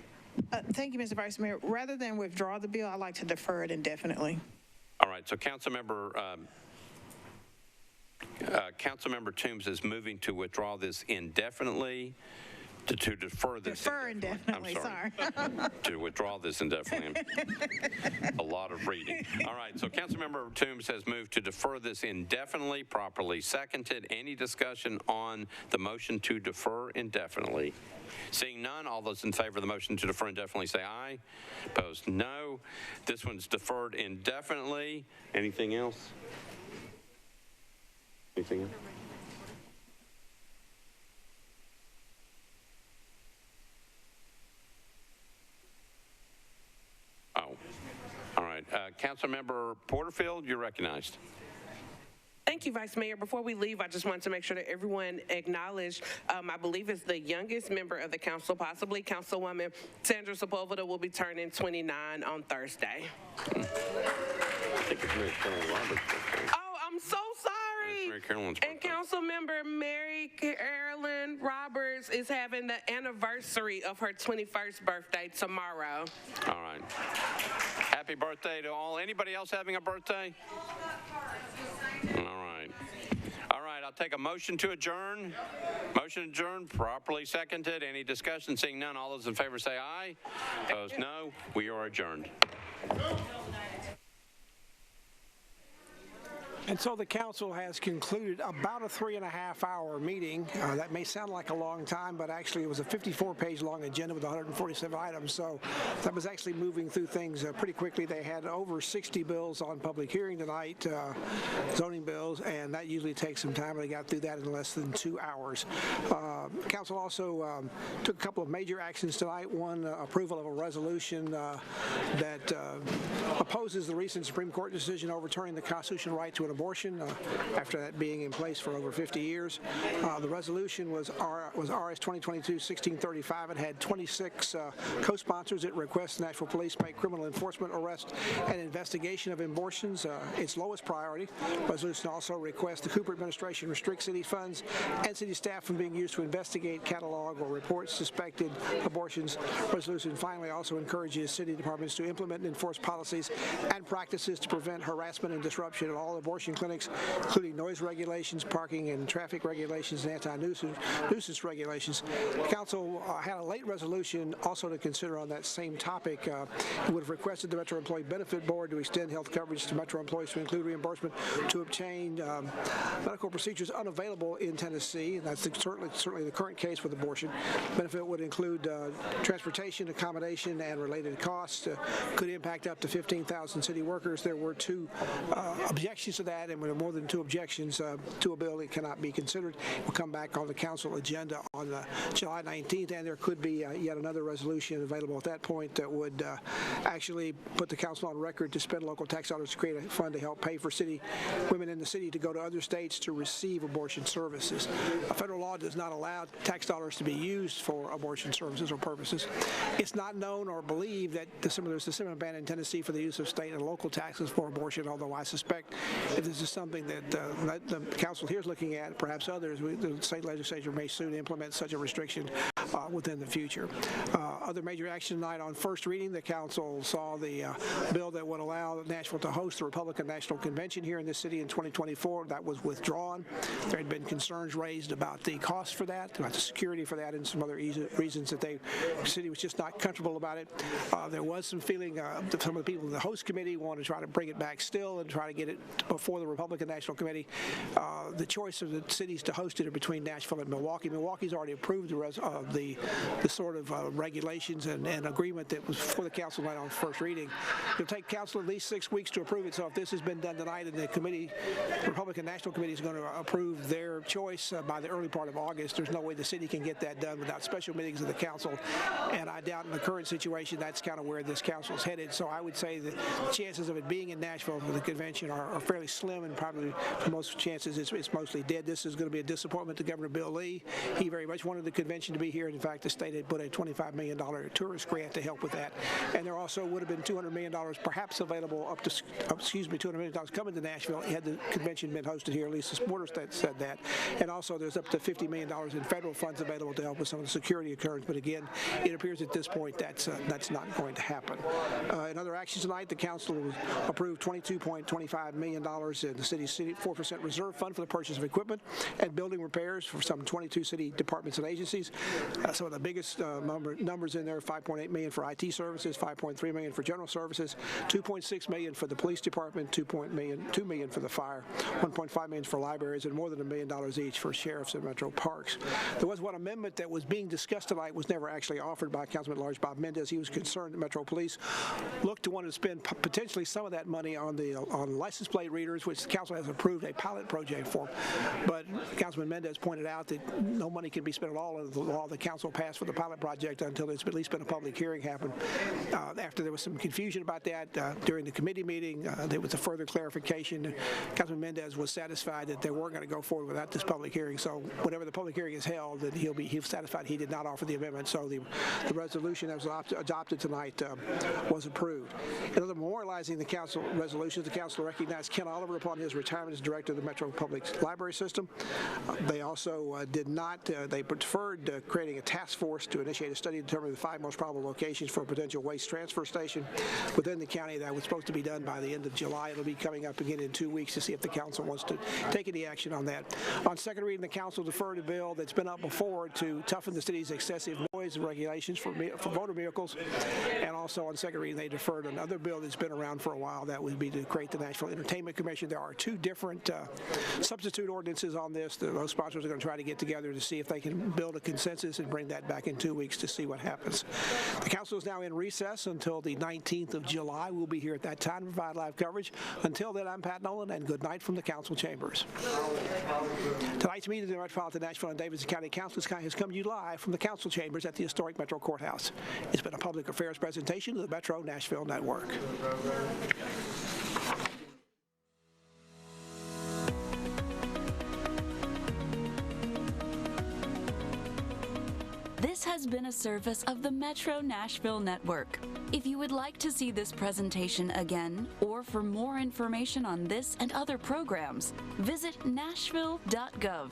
Thank you, Mr. Vice Mayor. Rather than withdraw the bill, I'd like to defer it indefinitely. All right, so Councilmember Toombs is moving to withdraw this indefinitely. To defer this. Defer indefinitely, I'm sorry. To withdraw this indefinitely. A lot of reading. All right, so Councilmember Toombs has moved to defer this indefinitely, properly seconded. Any discussion on the motion to defer indefinitely? Seeing none, all those in favor of the motion to defer indefinitely say aye. Opposed, no. This one's deferred indefinitely. Anything else? Anything else? Oh, all right. Councilmember Porterfield, you're recognized. Thank you, Vice Mayor. Before we leave, I just wanted to make sure that everyone acknowledged, I believe it's the youngest member of the council, possibly Councilwoman Sandra Sepulveda, will be turning 29 on Thursday. I think it's Mary Carolyn Roberts' birthday. Oh, I'm so sorry. Mary Carolyn's birthday. And Councilmember Mary Carolyn Roberts is having the anniversary of her 21st birthday tomorrow. All right. Happy birthday to all. Anybody else having a birthday? All right. All right, I'll take a motion to adjourn. Motion adjourned, properly seconded. Any discussion? Seeing none, all those in favor say aye. Opposed, no. We are adjourned. And so the council has concluded about a 3.5-hour meeting. That may sound like a long time, but actually it was a 54-page long agenda with 147 items. So that was actually moving through things pretty quickly. They had over 60 bills on public hearing tonight, zoning bills, and that usually takes some time. They got through that in less than 2 hours. Council also took a couple of major actions tonight. One, approval of a resolution that opposes the recent Supreme Court decision overturning the constitutional right to an abortion after that being in place for over 50 years. The resolution was RS 2022-1635. It had 26 co-sponsors. It requests the Nashville Police make criminal enforcement, arrest, and investigation of abortions its lowest priority. The resolution also requests the Cooper administration restrict city funds and city staff from being used to investigate, catalog, or report suspected abortions. The resolution finally also encourages city departments to implement and enforce policies and practices to prevent harassment and disruption at all abortion clinics, including noise regulations, parking and traffic regulations, and anti-nuisance regulations. The council had a late resolution also to consider on that same topic. It would have requested the Metro Employee Benefit Board to extend health coverage to Metro employees to include reimbursement to obtain medical procedures unavailable in Tennessee. And that's certainly the current case with abortion. Benefit would include transportation, accommodation, and related costs. Could impact up to 15,000 city workers. There were 2 objections to that, and when there are more than 2 objections to a bill, it cannot be considered. It will come back on the council agenda on July 19th, and there could be yet another resolution available at that point that would actually put the council on record to spend local tax dollars to create a fund to help pay for women in the city to go to other states to receive abortion services. Federal law does not allow tax dollars to be used for abortion services or purposes. It's not known or believed that there's a similar ban in Tennessee for the use of state and local taxes for abortion, although I suspect if this is something that the council here is looking at, perhaps others, the state legislature may soon implement such a restriction within the future. Other major action tonight on first reading, the council saw the bill that would allow Nashville to host the Republican National Convention here in this city in 2024. That was withdrawn. There had been concerns raised about the cost for that, about the security for that, and some other reasons that the city was just not comfortable about it. There was some feeling that some of the people in the host committee want to try to bring it back still and try to get it before the Republican National Committee. The choice of the cities to host it are between Nashville and Milwaukee. Milwaukee's already approved the the sort of regulations and agreement that was before the council went on first reading. It'll take council at least 6 weeks to approve it. So if this has been done tonight and the committee, Republican National Committee, is going to approve their choice by the early part of August, there's no way the city can get that done without special meetings of the council. And I doubt in the current situation that's kind of where this council is headed. So I would say that the chances of it being in Nashville for the convention are fairly slim, and probably for most chances it's mostly dead. This is going to be a disappointment to Governor Bill Lee. He very much wanted the convention to be here. In fact, the state had put a $25 million tourist grant to help with that. And there also would have been $200 million perhaps available up to, $200 million coming to Nashville had the convention been hosted here. At least the supporters said that. And also there's up to $50 million in federal funds available to help with some of the security occurrence. But again, it appears at this point that's not going to happen. In other actions tonight, the council approved $22.25 million in the city's 4% reserve fund for the purchase of equipment and building repairs for some 22 city departments and agencies. Some of the biggest numbers in there: $5.8 million for IT services, $5.3 million for general services, $2.6 million for the police department, $2 million for the fire, $1.5 million for libraries, and more than $1 million each for sheriffs and metro parks. There was one amendment that was being discussed tonight, was never actually offered by Councilman at Large Bob Mendez. He was concerned that Metro Police looked to want to spend potentially some of that money on license plate readers, which the council has approved a pilot project for. But Councilman Mendez pointed out that no money can be spent at all under the law the council passed for the pilot project until there's at least been a public hearing happen. After there was some confusion about that during the committee meeting, there was a further clarification. Councilman Mendez was satisfied that they weren't going to go forward without this public hearing. So whenever the public hearing is held, that he's satisfied he did not offer the amendment. So the resolution that was adopted tonight was approved. In other memorializing the council resolutions, the council recognized Ken Oliver upon his retirement as director of the Metro Public Library System. They also they preferred creating a task force to initiate a study to determine the 5 most probable locations for a potential waste transfer station within the county. That was supposed to be done by the end of July. It'll be coming up again in 2 weeks to see if the council wants to take any action on that. On second reading, the council deferred a bill that's been up before to toughen the city's excessive noise regulations for motor vehicles. And also on second reading, they deferred another bill that's been around for a while. That would be to create the Nashville Entertainment Commission. There are 2 different substitute ordinances on this. Those sponsors are going to try to get together to see if they can build a consensus and bring that back in 2 weeks to see what happens. The council is now in recess until the 19th of July. We'll be here at that time to provide live coverage. Until then, I'm Pat Nolan, and good night from the council chambers. Tonight's meeting of the Metropolitan Nashville and Davidson County Council has come to you live from the council chambers at the historic Metro Courthouse. It's been a public affairs presentation of the Metro Nashville Network. This has been a service of the Metro Nashville Network. If you would like to see this presentation again, or for more information on this and other programs, visit nashville.gov.